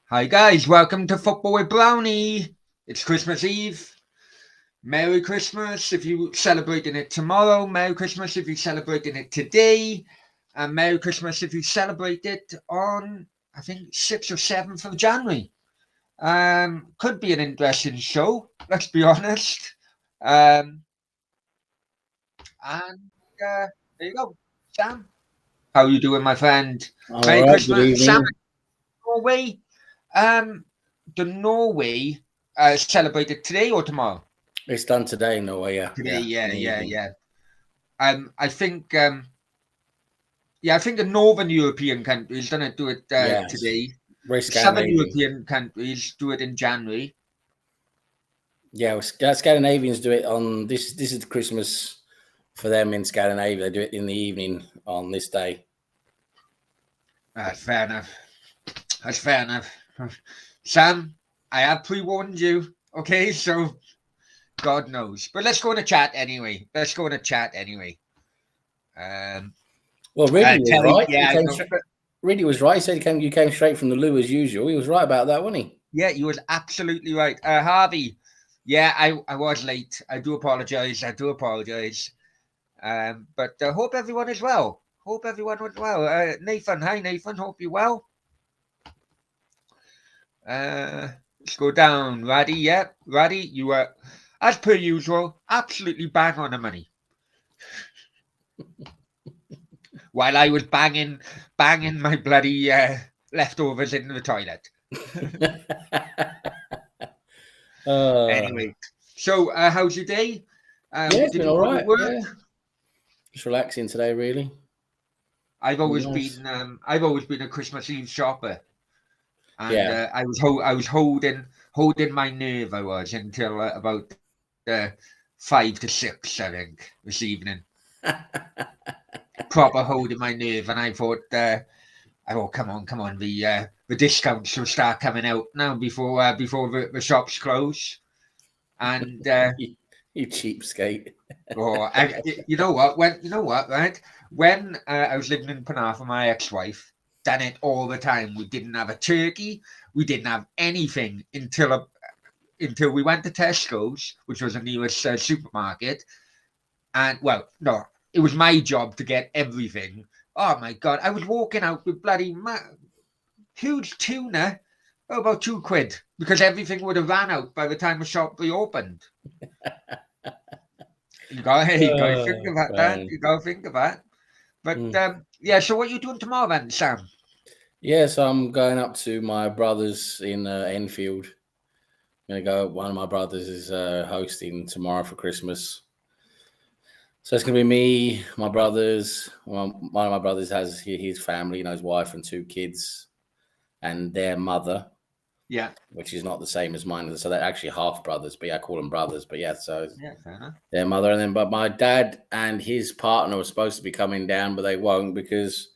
Hi guys, welcome to Football with Brownie. It's Christmas Eve. Merry Christmas if you're celebrating it tomorrow. Merry Christmas if you're celebrating it today. And Merry Christmas if you celebrate it on, I think, 6th or 7th of January. Could be an interesting show, let's be honest. And there you go. Sam, how you doing, my friend? All Merry right, good Christmas. Sam, evening. Norway. The Norway celebrated today or tomorrow? It's done today, no way, yeah, Today, yeah, yeah, in the yeah, evening. yeah. I think, I think the Northern European countries don't do it Yes, today. very The Southern Scandinavian. European countries do it in January. Yeah, Scandinavians do it on this. This is Christmas for them in Scandinavia. They do it in the evening on this day. Fair enough. That's fair enough. Sam, I have pre-warned you. Okay, so God knows. But let's go in a chat anyway. Let's go in a chat anyway. Um, Well, Ridley was Terry, right. He yeah, came no, straight. Ridley was right. He said you came straight from the loo as usual. He was right about that, wasn't he? yeah, you was absolutely right. Harvey, yeah, I was late. I do apologize. I do apologize. But hope everyone is well. Hope everyone was well. Nathan, hi Nathan. Hope you're well. Let's go down. Raddy, yeah, Raddy, you were, as per usual, absolutely bang on the money. While I was banging my bloody leftovers in the toilet. uh, Anyway, so how's your day? yeah, it's Did been you all go to right. work? Yeah, just relaxing today, really. Been nice. I've always been a Christmas Eve shopper, and Yeah. I was holding my nerve. I was until about 5 to 6, I think, this evening. Proper holding my nerve, and I thought, oh come on, the discounts will start coming out now before the shops close, and You cheapskate. oh, you know what? Right? When I was living in Penarth with my ex-wife, done it all the time. We didn't have a turkey. We didn't have anything until we went to Tesco's, which was the nearest supermarket. And well, no, it was my job to get everything. Oh my god, I was walking out with bloody huge tuna, about £2 because everything would have ran out by the time the shop reopened. You got to think Oh, about that. man. You got to think of that. But Mm. yeah, so what are you doing tomorrow then, Sam? Yeah, so I'm going up to my brother's in Enfield. I'm gonna go. One of my brothers is hosting tomorrow for Christmas, so it's gonna be me, my brothers. Well, one of my brothers has his family, his wife and 2 kids, and their mother, Yeah, which is not the same as mine. So they're actually half brothers, but yeah, I call them brothers. But yeah, so yeah, fair enough. their mother, and then but my dad and his partner were supposed to be coming down, but they won't because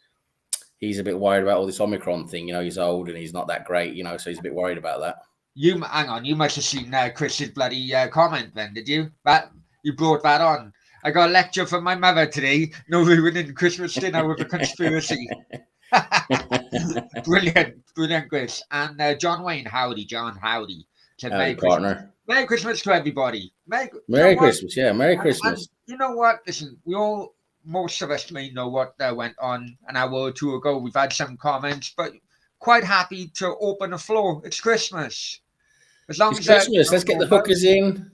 he's a bit worried about all this Omicron thing. He's old and he's not that great. So he's a bit worried about that. You hang on, you must have seen Chris's bloody comment then, did you? That you brought that on. I got a lecture from my mother today. No ruining Christmas dinner with a conspiracy. Brilliant, Chris. And John Wayne, howdy, John, howdy. Said Howdy, Merry Christmas. partner. Merry Christmas to everybody. You know Merry what? Christmas. Yeah, Merry And Christmas. you know what? Listen, most of us may know what went on an hour or two ago. We've had some comments, but quite happy to open the floor. It's Christmas. As long It's as Christmas. Let's get the but, hookers in.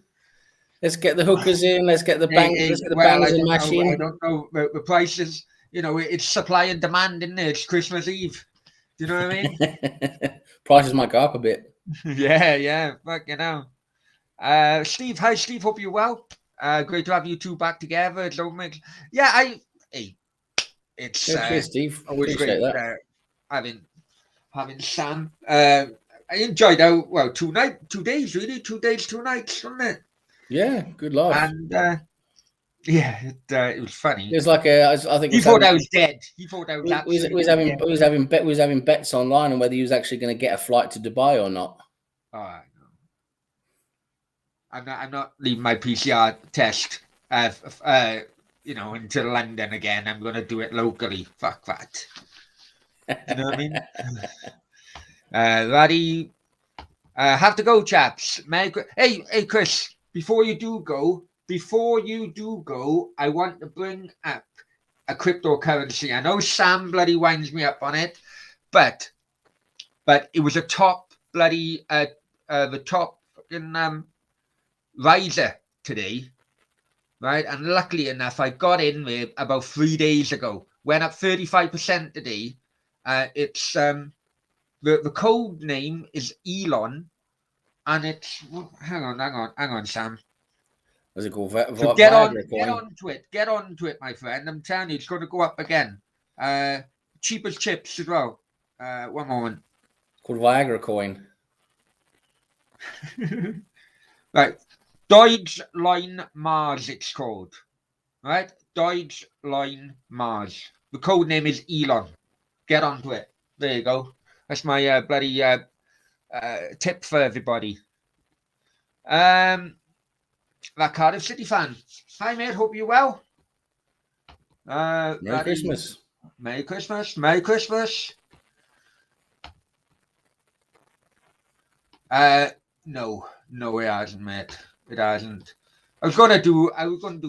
Let's get the hookers in. Let's get the bang. Let's get the well, bangers and mash I in. don't know the prices. It's supply and demand, isn't it? It's Christmas Eve. Do you know what I mean? Prices might go up a bit. Yeah. Fuck, Steve, hi Steve. Hope you're well. Great to have you two back together. Hey, it's Cheers, Steve. always Appreciate great that. having Sam. I enjoyed our 2 days really, 2 days, 2 nights, wasn't it? Yeah, good laugh. And yeah, it was funny. It's like I think He thought I was dead. He thought I was we was absolutely having dead. we was having bets online on whether he was actually going to get a flight to Dubai or not. Oh, no. I'm not leaving my PCR test. Into London again. I'm going to do it locally. Fuck that. You know what I mean? Laddie, have to go, chaps. Hey, Chris, before you do go, I want to bring up a cryptocurrency. I know Sam bloody winds me up on it, but it was a top bloody the top fucking riser today, right? And luckily enough, I got in there about 3 days ago. Went up 35% today. It's the code name is Elon, and it's hang on, Sam. What's it called? So get onto it, my friend. I'm telling you, it's going to go up again. Cheap as chips as well. One moment. Called Viagra coin. Right. Deutschline Mars, it's called. Right? Deutschline Mars. The code name is Elon. Get onto it. There you go. That's my bloody tip for everybody. That Cardiff City fan. Hi, mate. Hope you're well. Merry Christmas. Merry Christmas. Merry Christmas. No, it hasn't, mate. It hasn't. I was gonna do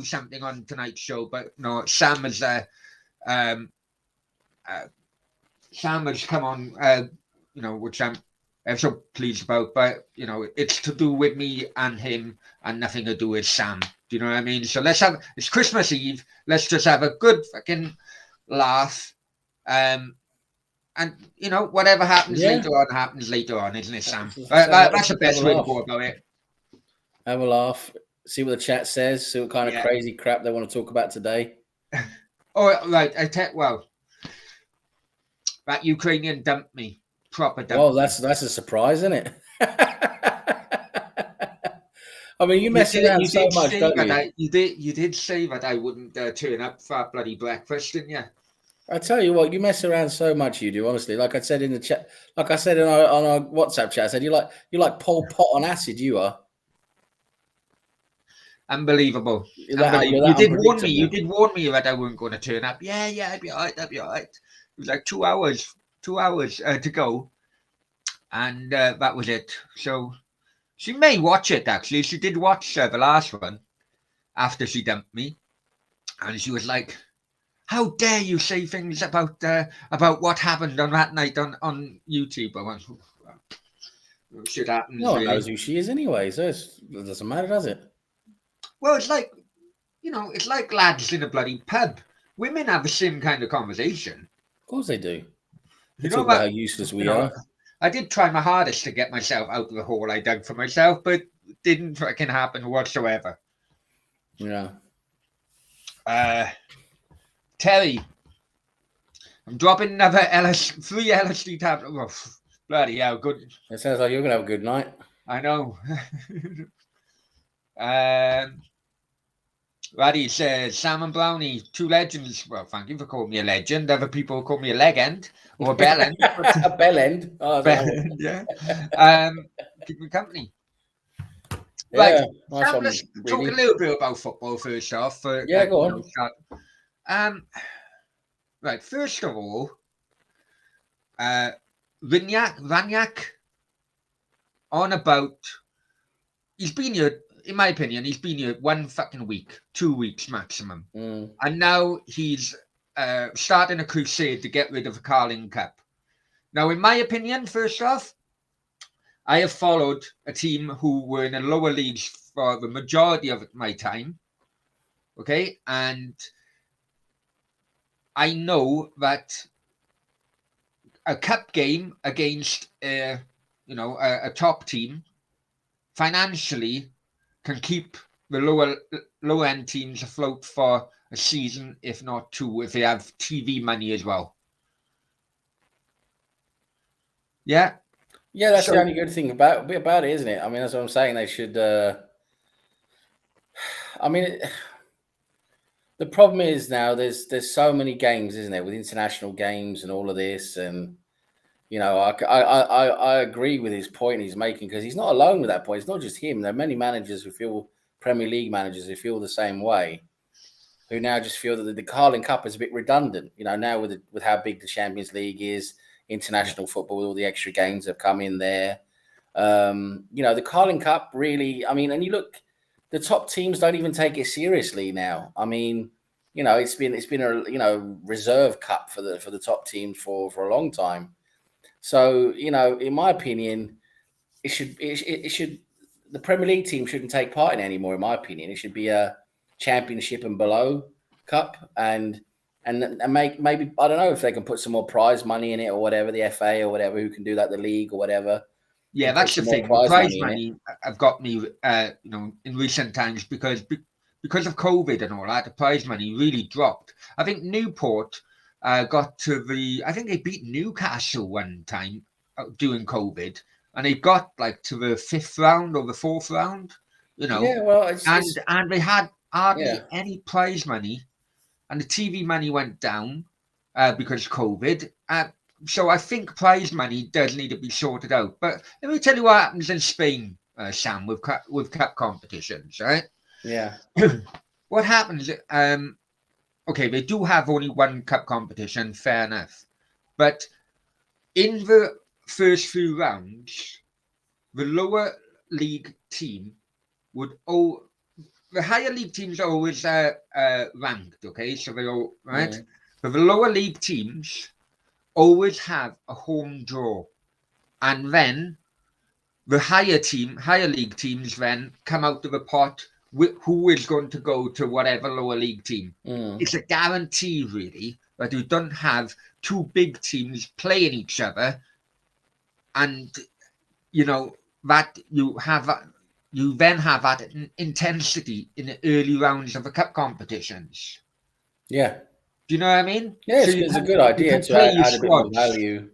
something on tonight's show, but no, Sam has come on, which I'm so pleased about, but it's to do with me and him and nothing to do with Sam. Do you know what I mean? So it's Christmas Eve. Let's just have a good fucking laugh. And whatever happens later on, isn't it, Sam? That's the best way to go about it. Have a laugh. See what the chat says. See what kind of crazy crap they want to talk about today. Oh, right. That Ukrainian dumped me. Proper dump. Well, that's a surprise, isn't it? I mean, you mess around so much, don't you? You did say that I wouldn't turn up for bloody breakfast, didn't you? I tell you what, you mess around so much. You do, honestly. Like I said in the chat, like I said on our WhatsApp chat, I said you like Pol Pot on acid. You are unbelievable. You did warn me. You did warn me that I wasn't going to turn up. Yeah, I'd be all right. It was like 2 hours to go, and that was it. So she may watch it. Actually, she did watch the last one after she dumped me, and she was like, "How dare you say things about what happened on that night on YouTube?" I went, "Shit happens." No one knows who she is anyway, so it doesn't matter, does it? Well, it's like, it's like lads in a bloody pub. Women have the same kind of conversation. Of course they do. They talk about how useless we are. I did try my hardest to get myself out of the hole I dug for myself, but it didn't fucking happen whatsoever. Yeah. Terry, I'm dropping another free LSD tablet. Oh, bloody hell, good. It sounds like you're going to have a good night. I know. Raddy says, Sam and Brownie, two legends. Well, thank you for calling me a legend. Other people call me a leg end or a bell end. A bell end? Oh, bell end, yeah. Keep me company. Yeah, right, Sam, let's talk a little bit about football first off. Go on. Right, first of all, Vanyak on about, he's been here, in my opinion, he's been here 1 fucking week, 2 weeks maximum. And now he's starting a crusade to get rid of the Carling Cup. Now, in my opinion, first off, I have followed a team who were in the lower leagues for the majority of my time. Okay, and I know that a cup game against a top team financially can keep the lower end teams afloat for a season, if not 2, if they have TV money as well. Yeah. Yeah, that's the only good thing about it, isn't it? I mean, that's what I'm saying. They should. I mean, the problem is now there's so many games, isn't there, with international games and all of this, and I agree with his point he's making, because he's not alone with that point. It's not just him. There are many managers who feel, Premier League managers who feel the same way, who now just feel that the Carling Cup is a bit redundant. Now with how big the Champions League is, international football with all the extra games that have come in there. The Carling Cup really, I mean, and you look, the top teams don't even take it seriously now. I mean, it's been a reserve cup for the top teams for a long time. So, in my opinion, it should the Premier League team shouldn't take part in it anymore. In my opinion, it should be a championship and below cup, and maybe I don't know if they can put some more prize money in it or whatever, the FA or whatever, who can do that, the league or whatever. Yeah, that's the thing. Prize money have got me, in recent times because of COVID and all that. The prize money really dropped. I think Newport got to I think they beat Newcastle one time during COVID, and they got like to the 5th round or the 4th round. Yeah, well, and they had hardly any prize money, and the TV money went down because of COVID. So I think prize money does need to be sorted out. But let me tell you what happens in Spain, Sam, with cup competitions, right? Yeah. What happens? Okay, they do have only one cup competition, fair enough. But in the first few rounds, the lower league team the higher league teams are always ranked, okay? So they're all right. Yeah. But the lower league teams always have a home draw, and then the higher league teams then come out of the pot with who is going to go to whatever lower league team. It's a guarantee, really, that you don't have two big teams playing each other, and that you then have that intensity in the early rounds of the cup competitions. Yeah. Do you know what I mean? Yeah, so it's a good idea to add a bit more value.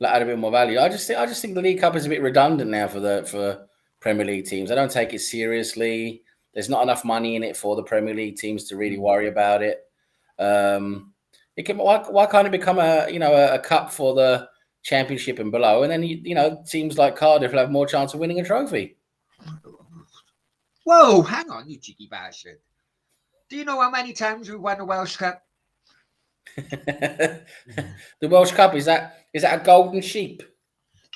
Add a bit more value. I just think the League Cup is a bit redundant now for Premier League teams. They don't take it seriously. There's not enough money in it for the Premier League teams to really worry about it. Why can't it become a cup for the Championship and below, and then teams like Cardiff will have more chance of winning a trophy. Whoa, hang on, you cheeky bastard! Do you know how many times we won the Welsh Cup? The Welsh Cup, is that a golden sheep?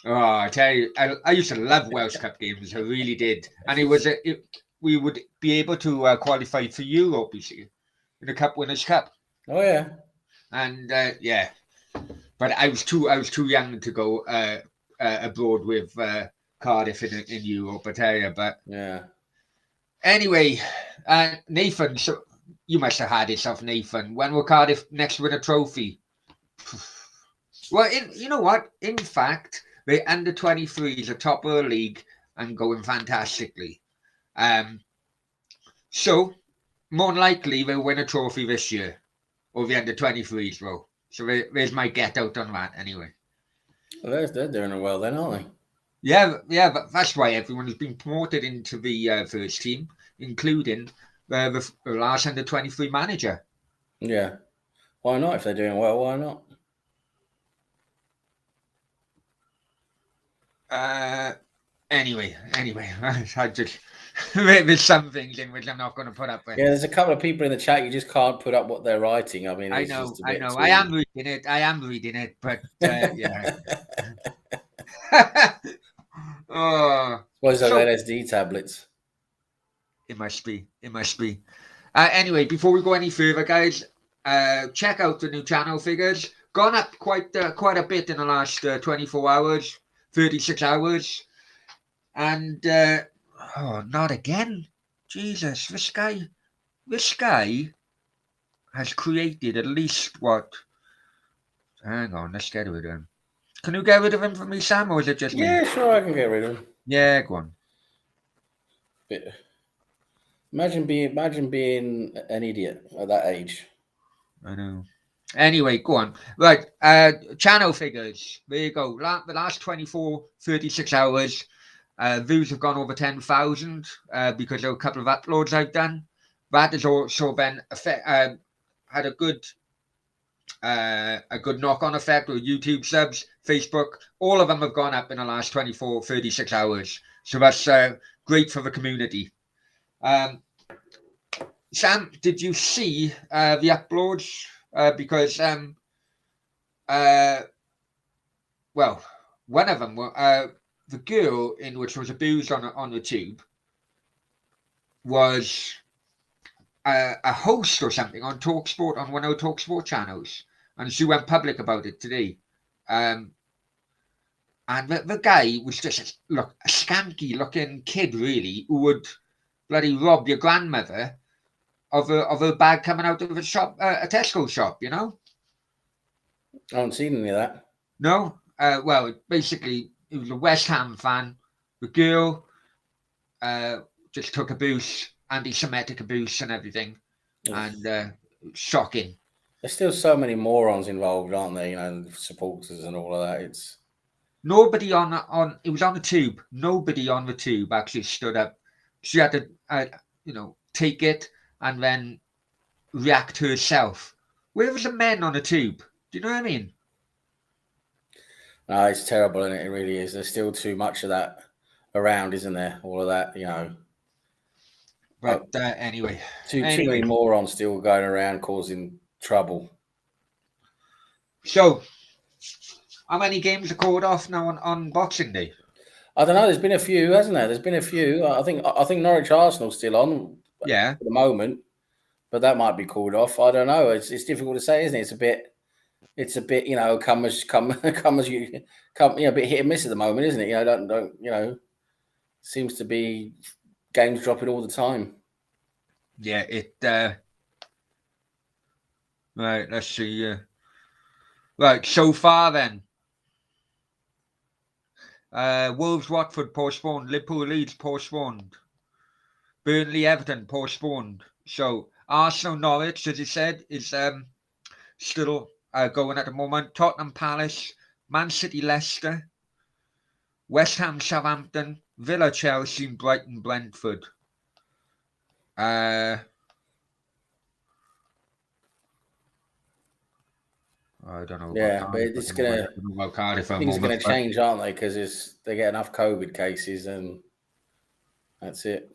Oh, I tell you, I used to love Welsh Cup games. I really did, and we would be able to qualify for Europe, you see, in the Cup Winners' Cup. Oh yeah, and yeah, but I was too young to go abroad with Cardiff in Europe, I tell you. But yeah. Anyway, Nathan, so you must have had yourself, Nathan. When will Cardiff next win a trophy? Well, you know what? In fact, the under 23s are top of the league and going fantastically. So more than likely they'll win a trophy this year, or the under 23s will. So there's my get out on that anyway. Well, they're doing it well then, aren't they? Yeah, but that's why everyone has been promoted into the first team, including the last under 23 manager. Yeah. Why not? If they're doing well, why not? Anyway, I just there's some things in which I'm not going to put up with. Yeah, there's a couple of people in the chat you just can't put up what they're writing. I mean, I know. I am reading it, but yeah. Oh, suppose those LSD tablets. It must be. Anyway, before we go any further, guys, check out the new channel figures. Gone up quite a bit in the last 24 hours, 36 hours, and not again. Jesus, this guy has created at least what? Hang on, let's get rid of him. Can you get rid of him for me, Sam, or is it just me? Yeah, sure, I can get rid of him. Yeah, go on. Imagine being an idiot at that age. I know. Anyway, go on. Right, channel figures. There you go. The last 36 hours, views have gone over 10,000 because of a couple of uploads I've done. That has also been had a good knock-on effect with YouTube subs, Facebook. All of them have gone up in the last 36 hours. So that's great for the community. Sam, did you see the uploads? Because well, one of them, the girl in which was abused on the tube, was a host or something on TalkSport, on one of the TalkSport channels, and she went public about it today. And the guy was just a skanky looking kid, really, who would bloody rob your grandmother of a bag coming out of a shop, a Tesco shop, you know? I haven't seen any of that. No? Well, basically, he was a West Ham fan. The girl just took abuse, anti-Semitic abuse and everything. And shocking. There's still so many morons involved, aren't there? You know, supporters and all of that. It's nobody on. It was on the tube. Nobody on the tube actually stood up. She had to, take it and then react to herself. Where was the men on the tube? Do you know what I mean? No, it's terrible, and it really is. There's still too much of that around, isn't there? All of that, you know. But anyway, too many morons still going around causing trouble. So, how many games are called off now on Boxing Day? I don't know. There's been a few, hasn't there? There's been a few. I think Norwich Arsenal's still on. Yeah. At the moment, but that might be called off. I don't know. It's difficult to say, isn't it? It's a bit, you know, come as you come, you know, a bit hit and miss at the moment, isn't it? You know, don't you know? Seems to be games dropping all the time. Yeah, right, let's see. Right, so far then. Wolves Watford postponed. Liverpool Leeds postponed. Burnley Everton postponed. So Arsenal Norwich, as you said, is still going at the moment. Tottenham Palace, Man City Leicester, West Ham Southampton, Villa Chelsea, Brighton Brentford. I don't know. Yeah, but it's gonna. Things are gonna change, aren't they? Because they get enough COVID cases, and that's it.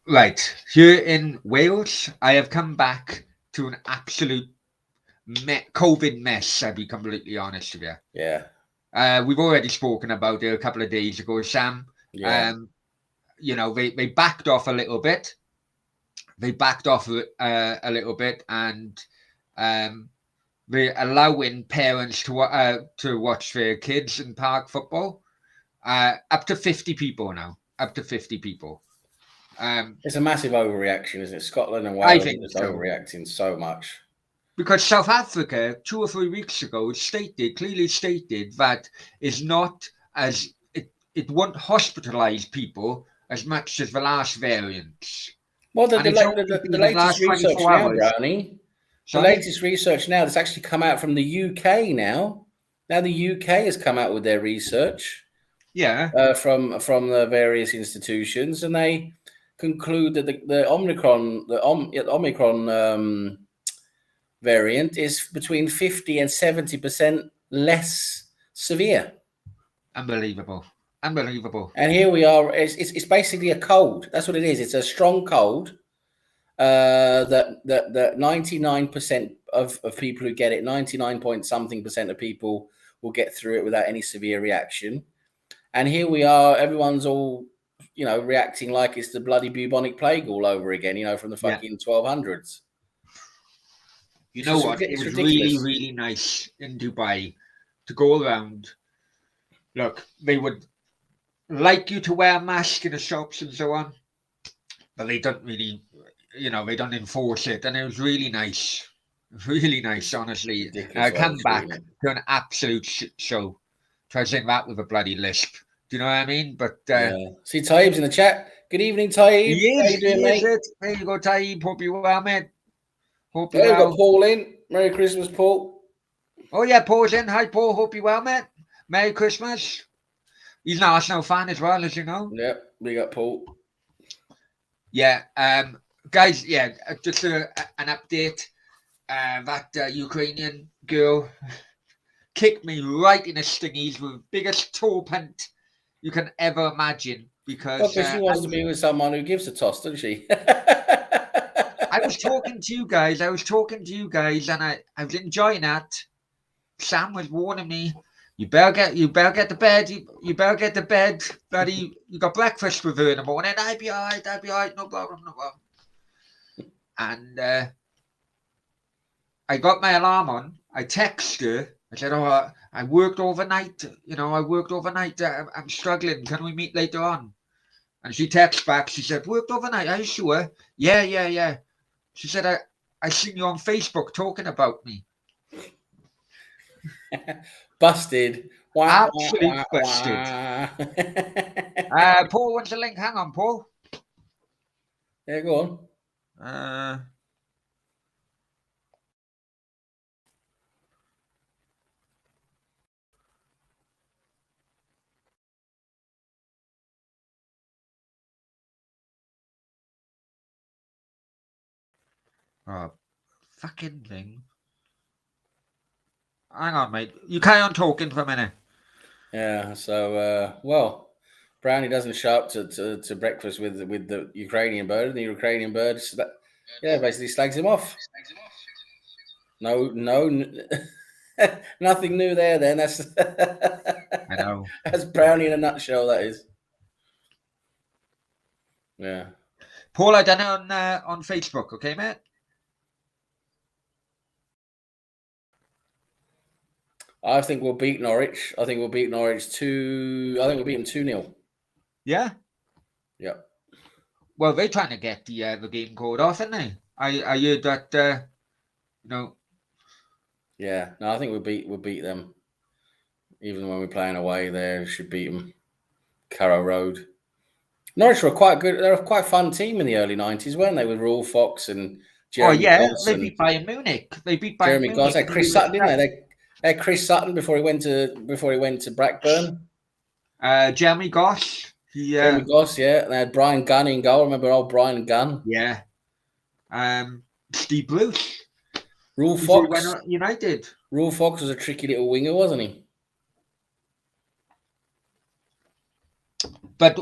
Right, here in Wales, I have come back to an absolute COVID mess. I'll be completely honest with you. Yeah. We've already spoken about it a couple of days ago, Sam. Yeah. You know, they backed off a little bit. They backed off a little bit, and they're allowing parents to watch their kids in park football. Up to 50 people now. Up to 50 people. It's a massive overreaction, isn't it? Scotland and Wales are just overreacting so much. Because South Africa, 2 or 3 weeks ago, clearly stated that is not as it won't hospitalise people as much as the last variants. Well, the latest research now, Brownie. The latest research now that's actually come out from the UK now. Now the UK has come out with their research. Yeah. From the various institutions, and they conclude that the Omicron variant is between 50 and 70% less severe. Unbelievable. And here we are. It's basically a cold. That's what it is. It's a strong cold. That 99% of people who get it, 99 point something percent of people will get through it without any severe reaction. And here we are. Everyone's all, you know, reacting like it's the bloody bubonic plague all over again. You know, from the fucking 1200s. You know what? It was really, really nice in Dubai to go around. Look, they would like you to wear a mask in the shops and so on, but they don't really, you know, they don't enforce it. And it was really nice, honestly. I come back to an absolute shit show. Try saying that with a bloody lisp. Do you know what I mean? But see, Taib's in the chat. Good evening, Taib. How you doing, mate? There you go, Taib. Hope you're well, mate. Hope you're well. We've got Paul in. Merry Christmas, Paul. Oh yeah, Paul's in. Hi, Paul. Hope you're well, mate. Merry Christmas. He's an Arsenal fan as well, as you know. Yep, we got Paul. Yeah, guys. Yeah, just an update. That Ukrainian girl kicked me right in the stingies with the biggest toe punt you can ever imagine. Because she wants to be with someone who gives a toss, doesn't she? I was talking to you guys, and I was enjoying that. Sam was warning me. You better get to bed. You better get to bed. Bloody, you got breakfast with her in the morning. I'll be all right. No problem. And I got my alarm on. I texted her. I said, "Oh, I worked overnight. I'm struggling. Can we meet later on?" And she texted back. She said, "Worked overnight? Are you sure?" Yeah. She said, I seen you on Facebook talking about me. Busted. Absolute busted. Paul wants a link. Hang on, Paul. Yeah, go on. Oh, fucking thing. Hang on, mate. You carry on talking for a minute. Yeah. So, well, Brownie doesn't show up to breakfast with the Ukrainian bird, and the Ukrainian bird, basically slags him off. No, nothing new there. Then that's I know. That's Brownie in a nutshell. That is. Yeah. Paul, I done it on Facebook. Okay, mate. I think we'll beat Norwich. I think we'll beat Norwich 2. I think we'll beat them 2-0. Yeah. Yep. Well, they're trying to get the game called off, aren't they? I heard that. Yeah. No, I think we'll beat them. Even when we're playing away, there should beat them. Carrow Road. Norwich were quite good. They're a quite fun team in the early 90s, weren't they? With Raul Fox and Jeremy Goss. They beat Bayern Munich. Jeremy Goss. They had Chris Sutton, didn't they? They had Chris Sutton before he went to Blackburn. Jeremy Goss. Jeremy Goss, yeah. And they had Brian Gunn in goal. Remember old Brian Gunn? Yeah. Steve Bruce. Raul Fox. United. Raul Fox was a tricky little winger, wasn't he? But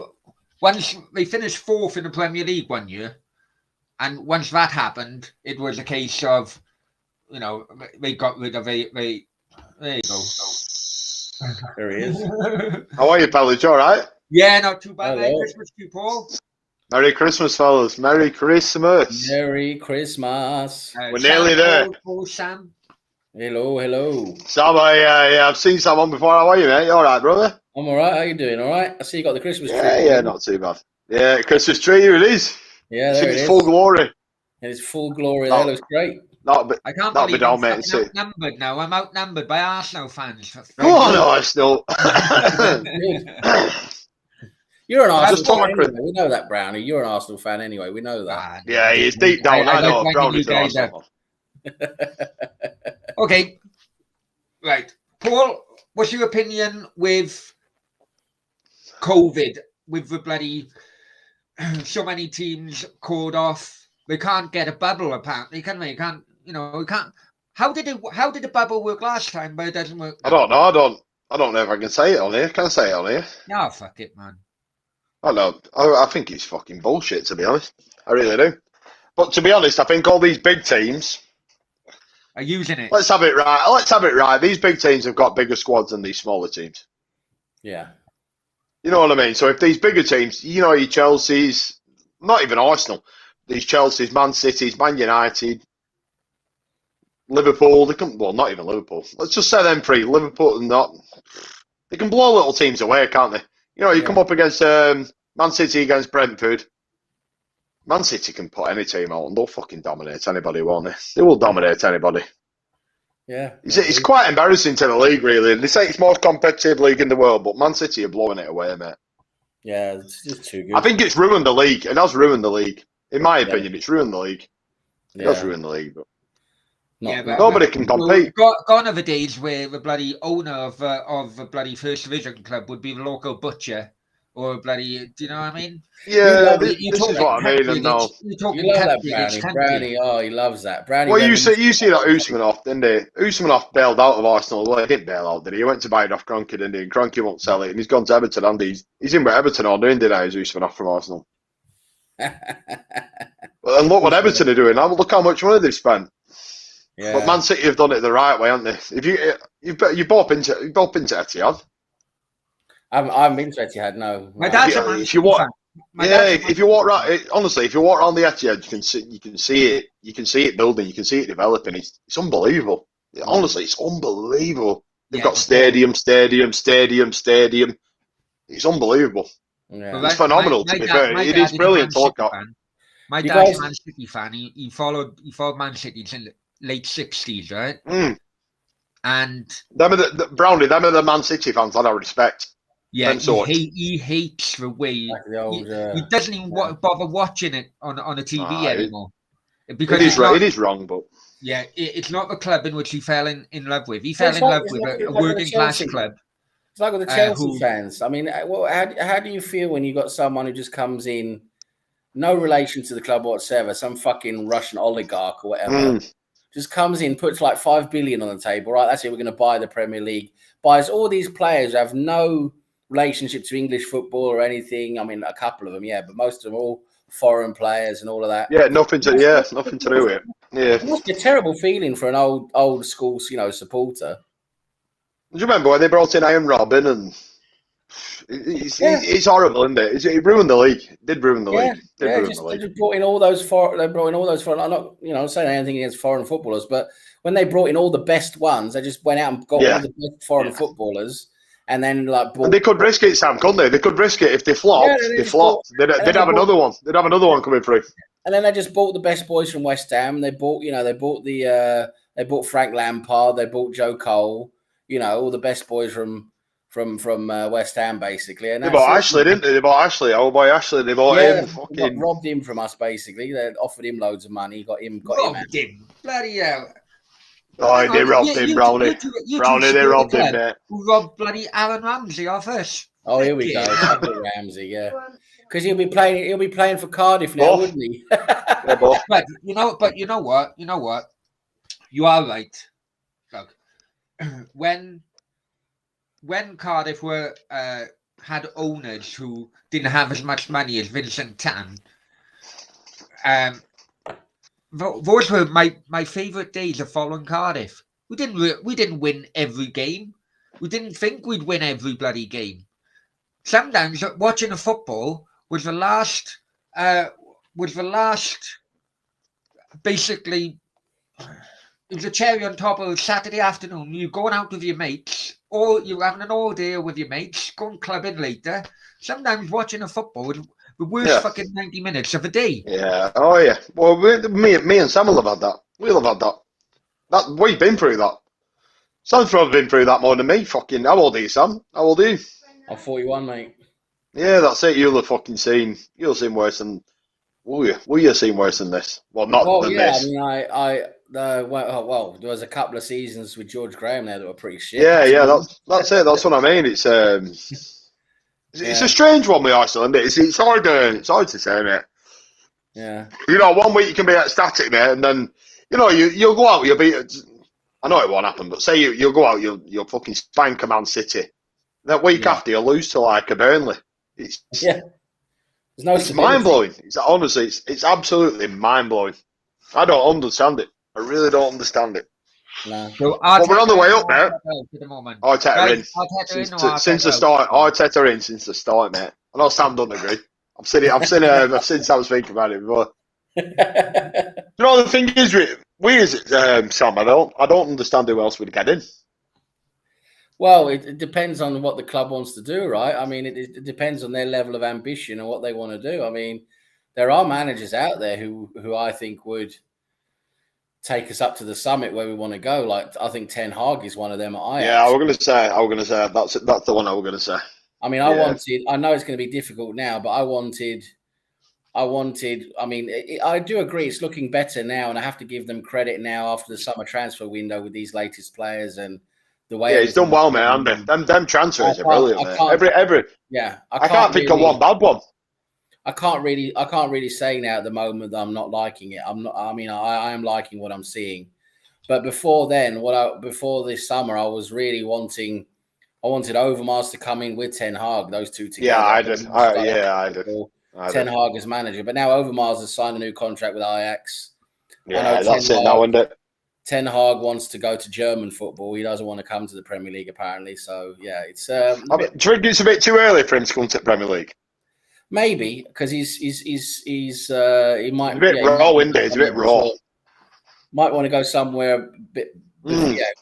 once they finished 4th in the Premier League one year, and once that happened, it was a case of, they got rid of there you go. There he is. How are you, fellas? You all right? Yeah, not too bad. Merry Christmas to you, Paul. Merry Christmas, fellas. Merry Christmas. Merry Christmas. We're nearly there. Paul, Sam. Hello. Sam, I've seen Sam on before. How are you, mate? You all right, brother? I'm all right. How you doing? All right? I see you got the Christmas tree. Yeah, not too bad. Yeah, Christmas tree, here it is. Yeah, there it is. It's full glory. In its full glory. That looks great. I can't believe I'm outnumbered now. I'm outnumbered by Arsenal fans. Go on, Arsenal. You're an Arsenal fan anyway. We know that, Brownie. You're an Arsenal fan anyway. We know that. Yeah, he's deep down. I know Brownie's an Arsenal fan. Okay. Right. Paul, what's your opinion with COVID? With the bloody so many teams called off. They can't get a bubble, apparently, can they? We can't. How did the bubble work last time, but it doesn't work now? I don't know. I don't know if I can say it on here. Can I say it on here? No, fuck it, man. I know. I think it's fucking bullshit, to be honest. I really do. But to be honest, I think all these big teams are using it. Let's have it right. These big teams have got bigger squads than these smaller teams. Yeah. You know what I mean? So if these bigger teams, your Chelsea's, not even Arsenal, these Chelsea's, Man City's, Man United, Liverpool, not even Liverpool. Let's just say them three, Liverpool and not. They can blow little teams away, can't they? You come up against Man City against Brentford. Man City can put any team out and they'll fucking dominate anybody, won't they? They will dominate anybody. Yeah. It's quite embarrassing to the league, really. They say it's the most competitive league in the world, but Man City are blowing it away, mate. Yeah, it's just too good. I think it's ruined the league. It has ruined the league. In my opinion, it's ruined the league. It has ruined the league, but nobody can compete. Gone are the days where the bloody owner of the bloody First Division club would be the local butcher or bloody. Do you know what I mean? Yeah, this is what I mean. And now you love that Brownie. Oh, he loves that Brownie. Well, you see that Usmanov, didn't he? Usmanov bailed out of Arsenal. Well, he didn't bail out, did he? He went to buy it off Kroenke, didn't he? And Kroenke won't sell it, and he's gone to Everton. And he's in with Everton on doing, didn't he? Usmanov from Arsenal. And look what Everton are doing now. Look how much money they've spent. Yeah. But Man City have done it the right way, haven't they? If you've both been to Etihad. I haven't been to Etihad. No. My dad's a Man City fan. If you walk around, honestly, if you walk around the Etihad, you can see it. You can see it building. You can see it developing. It's unbelievable. Honestly, it's unbelievable. They've got stadium. It's unbelievable. Yeah. It's phenomenal. To be fair, it is brilliant to look at. My dad's a Man City fan. He followed Man City in the late 60s, right? And them are the Man City fans that I respect. Yeah, he hates the way he doesn't even bother watching it on a TV anymore. Because it is wrong, but yeah, it's not the club in which he fell in love with. He fell in love with a working class club. It's like with the Chelsea fans. I mean, how do you feel when you got someone who just comes in, no relation to the club whatsoever, some fucking Russian oligarch or whatever, just comes in, puts like 5 billion on the table, right? That's it. We're going to buy the Premier League. Buys all these players who have no relationship to English football or anything. I mean, a couple of them, yeah, but most of them are all foreign players and all of that. Yeah, nothing to do with it. Yeah, it must be a terrible feeling for an old school, supporter. Do you remember when they brought in Iron Robin and it's horrible, isn't it? It ruined the league. It did ruin the league. They just brought in all those foreign. I'm not saying anything against foreign footballers, but when they brought in all the best ones, they just went out and got all the best foreign footballers. And then, and they could risk it, Sam, couldn't they? They could risk it if they flopped. They flopped. They'd have another one. They'd have another one coming through. And then they just bought the best boys from West Ham. They bought, they bought Frank Lampard. They bought Joe Cole. All the best boys from West Ham, basically. And they bought Ashley, didn't they? They bought Ashley. Oh boy, Ashley. They bought him. Robbed him from us, basically. They offered him loads of money. Got him. Bloody hell. Oh, they robbed him, Brownie. Brownie, they robbed him, mate. Who robbed bloody Aaron Ramsey off us? Oh, here we go. Ramsey, yeah. Because he'll be playing for Cardiff now, wouldn't he? But you know what? You are right. Look, when Cardiff had owners who didn't have as much money as Vincent Tan, those were my favourite days of following Cardiff. We didn't win every game. We didn't think we'd win every bloody game. Sometimes watching a football was the last. Basically, it was a cherry on top of a Saturday afternoon. You're going out with your mates, or you're having an all day with your mates, going clubbing later. Sometimes watching a football was the worst fucking 90 minutes of a day. Yeah. Oh, yeah. Well, me and Sam will have had that. We'll have had that. We've been through that. Sam's probably been through that more than me. Fucking, how old are you, Sam? How old are you? I'm 41, mate. Yeah, that's it. You'll have fucking seen worse than. Will you have seen worse than this? Well, not than this. I mean, well, there was a couple of seasons with George Graham there that were pretty shit. Yeah, that's it. That's what I mean. It's a strange one with Iceland. It's hard to say, mate. Yeah. 1 week you can be ecstatic, mate, and then you'll go out. You'll be. I know it won't happen, but say you'll go out. You'll fucking spank a Man City. That week after you'll lose to like a Burnley. It's mind blowing. Honestly, it's absolutely mind blowing. I don't understand it. I really don't understand it. No. So we're on the way up now. Arteta in since the start. Arteta in since the start, mate. I know Sam doesn't agree. I've seen Sam speak about it before. The thing is, Sam, I don't understand who else would get in. Well, it depends on what the club wants to do, right? I mean, it depends on their level of ambition and what they want to do. I mean, there are managers out there who I think would take us up to the summit where we want to go. Like, I think Ten Hag is one of them at Ajax. Yeah, I was going to say that's the one I was going to say. I mean, I know it's going to be difficult now, but I do agree it's looking better now, and I have to give them credit now after the summer transfer window with these latest players and the way. Yeah, he's done well, man. Them transfers are brilliant, man. I can't think of one bad one. I can't really say now at the moment that I'm not liking it. I am liking what I'm seeing, but before then, before this summer, I was really wanted Overmars to come in with Ten Hag. Those two together. Yeah, I did. I did. Ten Hag as manager, but now Overmars has signed a new contract with Ajax. Yeah, that's it now, isn't it? Ten Hag wants to go to German football. He doesn't want to come to the Premier League, apparently. So yeah, it's Do you think it's a bit too early for him to come to the Premier League? maybe because he might It's a bit raw, isn't it? It's a bit raw. Might want to go somewhere a bit,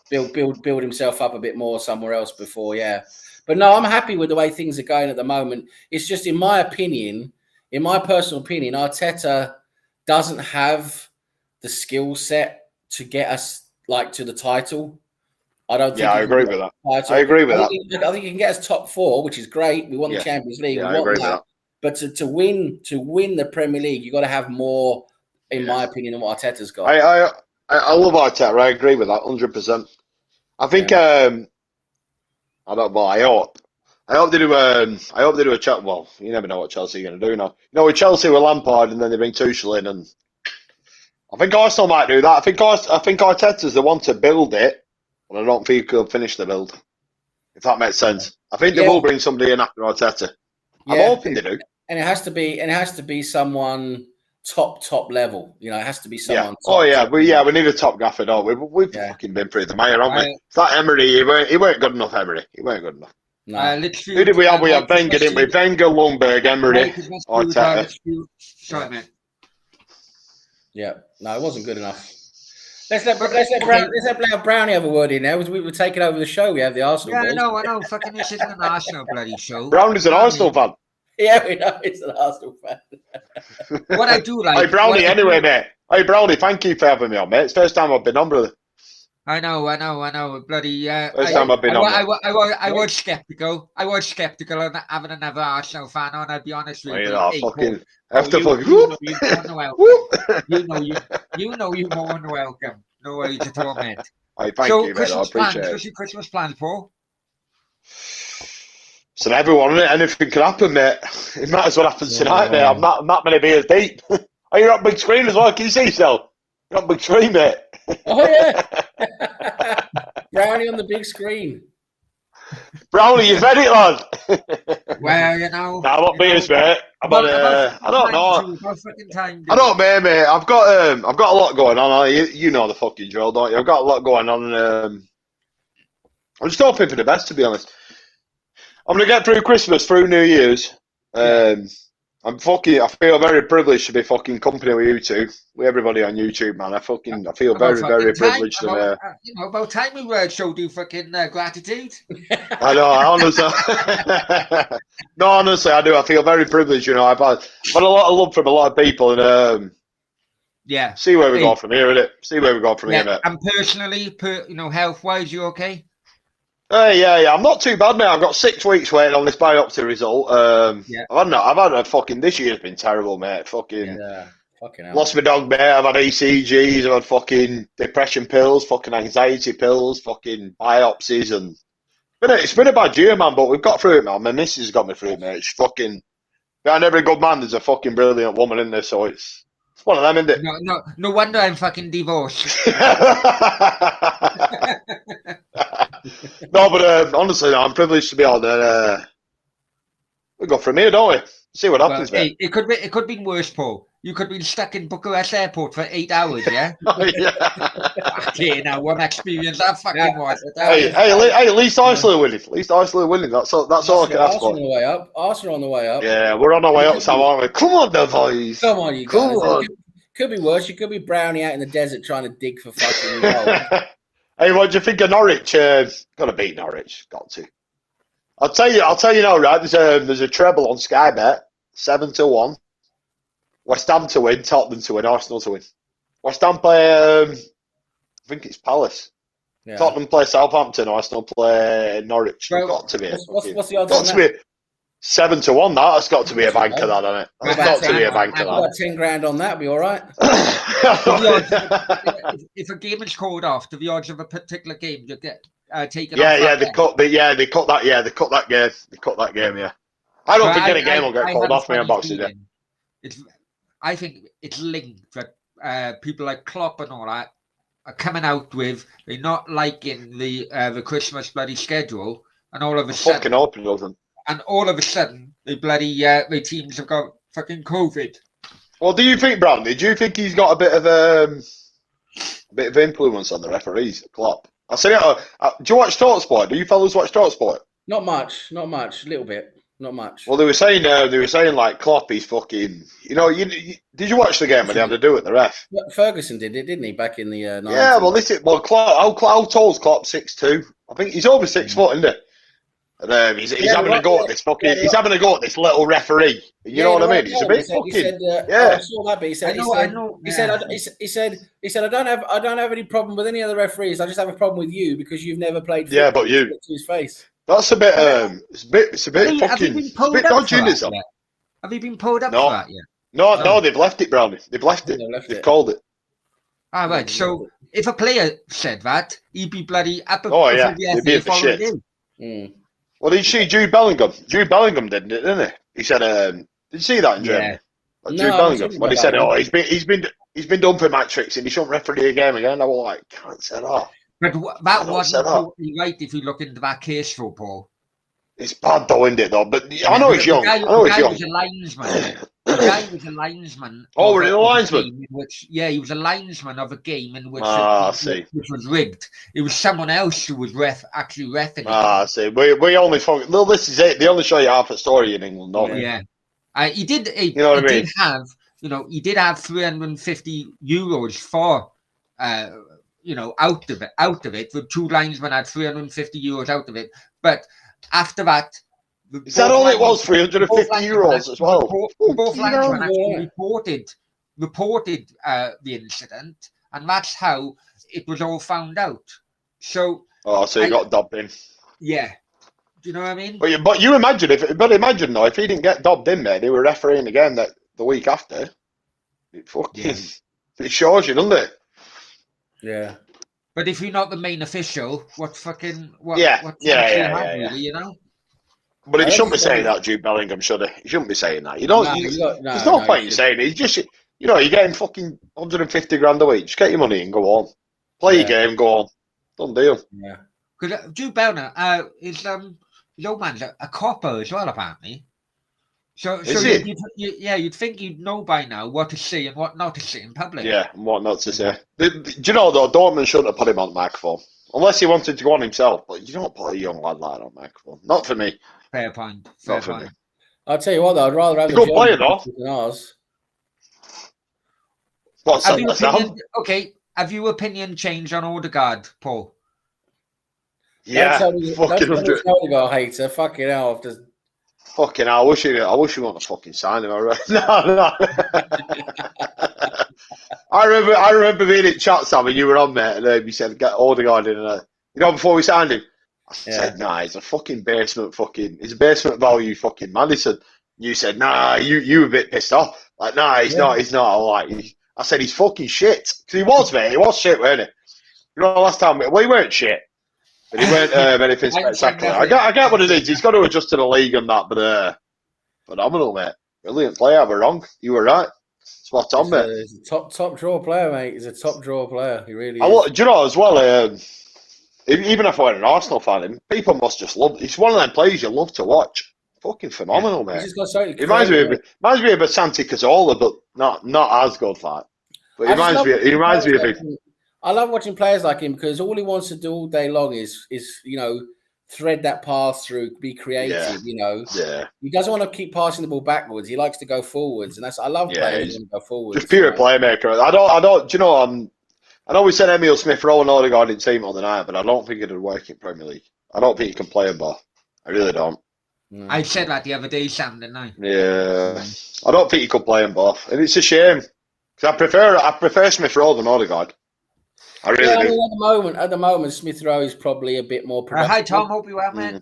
build himself up a bit more somewhere else before, yeah. But no, I'm happy with the way things are going at the moment. It's just, in my opinion, in my personal opinion, Arteta doesn't have the skill set to get us to the title. I don't think. Yeah, I agree with that. I agree with that. I think he can get us top 4, which is great. We want the Champions League. Yeah, we I want agree with that. But to win the Premier League, you've got to have more, in my opinion, than what Arteta's got. I love Arteta. I agree with that 100%. I think I don't know. I hope they do. I hope they do a chat. Well, you never know what Chelsea are going to do now. You know, with Chelsea with Lampard, and then they bring Tuchel in, and I think Arsenal might do that. I think Arteta's the one to build it, but I don't think he'll finish the build. If that makes sense, I think they will bring somebody in after Arteta. I'm hoping they do. And it has to be someone top level. You know, it has to be someone. Yeah. Oh yeah, we need a top gaffer, don't we? We've fucking been through the mire, haven't we? It's that Emery. He weren't good enough. Emery. He weren't good enough. No. Who did we have? We had Wenger, didn't we? Wenger, Lundberg, Emery, Arteta. Sorry, mate. Yeah. No, it wasn't good enough. Let's let Brownie have a word in there. We were taking over the show. We have the Arsenal. Yeah, I know. Fucking this isn't an Arsenal bloody show. Brownie's an Arsenal fan. Yeah, we know he's an Arsenal fan. What I do like. Hey, Brownie, anyway, mate. Hey, Brownie, thank you for having me on, mate. It's the first time I've been on, brother. I know. Bloody. First time I've been on. I was skeptical. I was skeptical of having another Arsenal fan on. I'll be honest with you. You know you're more than welcome. No worries at all, mate. Hey, thank you, mate. I appreciate it. What's your Christmas plans for? So everyone, anything can happen, mate. It matters what happens tonight, mate. I'm not many beers deep. Oh, you're on big screen as well. Can you see yourself? You're on big screen, mate. Oh yeah. Brownie on the big screen. Brownie, you've read it, lad. Well, you know. Nah, what beers, mate? I don't know. I don't know, mate. I've got a lot going on. You know the fucking drill, don't you? I've got a lot going on. I'm just hoping for the best, to be honest. I'm gonna get through Christmas, through New Year's. I feel very privileged to be fucking company with you two, with everybody on YouTube, man. I feel very, very privileged. About time we showed you fucking gratitude. I know, honestly. No, honestly, I do. I feel very privileged. You know, I've had a lot of love from a lot of people, and see where we go from here, innit? See where we go from here, mate. And personally, health-wise, you okay? Yeah. I'm not too bad, mate. I've got 6 weeks waiting on this biopsy result. I've had a fucking. This year's been terrible, mate. Fucking lost my dog, mate. I've had ECGs. I've had fucking depression pills, fucking anxiety pills, fucking biopsies, and it's been a bad year, man. But we've got through it, man. My missus has got me through it, mate. It's fucking. Behind every good man, there's a fucking brilliant woman in there, so it's one of them, isn't it? No wonder I'm fucking divorced. No, but honestly, I'm privileged to be on there. We go from here, don't we? See what happens, mate. It could be worse, Paul. You could be stuck in Bucharest Airport for 8 hours, yeah? Okay, now what experience that fucking was. Hey, at least Arsenal winning. At least Arsenal winning. That's all I can ask for. Arsenal on the way up. Yeah, we're on our way up, Sam, aren't we? Come on, the boys. Come on, you guys. Could be worse. You could be Brownie out in the desert trying to dig for fucking gold. Hey, what do you think of Norwich? Got to beat Norwich. Got to. I'll tell you now, right? There's a treble on Sky Bet, 7-1. West Ham to win, Tottenham to win, Arsenal to win. West Ham play, I think it's Palace. Yeah. Tottenham play Southampton, Arsenal play Norwich. Well, got to be. What's the odds? Got to be 7-1. That's got to be a banker, that, hasn't it? That's got to be a banker. I've got 10 grand on that. Be all right. If a game is called off, do the odds of a particular game you get taken? They cut that. Yeah, they cut that game. They cut that game. Yeah. I don't think any game will get called off me on Boxing Day. I think it's linked that people like Klopp and all that are coming out with they're not liking the Christmas bloody schedule, and all of a sudden, fucking open doesn't. And all of a sudden, the teams have got fucking COVID. Well, do you think, Brandy? Do you think he's got a bit of bit of influence on the referees. Klopp. I said, do you watch TalkSport? Do you fellas watch TalkSport? Not much, a little bit, not much. Well, they were saying like Klopp, he's fucking. Did you watch the game when they had to do it? The ref. Ferguson did it, didn't he? Back in the 90s. Yeah, well, Klopp. How tall's Klopp? 6'2". I think he's over 6 foot, isn't he? And he's having a go at this fucking. He's having a go at this little referee. You know what I mean? He's a bit fucking. I saw that, but he said, he said, I don't have any problem with any other referees. I just have a problem with you because you've never played. Yeah, but you. To his face. That's a bit. It's a bit fucking. It's a bit dodgy, isn't it? Have you been pulled up for that yet? No, they've left it, Brownie. They've left it. They've called it. All right. So if a player said that, he'd be bloody up. Oh yeah, he'd be for shit. Well, did you see Jude Bellingham? Jude Bellingham didn't he? He said, "Did you see that in Germany?" Like Jude Bellingham when he said, "Oh, he's been done for match fixing. He shouldn't referee a game again." I was like, "Can't say that." But that wasn't totally right if you look into that case for Paul. It's bad though, isn't it? Though, but I know he's young. I know he's young. Was a linesman. The guy was a linesman. Oh, really, a linesman? He was a linesman of a game in which which was rigged. It was someone else who was actually reffing. I see. We only focus. Well, this is it. They only show you half a story in England, don't they? Yeah. He did. He did have 350 euros for. Out of it. The two linesmen had 350 euros out of it. But after that, is that all it was? 350 euros as well. Both linesmen actually reported the incident, and that's how it was all found out. So. Oh, so he got dobbed in. Yeah. Do you know what I mean? But you imagine imagine though, if he didn't get dobbed in there, they were refereeing again the week after. It shows you, doesn't it? Yeah. But if you're not the main official, what fucking really, you know? But he shouldn't be saying that, Jude Bellingham, should he? He shouldn't be saying that. There's no point in saying it. He's just, you're getting fucking 150 grand a week. Just get your money and go on. Play your game, go on. Done deal. Yeah. Because Jude Bellingham is old man's a copper as well, apparently. So you'd think you'd know by now what to say and what not to say in public. Yeah, and what not to say. Do you know, though, Dortmund shouldn't have put him on the microphone. Unless he wanted to go on himself. But you don't put a young lad like that on the microphone. Not for me. Fair point. Not for me. I'll tell you what, though, I'd rather have a good player, though. Than ours. What's that? Okay, have your opinion changed on Odegaard, Paul? Yeah, fucking Odegaard hater. Fucking hell, fucking hell, I wish you wouldn't have fucking signed him. No. I remember being in chat, Sam, and you were on there, and you said get Odegaard in. Before we signed him, I said, nah, he's a fucking basement value fucking man. He said, you said, nah, you were a bit pissed off. Like, nah, he's not. I said, he's fucking shit. Because he was, mate. He was shit, weren't he? Last time, well, he weren't shit. But he weren't anything spectacular. I get what it is. He's got to adjust to the league and that, but phenomenal, mate. Brilliant player. I was wrong. You were right. Spot on, mate. He's a top draw player, mate. He's a top draw player. He really is. Do you know, as well, even if I were an Arsenal fan, people must just love. It's one of them players you love to watch. Fucking phenomenal, mate. It reminds me of a Santi Cazorla, but not as good for that. But he reminds me of him. I love watching players like him because all he wants to do all day long is thread that pass through, be creative. Yeah. He doesn't want to keep passing the ball backwards. He likes to go forwards, and I love players who go forwards. Just pure playmaker. I don't. Do you know? I know we said Emile Smith-Rowe and Odegaard in team on the night, but I don't think it'd work in Premier League. I don't think he can play a ball. I really don't. I said that the other day, Sam, didn't I? Yeah. I don't think he could play them both, and it's a shame because I prefer Smith-Rowe than Odegaard. I really do. I mean, at the moment, Smith-Rowe is probably a bit more productive. Hi, Tom. Hope you're well, man.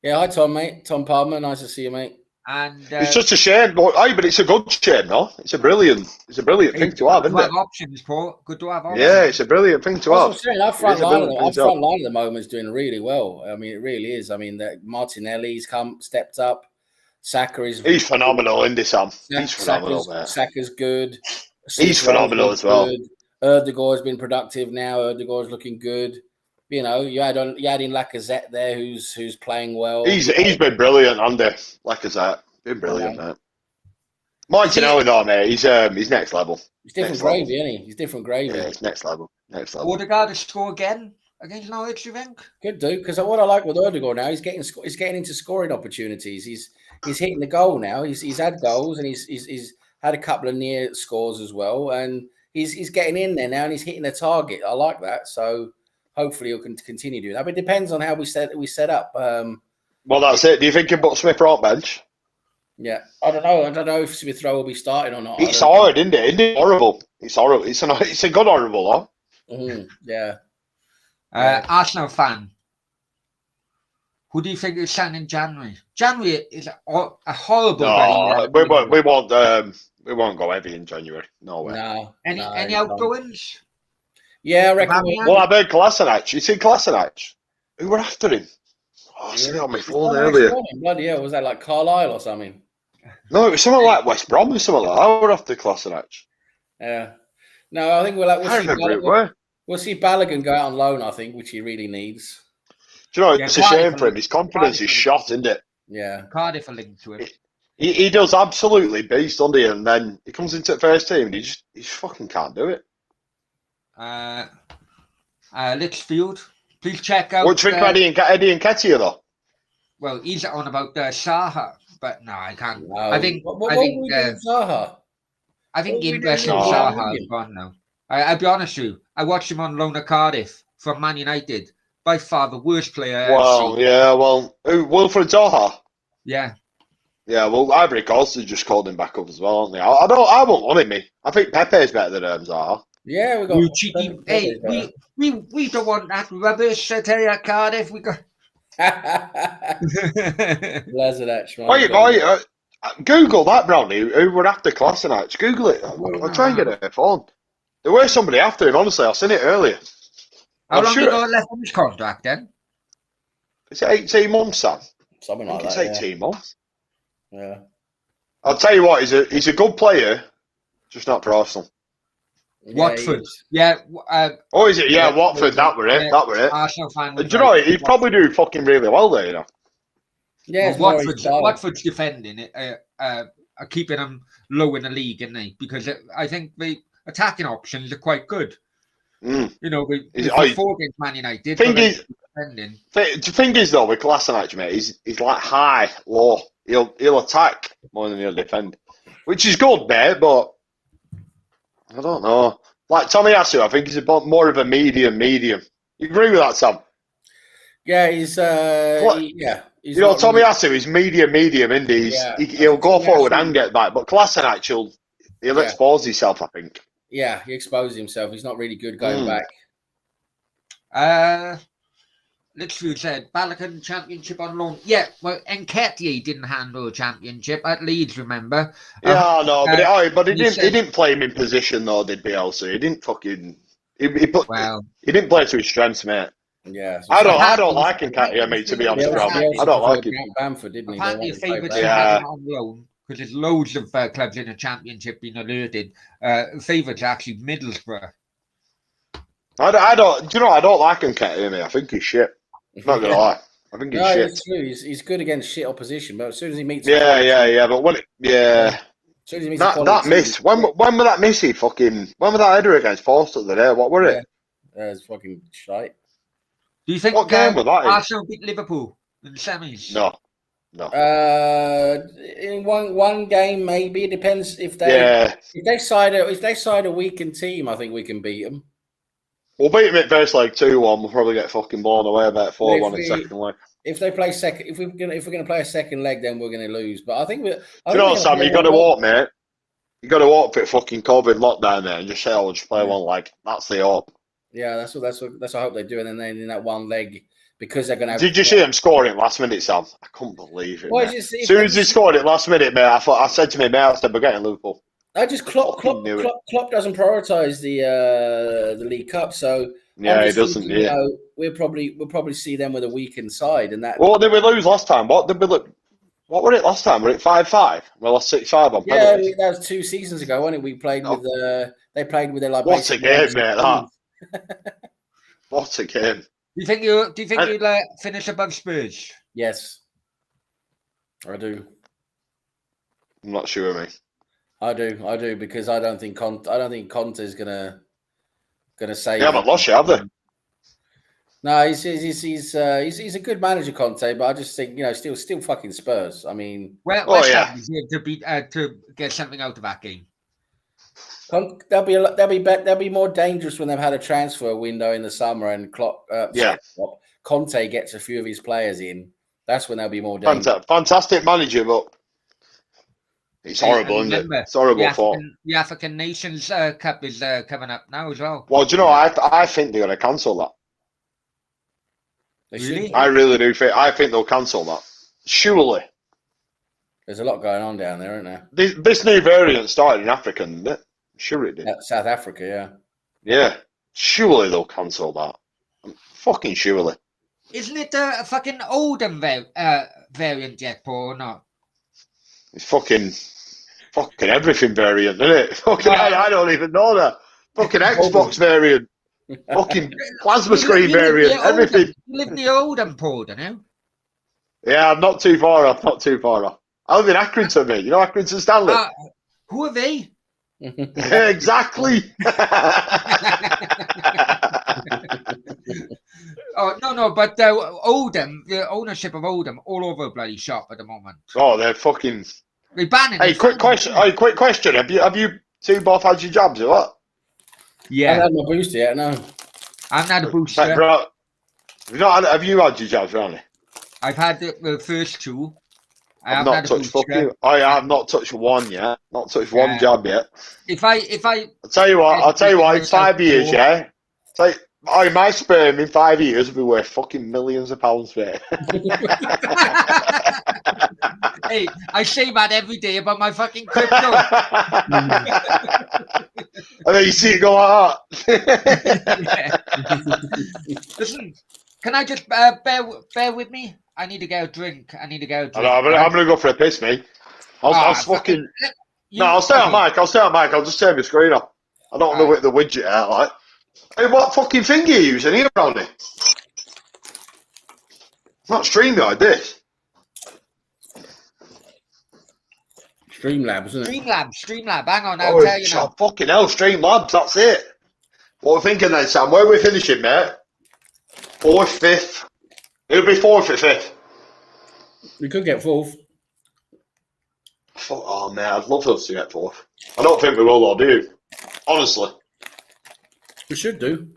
Yeah, hi, Tom, mate. Tom Palmer. Nice to see you, mate. And it's just a shame, but it's a good shame, no? It's a brilliant thing to have, isn't it? Options, Paul. Good to have options. Yeah, it's a brilliant thing to have. Our front line at the moment is doing really well. I mean, it really is. I mean, Martinelli's stepped up. Saka is. He's phenomenal, isn't he, Sam? He's phenomenal, mate. Saka's good. He's phenomenal as well. Erdegaard's been productive now. Erdegaard's looking good. You had in Lacazette there, who's playing well. He's been brilliant, Andy. Lacazette been brilliant, mate. Martinelli, though, mate, he's next level. He's different Next level. gravy, isn't he? He's different gravy. Yeah, it's next level. Next level. Odegaard to score again against Norwich, you think? Good dude, because what I like with Odegaard now, he's getting into scoring opportunities. He's hitting the goal now. He's had goals and he's had a couple of near scores as well, and he's getting in there now and he's hitting the target. I like that. So hopefully he'll continue doing that. But it depends on how we set up. Well, that's it. Do you think you put Smith Rowe bench? Yeah, I don't know if Smith Rowe will be starting or not. It's hard, isn't it? Isn't it horrible? It's horrible. It's a good horrible, though. Yeah. Arsenal fan. Who do you think is signing in January? January is a horrible. No, we won't go heavy in January. No way. No. Any outgoings? Yeah, I reckon. Well, I heard Kolasinac. You see Kolasinac? Who were after him? Oh, I see it on my phone earlier. Bloody hell, was that like Carlisle or something? No, it was something like West Brom or something like that. I were after Kolasinac. Yeah. No, I think we'll see Balogun go out on loan, I think, which he really needs. Do you know, it's a shame for him. His confidence is shot, isn't it? Yeah. Cardiff are linked to it. He does absolutely beast, doesn't he? And then he comes into the first team and he just fucking can't do it. Litchfield. Please check out. What do you think about Eddie Nketiah, though? Well, he's on about Zaha, but no, I can't. No. I think Zaha? I think interest in Zaha is gone now. I'll be honest with you. I watched him on loan at Cardiff from Man United. By far the worst player. Well, yeah, well, Wilfred Zaha. Yeah. Yeah, well, Ivory Coast has just called him back up as well, haven't they? I won't want him. I think Pepe's better than Zaha. Yeah, we got. You cheeky. Hey, we don't want that rubbish at Cardiff. We got. Lazarach. Google that, Brownie. Who were after Kolasinac? Google it. I'll try and get it on phone. There was somebody after him. Honestly, I've seen it earlier. How long ago left on his contract then? Is it 18 months, Sam? Something like that. It's 18 months. Yeah. I'll tell you what. He's a good player, just not for Arsenal. Watford. Yeah. Is it? Yeah, Watford. That were it. That were it. Arsenal fan. Do you know what? He'd probably do fucking really well there, you know. Yeah, well, Watford's defending it, are keeping them low in the league, isn't they? Because I think the attacking options are quite good. You know, we 4 against Man United. The thing is, though, with Kolasinac, mate, he's like high, low. He'll attack more than he'll defend, which is good, mate. But I don't know. Like Tomiyasu, I think he's more of a medium. You agree with that, Sam? Yeah, he's Tomiyasu is medium, isn't he? He'll go forward and get back, but Kolasinac, he'll expose himself, I think. Yeah, he exposes himself. He's not really good going back. Literally said Balogun Championship on loan. Yeah, well, Nketiah didn't handle the Championship at Leeds, remember? Yeah, no, but he didn't play him in position though, did Bielsa? He didn't fucking he didn't play to his strengths, mate. Yeah, I don't like Nketiah, mate. To be honest, I don't like him. Bamford, didn't he? Apparently, favourites on loan because there's loads of clubs in the Championship being alerted. Favourites actually Middlesbrough. I don't. Do you know? I don't like Nketiah, mate. I think he's shit. I'm not gonna lie. I think he's shit. It's true. He's good against shit opposition, but as soon as he meets, but as soon as he meets that miss. When was that missy? When was that header against Forster the day? What were it? It's fucking shite. Do you think what game was that? Arsenal beat Liverpool in the semis? No. In one game maybe. It depends if they side a weakened team. I think we can beat them. We'll beat them at first leg 2-1. We'll probably get fucking blown away about 4-1 in second leg. If they play second, if we're gonna play a second leg, then we're gonna lose. But I think Sam, you got to walk, mate. You got to walk for fucking COVID lockdown there and just say, "I'll just play one leg." That's the hope. Yeah, that's what I hope they do. And then in that one leg, because they're gonna have. Did you see him scoring last minute, Sam? I couldn't believe it. As soon as he scored it last minute, mate, I said to me, mate, I said, "We're getting Liverpool." Klopp doesn't prioritise the League Cup, so he doesn't. Thinking, we'll probably see them with a weakened side, and that. What did we lose last time? What were it last time? Were it 5-5? We lost 6-5 on penalties. Yeah, that was 2 seasons ago, wasn't it? We played with they played with their like. What a game, mate! That. What a game! Do you think you'll finish above Spurs? Yes, I do. I'm not sure, mate. I do because I don't think Conte's gonna save. They haven't it. lost yet, have they? No, he's a good manager, Conte, but I just think still fucking Spurs. I mean, West Ham deserve to beat to get something out of that game. They'll be more dangerous when they've had a transfer window in the summer and Conte gets a few of his players in. That's when they'll be more dangerous. Fantastic manager, but it's horrible, isn't it? It's horrible for the African Nations Cup is coming up now as well. Well, do you know? I think they're going to cancel that. Really? I really do think. I think they'll cancel that. Surely. There's a lot going on down there, isn't there? This new variant started in Africa, didn't it? Sure it did. South Africa, yeah. Yeah. Surely they'll cancel that. Fucking surely. Isn't it a fucking Oldham variant yet, Paul, or not? It's fucking everything variant, isn't it? Fucking I don't even know that. Fucking Xbox variant. Fucking plasma screen variant. Everything. You live near Oldham, Paul, don't you? Yeah, I'm not too far off. I live in Accrington, mate. You know Accrington Stanley? Who are they? Exactly. Oh no! But Oldham, the ownership of Oldham, all over the bloody shop at the moment. Oh, they're fucking. They banning. Hey, quick question. Have you two both had your jobs or what? Yeah, I haven't had my booster yet. No, I haven't had a booster. Hey, bro, have you had your jobs, Ronnie? I've had the first two. I've not touched fucking. I have not touched one yet. Not touched one job yet. If I. I'll tell you what. In 5 years, yeah. My sperm in 5 years will be worth fucking millions of pounds, mate. Hey, I say that every day about my fucking crypto. And then you see it go like that. Listen, can I just bear with me? I need to get a drink. I'm going to go for a piss, mate. I'll fucking... No, I'll stay on mic. I'll just turn my screen off. I don't know what the widget out like. Hey, what fucking thing are you using here, Ronnie? Not StreamYard, this. Streamlabs, isn't it? Streamlab. Hang on, I'll tell you now. Fucking hell, Streamlabs, that's it. What we're thinking then, Sam? Where are we finishing, mate? 4th, 5th? It'll be 4th or 5th. We could get 4th. Oh, man, I'd love us to get 4th. I don't think we will, though, do you? Honestly. We should do.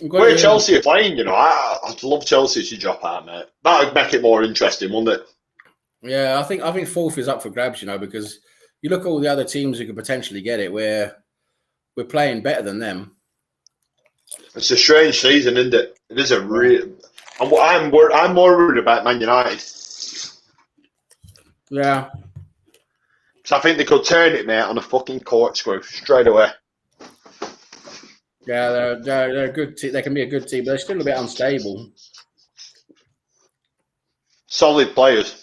Where Chelsea are playing, I'd love Chelsea to drop out, mate. That would make it more interesting, wouldn't it? Yeah, I think 4th is up for grabs, because you look at all the other teams who could potentially get it, where we're playing better than them. It's a strange season, isn't it? It is a real. I'm more worried about Man United. Yeah. Because I think they could turn it, mate, on a fucking corkscrew straight away. Yeah, they're a good team. They can be a good team, but they're still a bit unstable. Solid players.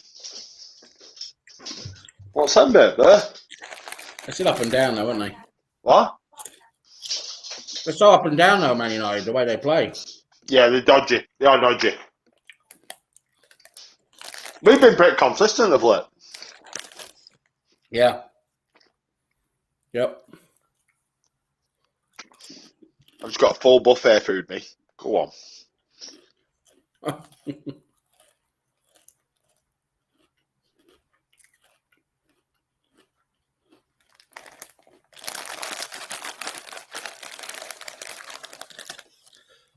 What's that bit there? They're still up and down, though, aren't they? What? They're so up and down, though, Man United, the way they play. Yeah, they're dodgy. They are dodgy. We've been pretty consistent of late. Yeah. Yep. I've just got a full buffet food, me. Go on.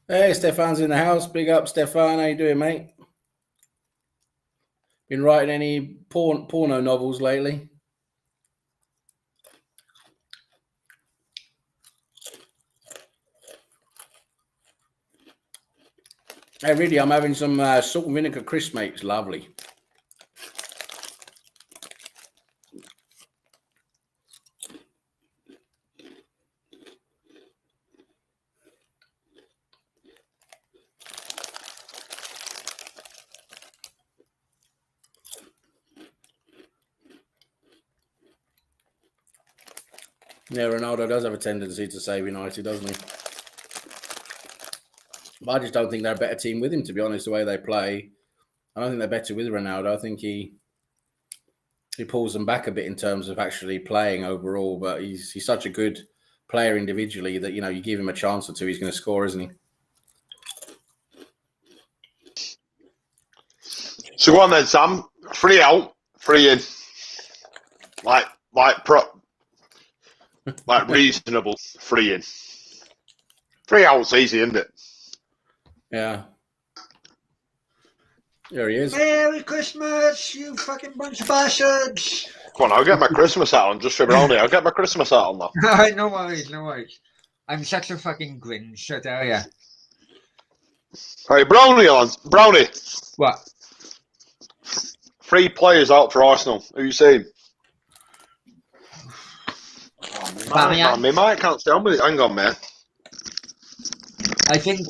Hey, Stefan's in the house. Big up, Stefan. How you doing, mate? Been writing any porno novels lately? Hey, really, I'm having some salt and vinegar crisp, mate. It's lovely. Yeah, Ronaldo does have a tendency to save United, doesn't he? But I just don't think they're a better team with him, to be honest, the way they play. I don't think they're better with Ronaldo. I think he he pulls them back a bit in terms of actually playing overall. But he's such a good player individually that you give him a chance or two, he's going to score, isn't he? So go on then, Sam. 3 out, 3 in. Like reasonable 3 in. 3 out's easy, isn't it? Yeah. There he is. Merry Christmas, you fucking bunch of bastards. Come on, I'll get my Christmas hat on just for Brownie. I'll get my Christmas hat on now. No worries. I'm such a fucking Grinch, I tell ya. Hey, Brownie. What? 3 players out for Arsenal. Who you saying? Bamiyang? My mic can't stay on with it. Hang on, man. I think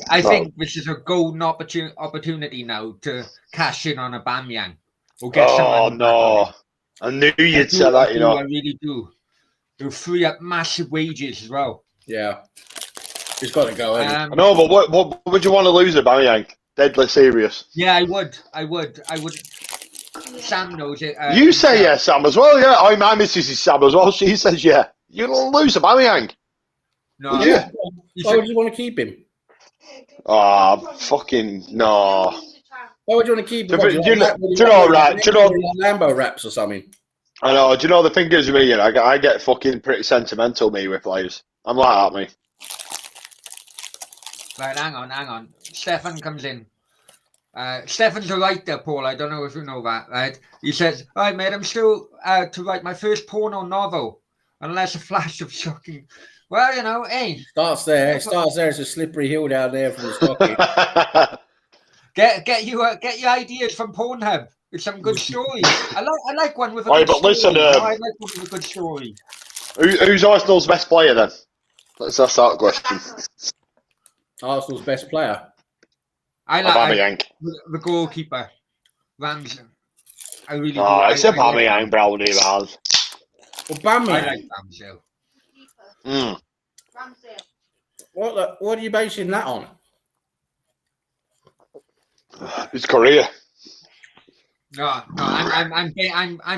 this is a golden opportunity now to cash in on a Bamiyang. Or get someone. No. I knew you'd say that, you know. I really do. It'll free up massive wages as well. Yeah. He's got to go. I know, but what would you want to lose at Bamiyang? Deadly serious. Yeah, I would. Sam knows it. You say yes, Sam, as well, yeah. My missus is Sam as well. She says yeah. You'll lose at Bamiyang. No. Yeah. Why would you want to keep him? Fucking no. Why would you want to keep him? Do you know, right? Do you know Lambo wraps or something? I know. Do you know the thing is with me? I get fucking pretty sentimental, me, with players. I'm like that, me. Right, hang on. Stefan comes in. Stefan's a writer, Paul. I don't know if you know that, right? He says, "All right, mate, I'm still to write my first porno novel, unless a flash of shocking." Well, hey. Starts there. It's a slippery hill down there from the stocky. Get your ideas from Pornhub. It's some good stories. I like one with a good but story. listen, I like one with a good story. Who's Arsenal's best player then? Let's ask that question. Arsenal's best player. I Aubameyang. The goalkeeper, Ramsey. I really do. It's Aubameyang, Brownie, man. Aubameyang. I like Ramsey. What are you basing that on? His career. No, I'm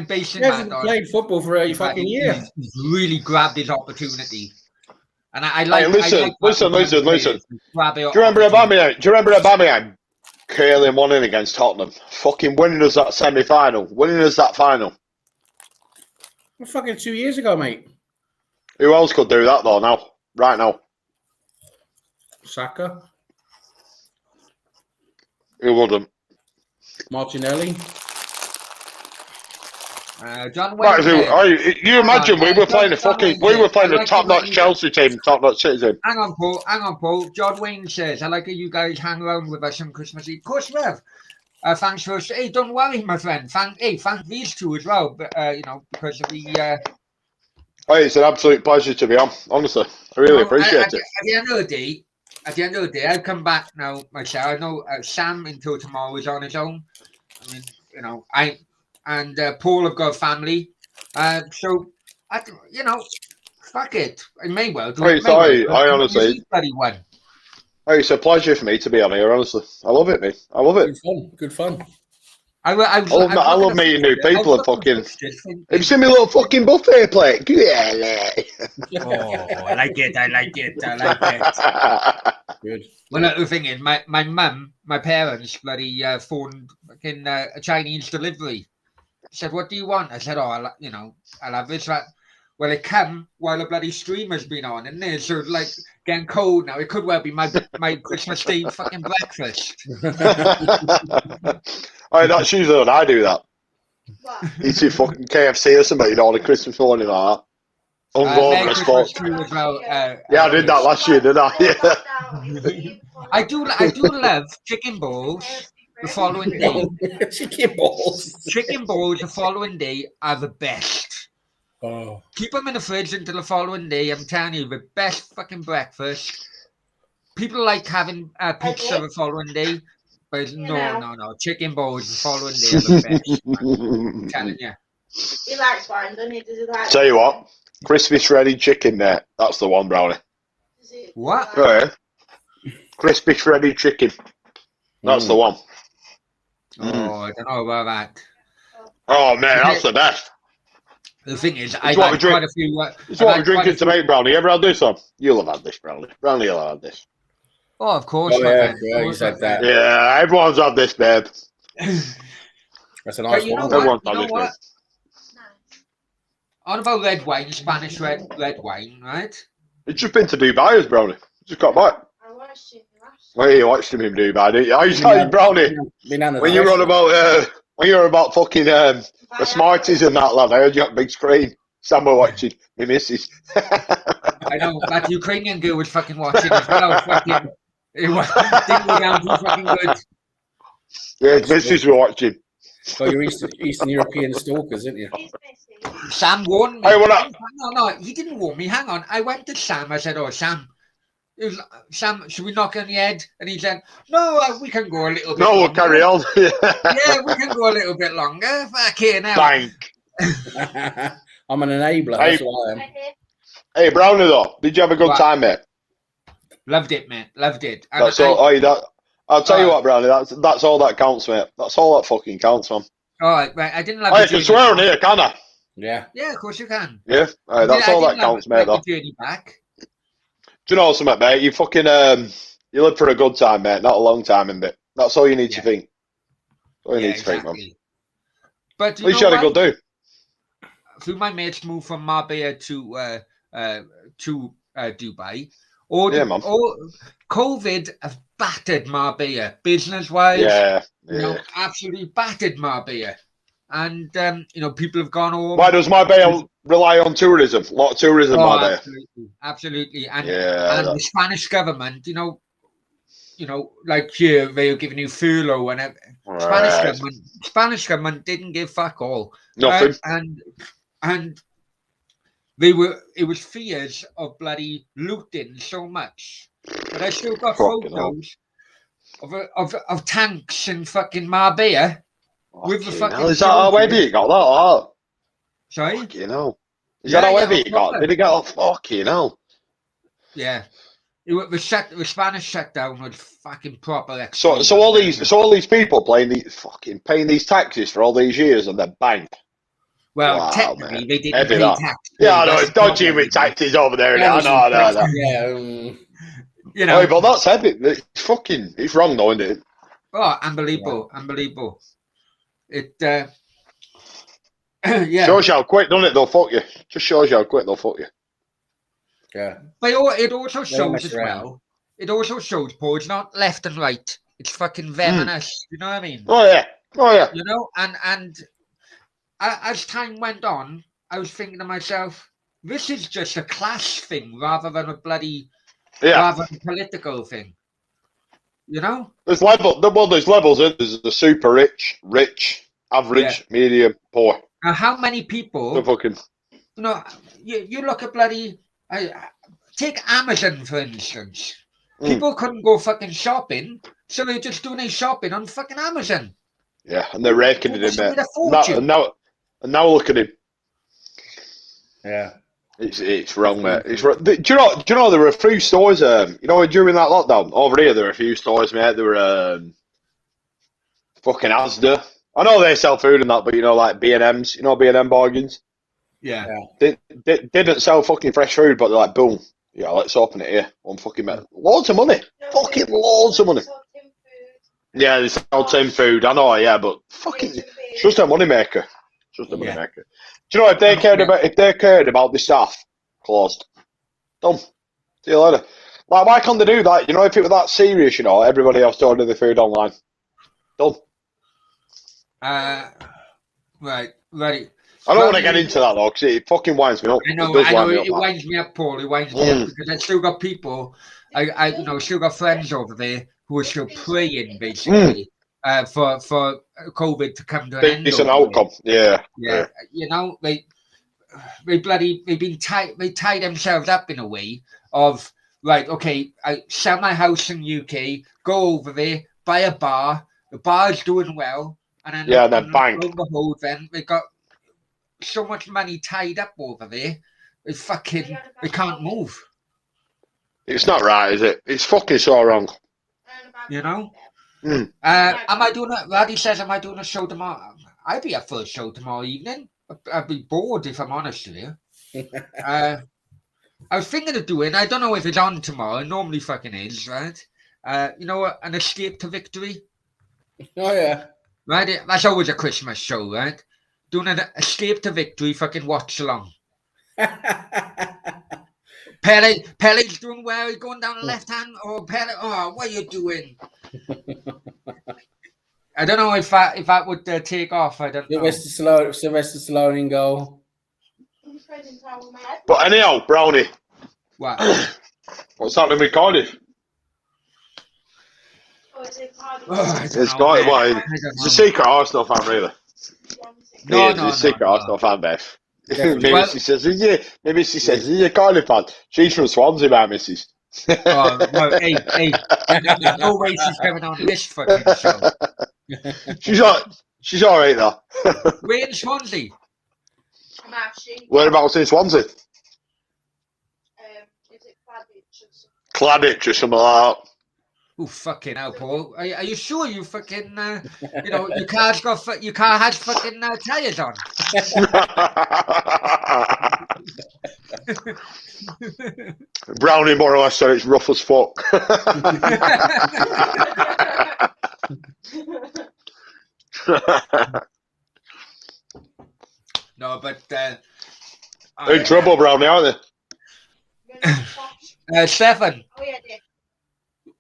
basing He that hasn't on. played football for a fucking year. He's really grabbed his opportunity, and I like. Hey, listen. Do Do you remember Aubameyang? Curling one in against Tottenham, fucking winning us that semi-final, winning us that final. Well, fucking 2 years ago, mate. Who else could do that though? Now, right now, Saka, who wouldn't? Martinelli. John Wayne. Right, you imagine we were playing a top-notch Chelsea team, top-notch City team. Hang on, Paul. John Wayne says, "I like how you guys hang around with us on Christmas Eve." Of course, we have. Thanks for us. Hey, don't worry, my friend. Thank these two as well. But because of the. Hey, it's an absolute pleasure to be on. Honestly, I really appreciate it. At the end of the day, I'll come back now myself. I know Sam until tomorrow is on his own. I mean, I and Paul have got a family, so fuck it. I may well do it. I honestly, bloody one. Hey, it's a pleasure for me to be on here. Honestly, I love it, mate. I love it. Good fun. I love meeting new people and fucking. Have you seen my little fucking buffet plate? Yeah. Oh, I like it. Good. Well, the thing is, my mum, my parents, bloody phoned fucking a Chinese delivery. Said, "What do you want?" I said, "Oh, I'll have this." Well, it come while the bloody streamer's been on, and there, so like getting cold now. It could well be my Christmas Day fucking breakfast. Alright, that's usually when I do that. What? Eat some fucking KFC or something on a Christmas morning like that. Merry Christmas to you as well. Yeah, I did that last year, didn't I? Yeah. I do love chicken balls the following day. Chicken balls. Chicken balls the following day are the best. Oh. Keep them in the fridge until the following day. I'm telling you, the best fucking breakfast. People like having pizza the following day, but no. Chicken balls the following day are the best. I'm telling you. He likes wine, doesn't he? Does he like? Tell you what, crispy shredded chicken there. That's the one, Brownie. What? Yeah. Crispy shredded chicken. That's the one. Oh, I don't know about that. Oh man, that's the best. The thing is, It's I've what we had drink. quite a few. It's I've what had we're quite a drinking few- tonight, Brownie. You ever had this one? You'll have had this, Brownie. Brownie, you'll have had this. Oh, of course, Oh, my yeah, friend. yeah, Of you course, said my friend. Yeah, everyone's had this, babe. That's a But nice you know one. what? Everyone's You had know this, what? mate. Nice. On about red wine, Spanish red wine, right? It's just been to Dubai, Brownie. Just got back. I watched it last. Well, you watched him in Dubai, didn't you? I used to Been tell you, down- Brownie, been down the when you were on festival. about fucking the Smarties and that, lad, I heard you on big screen. Some were watching, my missus. I know that Ukrainian girl was fucking watching as well. Fucking, it didn't go down too fucking good. Yeah, his missus were watching. Well, you're Eastern European stalkers, isn't you? He's missing. Sam warned me. Hey, what up? No, he didn't warn me. Hang on. I went to Sam. I said, "Oh, Sam, Sam, should we knock on the head?" And he said, "No, we can go a little bit. No, we'll longer." carry on. Yeah, we can go a little bit longer. Fuck here now. Bank. I'm an enabler. That's what I am. I did. Hey, Brownie, though, did you have a good What? time, mate? Loved it, man. Loved it. And That's all. I'll tell you Uh, what, Brownie, that's all that counts, mate. That's all that fucking counts, man. all right, right. I didn't love I the can journey. swear on here, can I? Yeah. Yeah, of course you can. Yeah, that's I all that didn't love counts, mate, though. the journey back. Do you know something, mate? You fucking you live for a good time, mate, not a long time in it. That's all you need to Yeah. think. That's all you Yeah, need to think, man. exactly. But At least you had a good day. Through my mates moved from Marbella to Dubai. All Yeah, man. COVID have battered Marbella business wise. Yeah, You know, yeah. absolutely battered Marbella, and you know, people have gone home. Why does Marbella rely on tourism? A lot of tourism, Oh, Marbella. absolutely, absolutely, and Yeah, the Spanish government, you know, like here they're giving you furlough and everything. right. Spanish government didn't give fuck all. Nothing. And it was fears of bloody looting so much. But I still got Fucking hell. photos of tanks in fucking Marbella. With the Fucking fucking hell, is that how soldiers. heavy it got? That? Sorry? Fucking hell. Is Yeah, that how yeah, heavy no it got? problem. Did it get off? Fucking hell. Yeah. The Spanish shutdown was fucking proper. So all these people paying these taxes for all these years and they're bang. Well, Wow, technically, man. they didn't Heavy pay that. tax. Yeah, I know, That's it's the dodgy problem, with you know. taxes over there. Yeah, I know, I know. Yeah. You know, Oh, but that's heavy. It's wrong though, isn't it? oh, unbelievable. It, yeah. Shows you how quick, doesn't it, they'll fuck you. Just shows you how quick they'll fuck you. Yeah. But it also shows mess as around. well. It also shows, Paul, it's not left and right. It's fucking them and us. You know what I mean? Oh yeah. You know, and as time went on, I was thinking to myself, this is just a class thing rather than a bloody, Yeah. rather than a political thing. You know? There's levels, isn't there? There's the super rich, average, medium, poor. Now, how many people, The fucking you know, you look at bloody, take Amazon for instance. Mm. People couldn't go fucking shopping, so they're just doing their shopping on fucking Amazon. yeah, and they're raking it in It's there. a fortune. Now look at him. Yeah. It's wrong, mate. It's wrong. Do you know there were a few stores? You know, during that lockdown over here, there were a few stores, mate. There were fucking Asda. I know they sell food and that, but you know, like B&M's. You know, B&M bargains. Yeah. They didn't sell fucking fresh food, but they're like, boom, yeah, let's open it here. One fucking minute. Loads of money. Fucking loads of money. Yeah, they sell tin food. I know, yeah, but fucking, it's just a money maker. It's just a money Yeah. maker. Do you know if they cared about the staff, closed. Done. See you later. Like, why can't they do that? You know, if it were that serious, you know, everybody else ordering the food online. Done. Right. I don't want to get into that though, because it fucking winds me up. I know, It does wind me up, it man. winds me up, Paul. It winds me up because I still got people. I still got friends over there who are still praying basically for COVID to come to an end. Decent over outcome. Yeah. there. Yeah, you know they tied themselves up in a way of right. Okay, I sell my house in UK, go over there, buy a bar. The bar's doing well, and then bang. lo and behold, then they got so much money tied up over there. They can't move. It's not right, is it? It's fucking so wrong. You know. Mm. Am I doing it? Raddy says, am I doing a show tomorrow? I'd be up for a show tomorrow evening. I'd be bored if I'm honest with you. I was thinking of doing. I don't know if it's on tomorrow. It normally fucking is, right? You know, an escape to victory. Oh yeah. Right, that's always a Christmas show, right? Doing an escape to victory, fucking watch along. Pele's doing well. He's going down the left hand. Oh, Pele, oh, what are you doing? I don't know if that would take off. I don't know. Sylvester Stallone in goal. I'm spreading towel on my head. But anyhow, Brownie, What? what's happening with Cardiff? Oh, is it Cardiff? Oh, I don't It's know, got man. well, I don't it's a know. secret Arsenal fan, really. No, It's a secret Arsenal fan, Beth. Definitely. Maybe Well- she says, is he a Cardiff fan? She's from Swansea, my missus. Oh, no, hey, there's no way she's coming on this fucking show. She's all right though. We're in Swansea. Mashing. Whereabouts in Swansea? Is it Cladich or something? Cladich or something like Oh, fucking hell, Paul. Are you sure you fucking, you know, your car has fucking tyres on? that. Brownie more or less said it's rough as fuck. No, but In trouble, Brownie, aren't they? Stefan. Oh yeah, dear.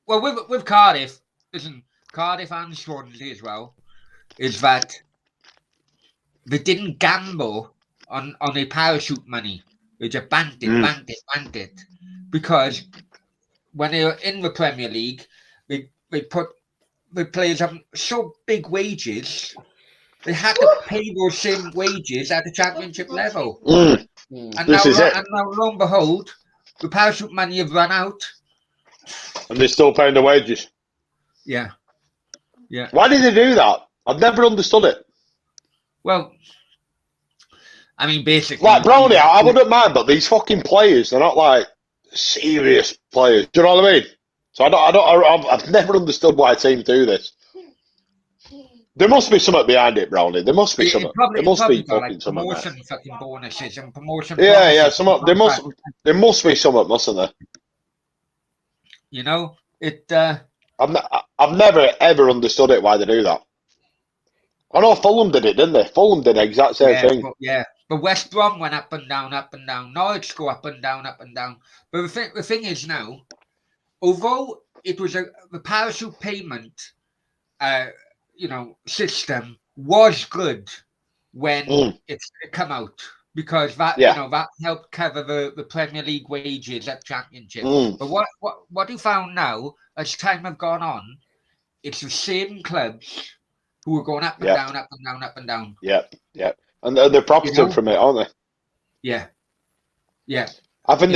Well, with Cardiff, listen, Cardiff and Swansea as well, is that they didn't gamble on their parachute money. They just banked it. Because when they were in the Premier League, they put the players on so big wages, they had to pay those same wages at the Championship level. Mm. And This is it. and now, lo and behold, the parachute money have run out. And they're still paying the wages. Yeah. Why did they do that? I've never understood it. Well, I mean, basically, Like Brownie, I wouldn't mind, but these fucking players, they're not like serious players. Do you know what I mean? So I've never understood why teams do this. There must be something behind it, Brownie. There must be something. There must be got, fucking like, something. There. promotion fucking bonuses and promotion. Yeah. bonuses. There must be something, mustn't there? You know, it. I've never ever understood it why they do that. I know Fulham did it, didn't they? Fulham did the exact same thing. But West Brom went up and down. Norwich go up and down. But the thing is now, although it was the parachute payment, system was good when it come out, because that that helped cover the Premier League wages at Championship. But what you found now, as time have gone on, it's the same clubs who are going up and down, up and down. Yeah. And they're profiting from it, aren't they? Yeah. I think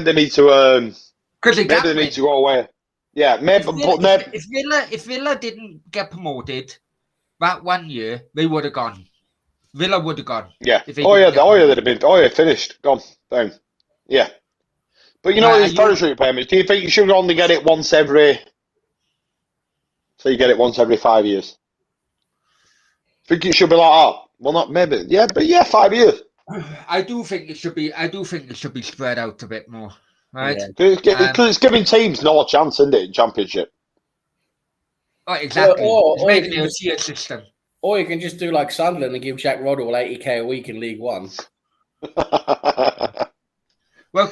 they need to Because maybe they need to go away. Yeah, maybe. If Villa didn't get promoted that 1 year, they would have gone. Villa would have gone. Yeah. If they They'd didn't get have been. Oh yeah, finished, gone, down. Yeah. But you know these parachute payments. Do you think you should only get it once every? So you get it once every 5 years. Think it should be like that? Well, not maybe. Yeah, but 5 years. I do think it should be spread out a bit more, right? Yeah. Because it's giving teams no chance, isn't it, in Championship? Oh, exactly. It's Or making you it a can tier system. Or you can just do like Sunderland and give Jack Rodwell 80k a week in League One. Well,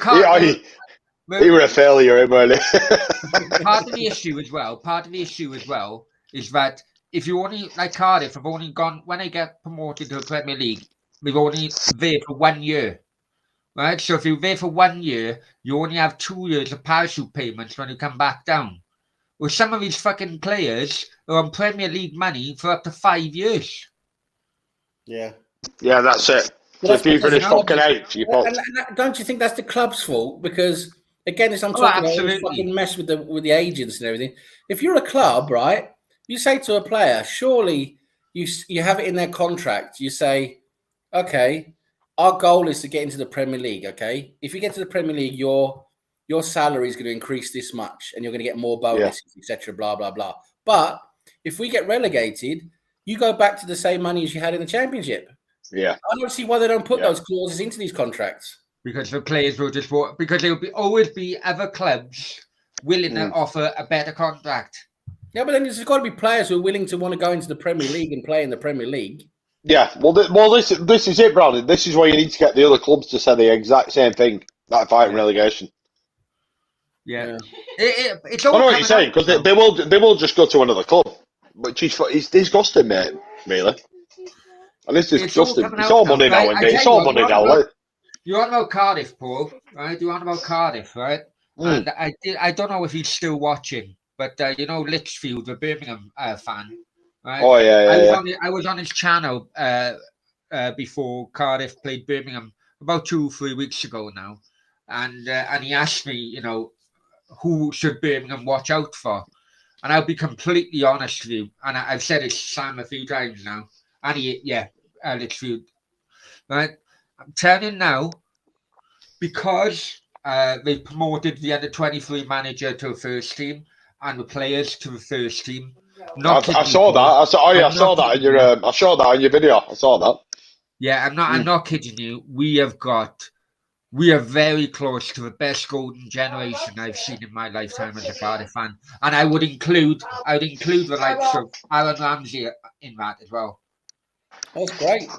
he were a failure, weren't he? part of the issue as well is that if you only, like Cardiff, have only gone, when they get promoted to the Premier League, they've only there for 1 year, right? So if you're there for 1 year, you only have 2 years of parachute payments when you come back down. Well, some of these fucking players are on Premier League money for up to 5 years. Yeah. Yeah, that's it. So if you finish fucking 8th, you don't you think that's the club's fault? Because again, as I'm talking about this fucking mess with the agents and everything. If you're a club, right, you say to a player, surely you have it in their contract. You say, okay, our goal is to get into the Premier League. Okay, if you get to the Premier League, your salary is going to increase this much, and you're going to get more bonuses, etc. Blah blah blah. But if we get relegated, you go back to the same money as you had in the Championship. Yeah. I don't see why they don't put Yeah. those clauses into these contracts. Because the players will just walk, because there will always be other clubs willing to offer a better contract. Yeah, but then there's got to be players who are willing to want to go into the Premier League and play in the Premier League. Yeah, this is it, Brownie. This is where you need to get the other clubs to say the exact same thing. That fighting relegation. Yeah. Yeah. It's I all know what you're coming saying because out they will just go to another club, which is disgusting, mate. Really, and it's disgusting. coming It's out all now, money right? now, I indeed. It's tell you all what, money you now. You're on about Cardiff, Paul, right? You're on about Cardiff, right? And I don't know if he's still watching, but you know Litchfield, the Birmingham fan, right? Oh yeah. I was on his channel before Cardiff played Birmingham about 2-3 weeks ago now, and he asked me, you know, who should Birmingham watch out for? And I'll be completely honest with you, and I've said it Sam a few times now, and Litchfield, right? I'm telling you now, because they promoted the under-23 manager to the first team and the players to the first team. I saw that. I saw that in your. I saw that in your video. I saw that. Yeah, I'm not kidding you. We are very close to the best golden generation I've seen in my lifetime as a Cardiff fan, and I would include the likes of Aaron Ramsey in that as well. That's great.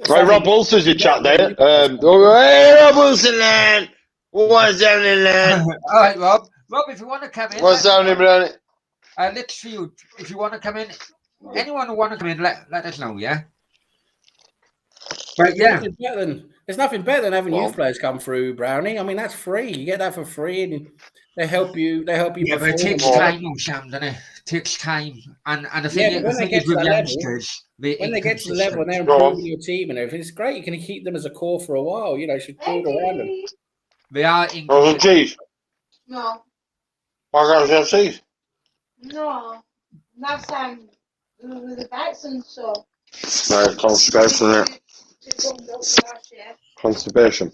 Right, Rob Wilson's in chat there. Hey, Rob Wilson, man. What's happening, man? All right, Rob. Rob, if you want to come in, What's happening, Brownie? Litchfield, if you want to come in, anyone who want to come in, let us know, yeah? But yeah. There's nothing better than having youth players come through, Brownie. I mean, that's free. You get that for free, and they help you. Yeah, but it takes time, Sam, doesn't it? It takes time, and the thing is with youngsters, when they get to the level and they're improving your team and everything, it's great. You can keep them as a core for a while. You know, you should build around them. They are inconsistent. Cheese. No. Why can't you cheese? No. Last time with the bats and so. No, constipation. Constipation.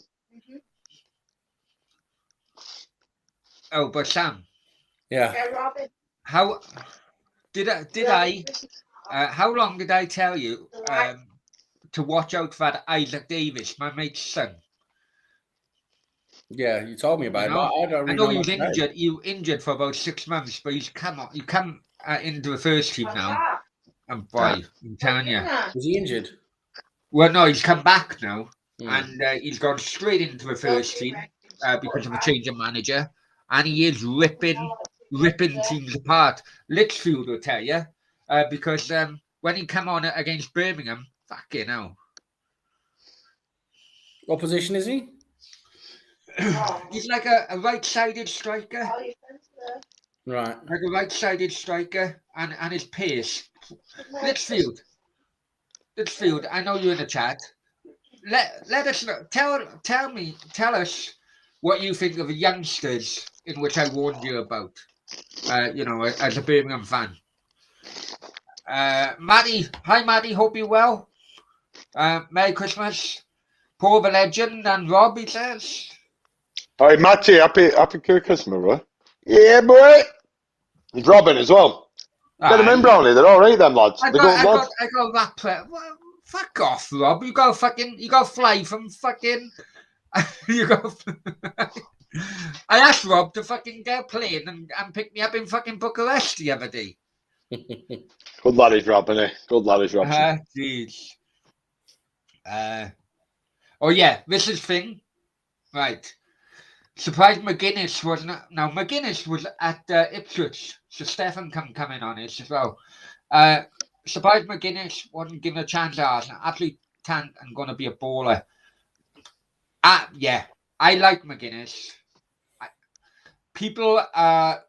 Oh, but Sam. Yeah. How long did I tell you to watch out for that Isaac Davis, my mate's son? Yeah, you told me about it. I know he was injured. He was injured for about 6 months, but he's come into the first team now. And boy, I'm telling you, was he injured? Well, no, he's come back now, and he's gone straight into the first team because of a change of manager, and he is ripping teams apart. Litchfield will tell you, because when he come on against Birmingham, fucking hell. What position is he? He's like a right-sided striker. Right. Like a right-sided striker, and his pace. Litchfield, I know you're in the chat. Let us know. Tell us what you think of the youngsters in which I warned you about. You know, as a Birmingham fan. Maddie, hi Maddie, hope you're well. Merry Christmas. Paul the Legend and Rob, he says. Hi Matty, happy Christmas, bro. Yeah, boy. He's Robin as well. Get them in, Brownie. They're all right, them lads. I got that player. Well, fuck off, Rob. You go fly from fucking. You go. I asked Rob to fucking get a plane and pick me up in fucking Bucharest the other day. Good lad is Rob, isn't he? Good lad is Rob. Jeez. Oh yeah, this is thing, right? Surprised McGuinness wasn't. Now McGuinness was at Ipswich, so Stefan can come in on this as well. Surprised McGuinness wasn't given a chance at Arsenal. Absolute tank and going to be a baller. Yeah, I like McGuinness. People are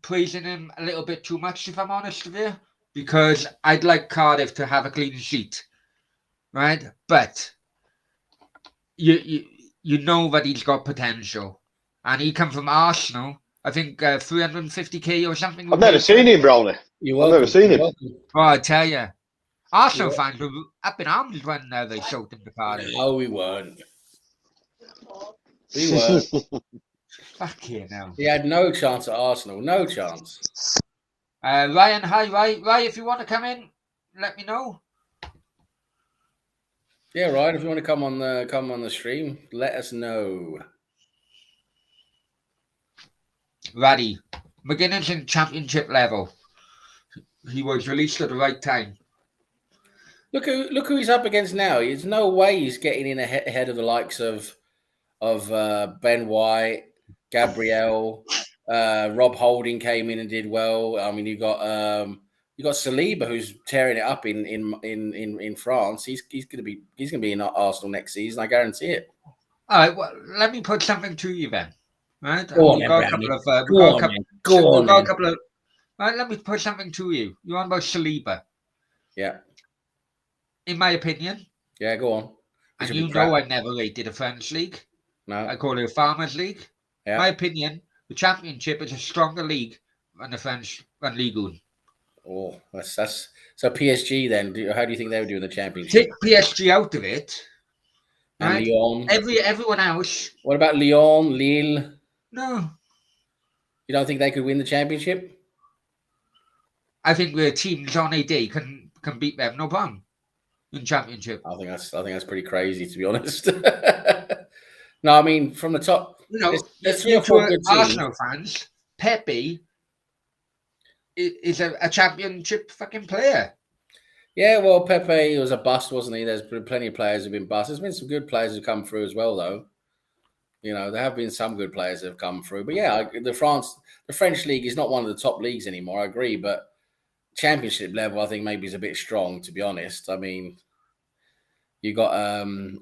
praising him a little bit too much, if I'm honest with you, because I'd like Cardiff to have a clean sheet, right? But you know that he's got potential, and he come from Arsenal. I think 350k or something. I've never seen him, Brownie. I've never seen him. Oh, I tell you, Arsenal fans were up in arms when they showed him to Cardiff. No, we weren't. We weren't. Fucking hell. He had no chance at Arsenal. No chance. Ryan, hi, Ryan. If you want to come in, let me know. Yeah, right. If you want to come on the stream, let us know. Raddy, McGuinness in championship level. He was released at the right time. Look who he's up against now. There's no way he's getting in ahead of the likes of Ben White, Gabriel, Rob Holding came in and did well. I mean, you got Saliba who's tearing it up in France. He's gonna be in Arsenal next season. I guarantee it. All right, well, let me put something to you then. Right? Go on, We've got a Brownie. couple of. Right, let me put something to you. You're on about Saliba. Yeah. In my opinion, Yeah, go on. and you know I never rated a French league. No. I call it a farmers league. Yeah. My opinion, the championship is a stronger league than the French than Ligue 1. Oh, that's so PSG then. How do you think they would do in the championship? Take PSG out of it. And Right? Lyon. Everyone else. What about Lyon, Lille? No. You don't think they could win the championship? I think the teams on a day can beat them, no problem. In championship. I think that's pretty crazy, to be honest. No, I mean from the top. You know, there's 3 or 4 good teams. Arsenal fans, Pepe is a championship fucking player. Yeah, well, Pepe was a bust, wasn't he? There's been plenty of players who've been bust. There's been some good players who've come through as well, though. You know, there have been some good players that have come through. But yeah, the French league is not one of the top leagues anymore. I agree, but championship level, I think maybe is a bit strong, to be honest. I mean, you got.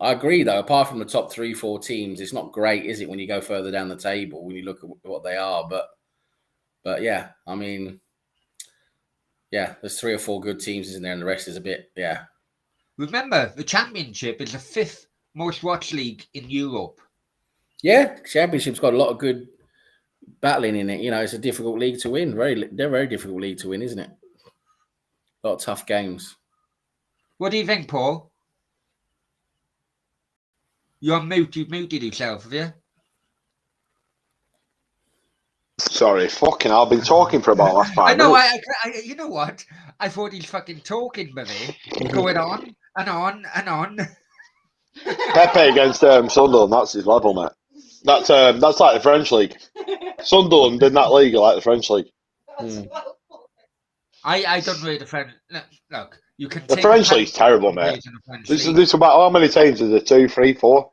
I agree though. Apart from the top 3-4 teams, it's not great, is it? When you go further down the table, when you look at what they are, but yeah, I mean, yeah, there's 3 or 4 good teams, isn't there? And the rest is a bit, yeah. Remember, the championship is the 5th most watched league in Europe. Yeah, championship's got a lot of good battling in it. You know, it's a difficult league to win. Very difficult league to win, isn't it? A lot of tough games. What do you think, Paul? You're on mute. You've muted yourself, have you? Sorry, fucking hell, I've been talking for about last 5 I know. minutes. You know what? I thought he's fucking talking, baby. Going on and on and on. Pepe against Sunderland, that's his level, mate. That's like the French league. Sunderland in that league are like the French league. I don't rate the French. Look, you can. The French league's terrible, mate. This about how many teams is it? 2, 3, 4.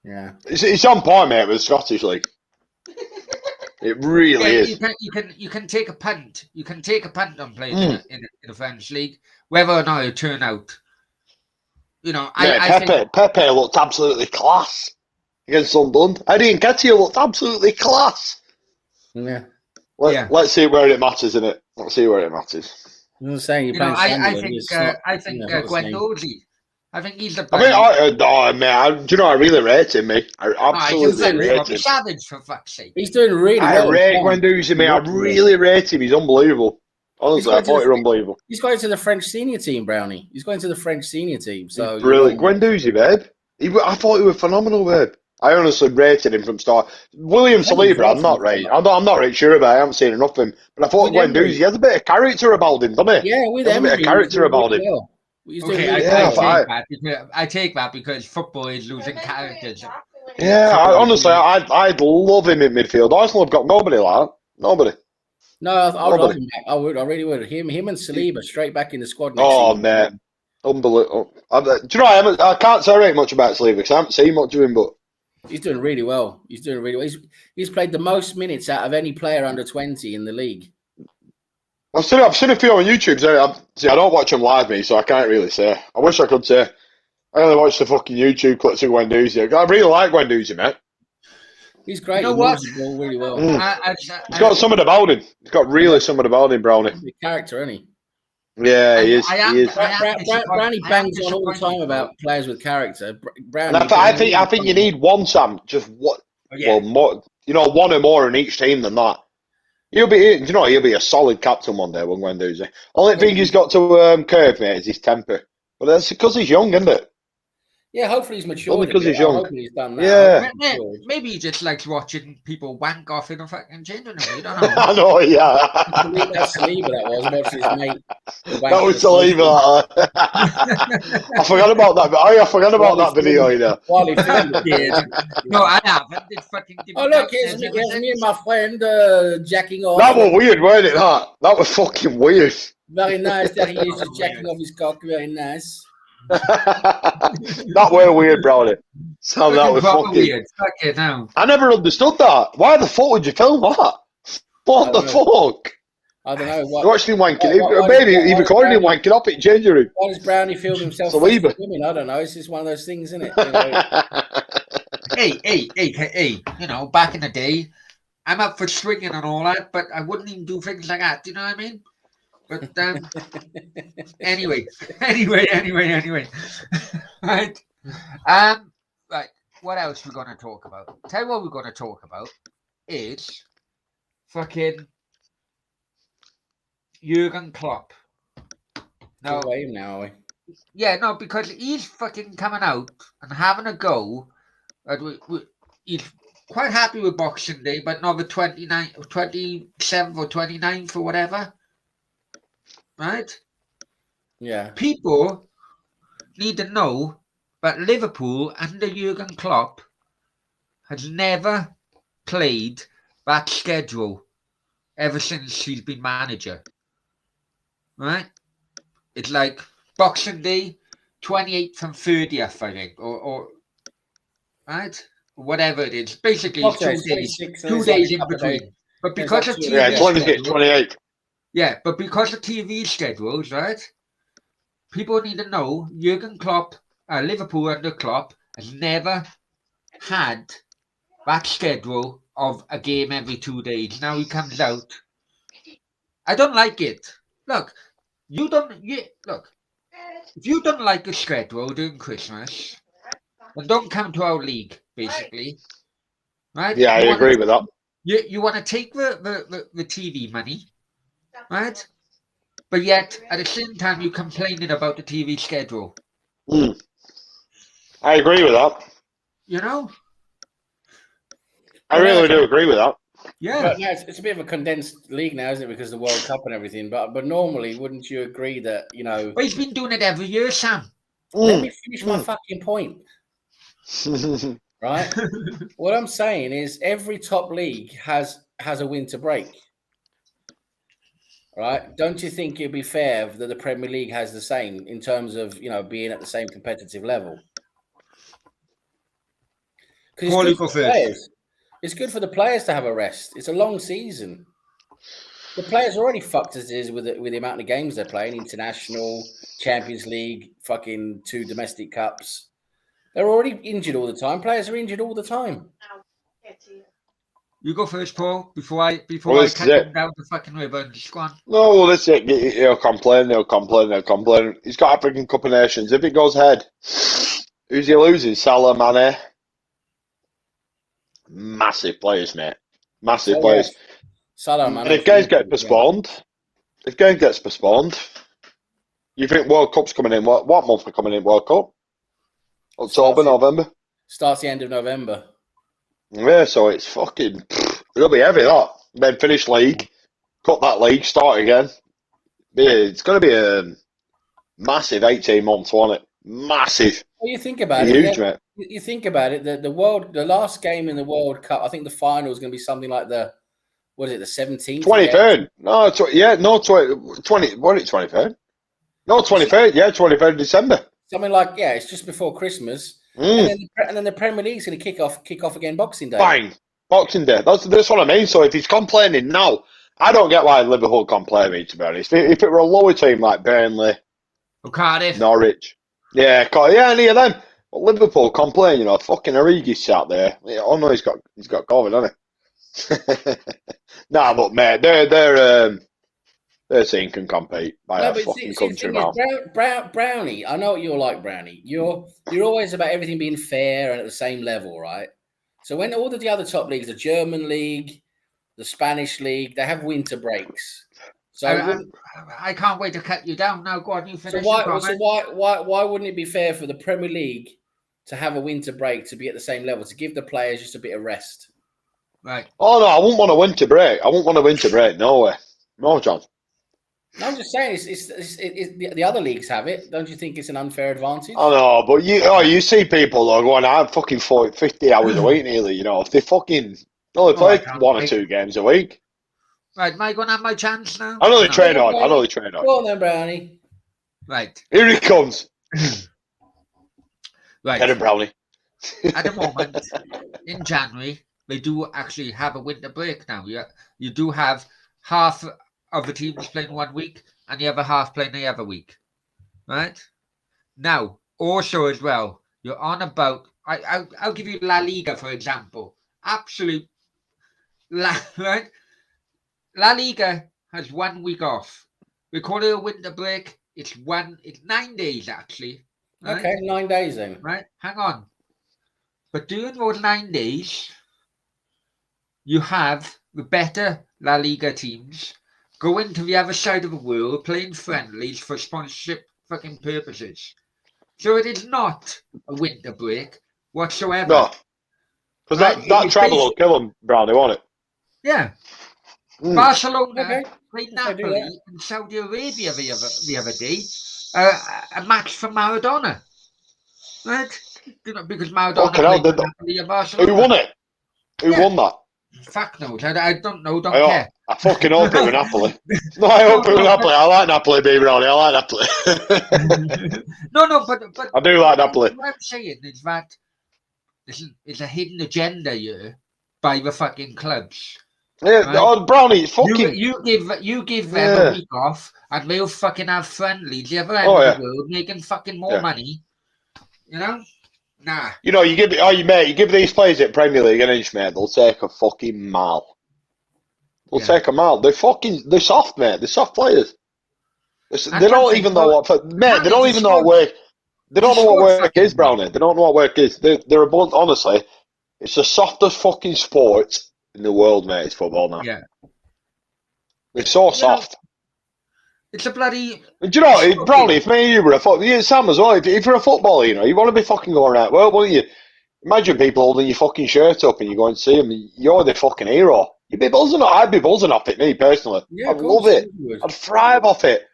Yeah, it's on par, mate, with the Scottish league. It really is. You can take a punt. You can take a punt on playing in the French league, whether or not it turn out. You know, I think Pepe looked absolutely class against Sunderland. Eddie Nketiah looked absolutely class. yeah. Let's see where it matters, innit? Let's see where it matters. I'm saying you know, I think Guendouzi. I think he's the. Man, do you know I really rate him, mate? I absolutely rate him. Savage, for fuck's sake. He's doing really well. I rate Guendouzi, mate. I really rate him. He's unbelievable. Honestly, I thought he was unbelievable. He's going to the French senior team, Brownie. He's going to the French senior team. So brilliant. Guendouzi, babe. I thought he was phenomenal, babe. I honestly rated him from start. William Saliba, I'm not right sure about. I haven't seen enough of him, but I thought Guendouzi has a bit of character about him, doesn't he? Yeah, with a bit of character about him. Well. Okay, I take that because football is losing characters. Yeah, honestly, I'd love him in midfield. Arsenal have got nobody like that. Nobody. No, I would love him back. I really would. Him and Saliba straight back in the squad. Oh, man. Unbelievable. Do you know, I can't say much about Saliba because I haven't seen much of him, but he's doing really well. He's played the most minutes out of any player under 20 in the league. I've seen a few on YouTube. I don't watch them live, me, so I can't really say. I wish I could say. I only watch the fucking YouTube clips of Guendouzi. I really like Guendouzi, mate. He's great. You know what? He moves the ball really well. He's got something about him. He's got really something about him, Brownie. He's a character, isn't he? Yeah, he is. Brownie bangs on all the time about players with character. I think you need one, Sam. Just what? Well, more. One or more in each team than that. He'll be a solid captain one day, when Guendouzi. Only thing he's got to curb, mate, is his temper. But that's because he's young, isn't it? Yeah, hopefully he's matured. Only 'cause a bit. he's young. Hopefully he's done that. Yeah. Hopefully he's matured. Maybe he just likes watching people wank off in a fucking changing room. You don't know. I know, yeah. That's Saliba that was. Watching his mate. That was Saliba. I forgot about that. I forgot about that video, you know. While he filmed it. Yeah. No, I haven't. It fucking Oh, look, here's me and my friend jacking off. That was weird, wasn't it? That was fucking weird. Very nice that he is just jacking off his cock. Very nice. That were weird, Brownie. So that was fucking weird. Fucking hell. I never understood that. Why the fuck would you film that? What the fuck? I don't know. You actually wanking. Maybe he recorded him wanking up at changing room. Why does Brownie film himself? Saliba. I don't know. It's just one of those things, isn't it? You know? Hey, you know, back in the day, I'm up for swinging and all that, but I wouldn't even do things like that. Do you know what I mean? But anyway. Right. Right. What else we're gonna talk about? Tell you what we're gonna talk about is fucking Jurgen Klopp. No, away now, are we? Yeah, no, because he's fucking coming out and having a go. He's quite happy with Boxing Day, but not the 27th or 29th or whatever. Right? Yeah. People need to know that Liverpool under Jurgen Klopp has never played that schedule ever since he's been manager. Right? It's like Boxing Day, 28th and 30th, I think, or right? Whatever it is. Basically, it's 2 days. 2 days in between. But because of TV 28. Yeah, but because of TV schedules, right? People need to know Jurgen Klopp, Liverpool under Klopp, has never had that schedule of a game every 2 days. Now he comes out. I don't like it. Look, if you don't like the schedule during Christmas, then don't come to our league, basically. Right? Yeah, I agree with that. You want to take the TV money, right? But yet, at the same time, you're complaining about the TV schedule. I agree with that. You know? I really do agree with that. Yeah. But no, it's a bit of a condensed league now, isn't it? Because of the World Cup and everything. But normally, wouldn't you agree that, you know... But he's been doing it every year, Sam. Let me finish my fucking point. Right? What I'm saying is every top league has a winter break. Right? Don't you think it'd be fair that the Premier League has the same in terms of, you know, being at the same competitive level? Because it's good for the players to have a rest. It's a long season. The players are already fucked as it is with the amount of games they're playing, international, Champions League, fucking 2 domestic cups. They're already injured all the time. Players are injured all the time. You go first, Paul, before I cut him down the fucking river. Just go on. No, well, that's it. He'll complain. He's got African Cup of Nations. If it goes ahead, who's he losing? Salah, Mane? Massive players, mate. Massive players. Yeah. Salah, Mane. And if games get postponed, you think World Cup's coming in? What month are coming in? World Cup? October, November? Starts the end of November. Yeah, so it's fucking... It'll be heavy, that. Then finish league, cut that league, start again. Yeah, it's going to be a massive 18 months, won't it? Massive. Well, you think about it. Huge, mate. You think about it. The last game in the World Cup, I think the final is going to be something like the 17th? 23rd. No, 20. What is it, 23rd? No, 23rd. Yeah, 23rd December. Something like, it's just before Christmas. And then the Premier League's going to kick off again Boxing Day. Bang. Boxing Day. That's what I mean. So if he's complaining now, I don't get why Liverpool complaining, to be honest. If it were a lower team like Burnley, or Cardiff, Norwich, any of them. But Liverpool complain, you know, fucking Origi's sat there. Yeah, oh no, he's got COVID, hasn't he? Nah, but mate, their team can compete by a fucking country now. Brownie, I know what you're like, Brownie. You're always about everything being fair and at the same level, right? So when all of the other top leagues, the German league, the Spanish league, they have winter breaks. So I can't wait to cut you down now. Go on, you finish. So why wouldn't it be fair for the Premier League to have a winter break to be at the same level, to give the players just a bit of rest. Right. Oh no, I wouldn't want a winter break. I wouldn't want a winter break. No way. No, John. No, I'm just saying, the other leagues have it. Don't you think it's an unfair advantage? I know, but you see people though going, I'm fucking 40, 50 hours a week nearly. You know, if they fucking only play one or two games a week. Right, am I going to have my chance now? I know they train hard. I know they train hard. Go on then, Brownie. Right. Here he comes. Right. Get him, Brownie. At the moment, in January, they do actually have a winter break now. You do have half of the teams playing 1 week and the other half playing the other week. Right? Now, also as well, you're on about... I'll give you La Liga, for example. Absolute... Right? La Liga has 1 week off. We call it a winter break. It's 9 days, actually. Right? Okay, 9 days then. Right? Hang on. But during those 9 days, you have the better La Liga teams going to the other side of the world playing friendlies for sponsorship fucking purposes. So it is not a winter break whatsoever. No. Because Right, that it's travel will kill him, Brownie, won't it? Yeah. Mm. Barcelona played Yes, I do Napoli that. in Saudi Arabia the other day. A match for Maradona. Right? You know, because Maradona Fucking hell, played for Napoli and Barcelona. Who won it? Who won that? Fuck knows. I don't know. Don't care. I fucking hope it was Napoli. No, I hope it was Napoli. I like Napoli, baby, Brownie. I like Napoli. No, but I do like Napoli. What I'm saying is that there's a hidden agenda here by the fucking clubs. Yeah, Right. oh, Brownie, it's fucking... You give them a week off, and they'll fucking have friendlies the other end of the world, making fucking more money. You know? Nah. You know, you give these players at Premier League an inch, mate, they'll take a fucking mile. They'll take a mile. They're soft, mate. They're soft players. They don't even know what... Mate, they don't even know what work... They don't know what work is, Brownie. They don't know what work is. They're a bunch, honestly, it's the softest fucking sport in the world, mate, it's football now. Yeah. It's so soft. It's a bloody... Do you know, Brownie, if me and you were a footballer, Sam as well, if you're a footballer, you know, you want to be fucking going out. Well, wouldn't you? Imagine people holding your fucking shirt up and you go and see them. You're the fucking hero. You'd be buzzing off. I'd be buzzing off it, me, personally. Yeah, I'd love it. I'd thrive off it.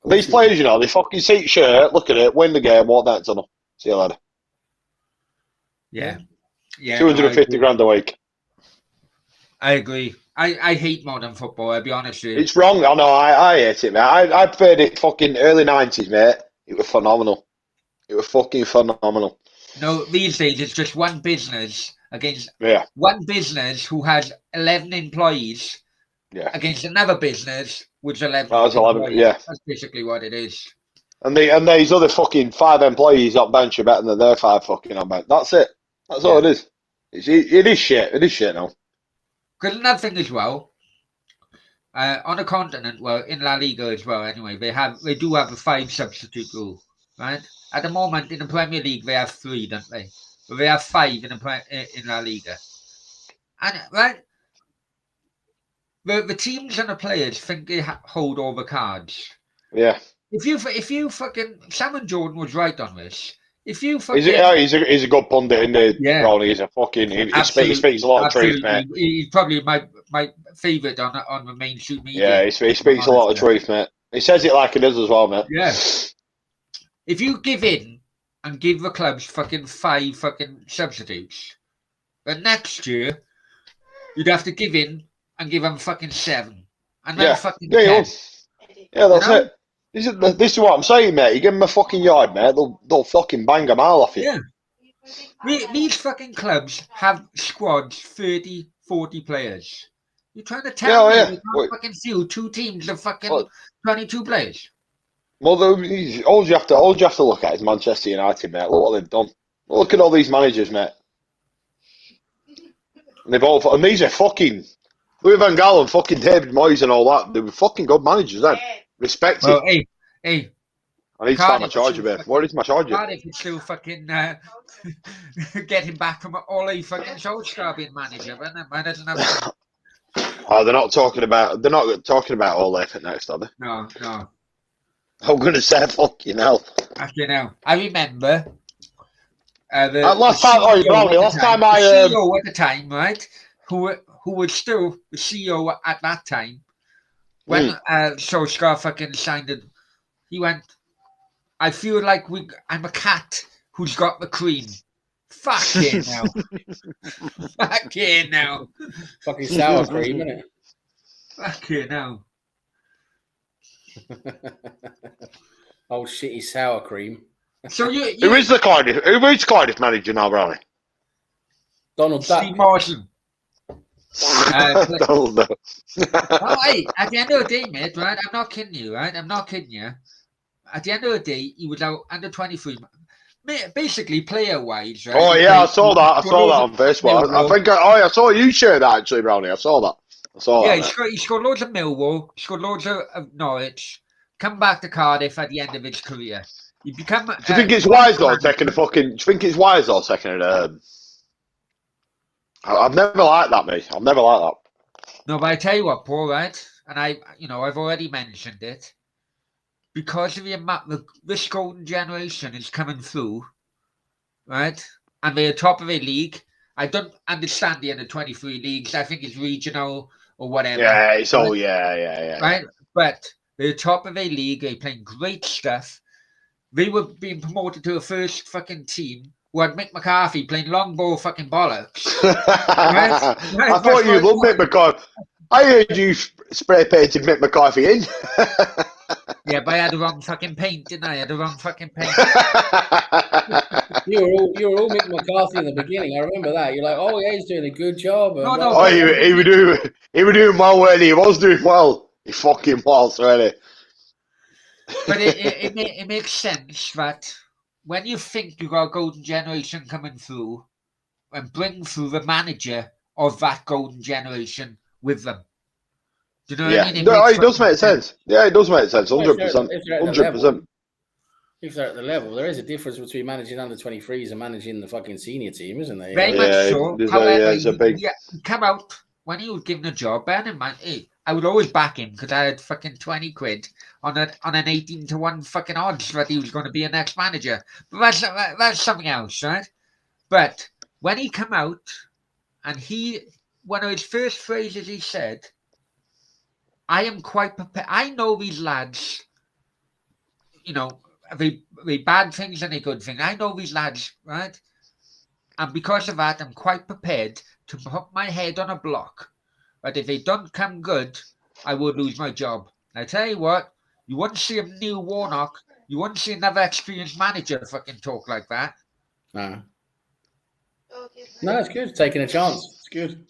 These players, you know, they fucking see the shirt, look at it, win the game, walk that tunnel. See you later. Yeah. 250 grand a week. I agree. I hate modern football, I'll be honest with you. It's wrong. I know, I hate it, mate. I played it fucking early 90s, mate. It was phenomenal. It was fucking phenomenal. No, these days it's just one business against one business who has 11 employees against another business which 11 employees. Yeah. That's basically what it is. And these other fucking 5 employees on bench are better than their 5 fucking on bench. That's it. That's all it is. It is shit. It is shit now. Because another thing as well, on the continent, well, in La Liga as well, anyway, they do have a 5 substitute rule, right? At the moment, in the Premier League, they have 3, don't they? But they have 5 in La Liga. And, right, the teams and the players think they hold all the cards. Yeah. If you fucking... Sam Jordan was right on this. If you fucking... He's a good pundit, isn't he? Yeah. Brownie, he's a fucking... He speaks a lot of truth, mate. He's probably my favourite on the mainstream media. Yeah, he speaks a lot of truth, mate. He says it like it is as well, mate. Yeah. If you give in and give the clubs fucking 5 fucking substitutes, then next year you'd have to give in and give them fucking 7. And then fucking 10. Yeah, that's it. This is what I'm saying, mate. You give them a fucking yard, mate, they'll fucking bang a mile off you. Yeah. These fucking clubs have squads 30, 40 players. You're trying to tell me you can't fucking field 2 teams of fucking 22 players? Well, all you have to look at is Manchester United, mate. Look what they've done. Look at all these managers, mate. And these are fucking Louis van Gaal and fucking David Moyes and all that. They were fucking good managers then. Respected. Well, hey. I need to start my charger, mate. Where is my charger? Cardiff is still fucking getting back from Ole fucking Solskjaer being manager, man. Oh, they're not talking about Ole for next, are they? No. I'm gonna say fucking hell. Actually, no. I remember last time, CEO Brownie, at the last time the I, CEO at the time, right? Who was still the CEO at that time when Solskjaer fucking signed it. He went, I feel like I'm a cat who's got the cream. Fucking hell. Fucking hell. Fucking sour cream, isn't it? Fucking hell. Oh, shitty sour cream. So who is Cardiff manager now, Brownie? Donald Duck. Steve Morrison. Donald Duck. Oh, hey, at the end of the day, mate, right? I'm not kidding you, right? I'm not kidding you. At the end of the day, he was out under 23. Basically, player-wise, right? Oh yeah, I saw that. I saw that on Facebook. I think I saw you share that actually, Brownie. I saw that. Yeah, he scored loads of Millwall. He scored loads of Norwich. Come back to Cardiff at the end of his career. He become. Do you think it's wise though taking the fucking? Do you think it's wise though taking it? I've never liked that, mate. I've never liked that. No, but I tell you what, Paul, right? And I've already mentioned it. Because of the amount, this golden generation is coming through, right? And they're top of a league. I don't understand the under 23 leagues. I think it's regional or whatever. Yeah, it's all yeah. Right, but they're top of a league. They're playing great stuff. They were being promoted to a first fucking team who had Mick McCarthy playing long ball fucking bollocks. I thought you loved Mick McCarthy. I heard you spray painted Mick McCarthy in. Yeah, but I had the wrong fucking paint, didn't I? I had the wrong fucking paint. You were all Mick McCarthy in the beginning. I remember that. You're like, oh yeah, he's doing a good job. No. Oh, he was doing well when he was doing well. He fucking was, really. But it makes sense that when you think you got a golden generation coming through, and bring through the manager of that golden generation with them. Do you know what I mean? It does make sense. Yeah, it does make sense. 100%. 100%. If they're at the level, there is a difference between managing under 23s and managing the fucking senior team, isn't there? Very much so. However, it's a big. He come out when he was given a job. Bear in mind, I would always back him because I had fucking 20 quid on an 18-1 fucking odds that he was going to be a next manager. But that's something else, right? But when he come out, and one of his first phrases he said, I am quite prepared. I know these lads, the bad things and the good things. I know these lads, right? And because of that, I'm quite prepared to put my head on a block. But if they don't come good, I would lose my job. And I tell you what, you wouldn't see a new Warnock. You wouldn't see another experienced manager fucking talk like that. No, it's good. Taking a chance. It's good.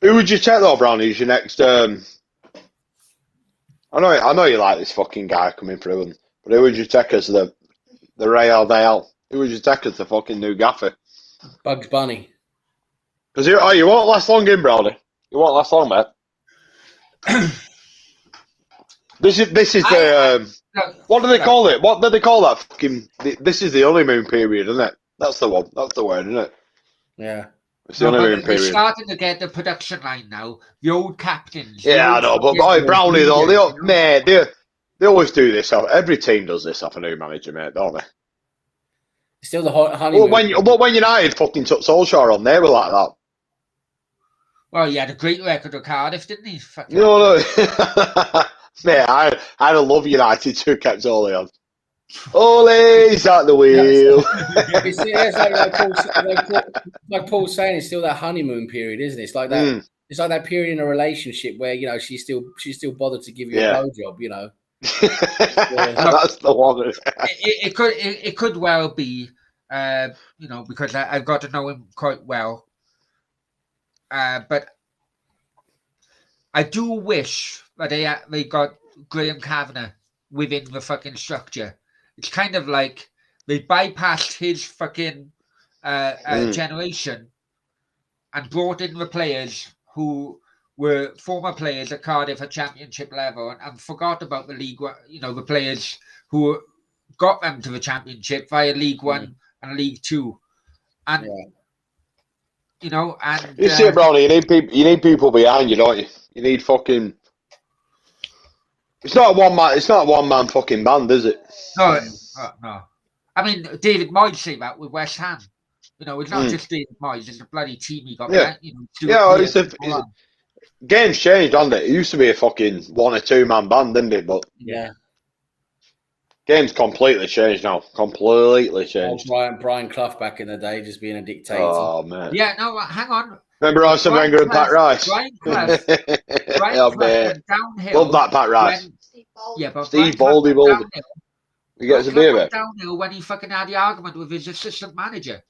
Who would you take though, Brownie, as your next? I know you like this fucking guy coming through, but who would you take as the Real Dale? Who would you take as the fucking new gaffer? Bugs Bunny. Because you won't last long in, Brownie. You won't last long, mate. This is the what do they call it? What do they call that? Fucking this is the honeymoon period, isn't it? That's the one. That's the word, isn't it? Yeah. It's the honeymoon period. They're starting to get the production line now. The old captains. Yeah, I know, but Brownie though, they always do this. Every team does this off a new manager, mate, don't they? Still the honeymoon. But when United fucking took Solskjaer on, they were like that. Well, he had a great record with Cardiff, didn't he? No. Mate, I love United who kept Ole on. Ole's at the wheel. Like Paul's saying, it's still that honeymoon period, isn't it? It's like that. It's like that period in a relationship where she's still bothered to give you a blowjob. That's the one. It could well be, because I've got to know him quite well. But I do wish that they got Graham Kavanagh within the fucking structure. It's kind of like they bypassed his fucking generation and brought in the players who were former players at Cardiff at championship level and forgot about the League One, the players who got them to the championship via League One and League Two. And and you see it, Brownie. You need people behind you, don't you? You need fucking. It's not a one man fucking band, is it? No. I mean, David Moyes say that with West Ham. You know, it's not Mm. just David Moyes; it's the bloody team he got. Yeah. Back, you know, Stuart Yeah, Pearce and all that. game's changed, hasn't it? It used to be a fucking 1 or 2 man band, didn't it? But Yeah. game's completely changed now. Completely Oh, changed. Brian Clough back in the day, just being a dictator. Oh, man. Yeah, no, hang on. Remember Arsene Brian Wenger and Pat Clough- Rice? Brian Clough Oh, went man. downhill. Love that Pat Rice. When, Steve Baldwin. yeah, but Steve Brian Clough Baldy went Baldy. downhill. You get us a Brian beer, Clough mate? went downhill when he fucking had the argument with his assistant manager.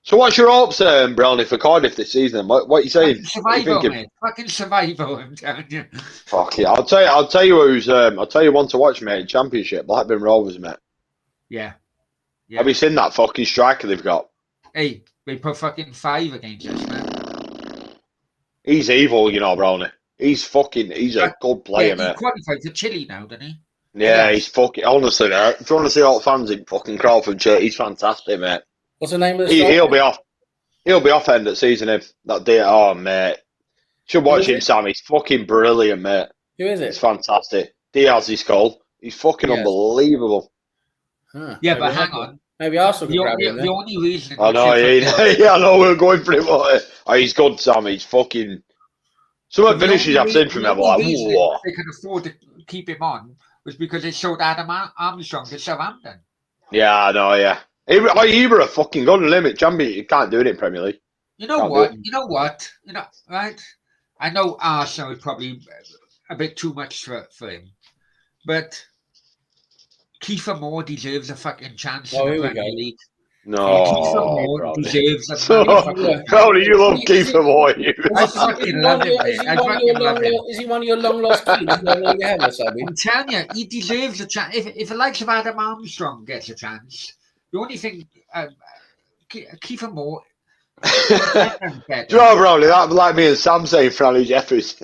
So what's your hopes, Brownie, for Cardiff this season? What are you saying? Fucking What are you survival, thinking? mate. Fucking survival, I'm telling you. Fuck yeah. I'll tell you one to watch, mate, in Championship. Blackburn Rovers, mate. Yeah. Yeah. Have you seen that fucking striker they've got? Hey, they put fucking 5 against us, man. He's evil, you know, Brownie. He's a good player, Yeah, he mate. qualified for Chile now, didn't he? Yeah, Yeah. he's fucking, honestly, mate, if you want to see all the fans in fucking Crawford, he's fantastic, mate. What's the name of the He'll striker? be off end of season, him. That day, oh, mate. Should watch Who him, is it? Sam. He's fucking brilliant, mate. Who is It's it? fantastic. Diaz, he's called. He's fucking Yes. unbelievable. Huh, Yeah, maybe but hang Arsenal- on. Maybe Arsenal The, could grab the, him the then. only reason. I know, yeah, I know, we're going for him. Oh, he's good, Sam. He's fucking. Some of the finishes I've seen from him, I'm like, whoa. they can afford to keep him on was because they showed Adam Armstrong to Southampton. Yeah, I know, yeah. Ibra a fucking good limit champion. You can't do it in Premier League. You know Can't do what? it. You know what? You know, right? I know Arsenal is probably a bit too much for him, but Kiefer Moore deserves a fucking chance Oh, in here the we Premier go. League. No, Kiefer Moore Brownie. deserves a So, fucking. Brownie, you love Kiefer Moore, you. I fucking love him, mate. I fucking love him. Is he one of your long lost keys? You don't know you have or something? I'm telling you, he deserves a chance. If the likes of Adam Armstrong gets a chance, the only thing, Kiefer Moore. Do you know, Brownie, that'd be like me and Sam saying Franny Jeffers.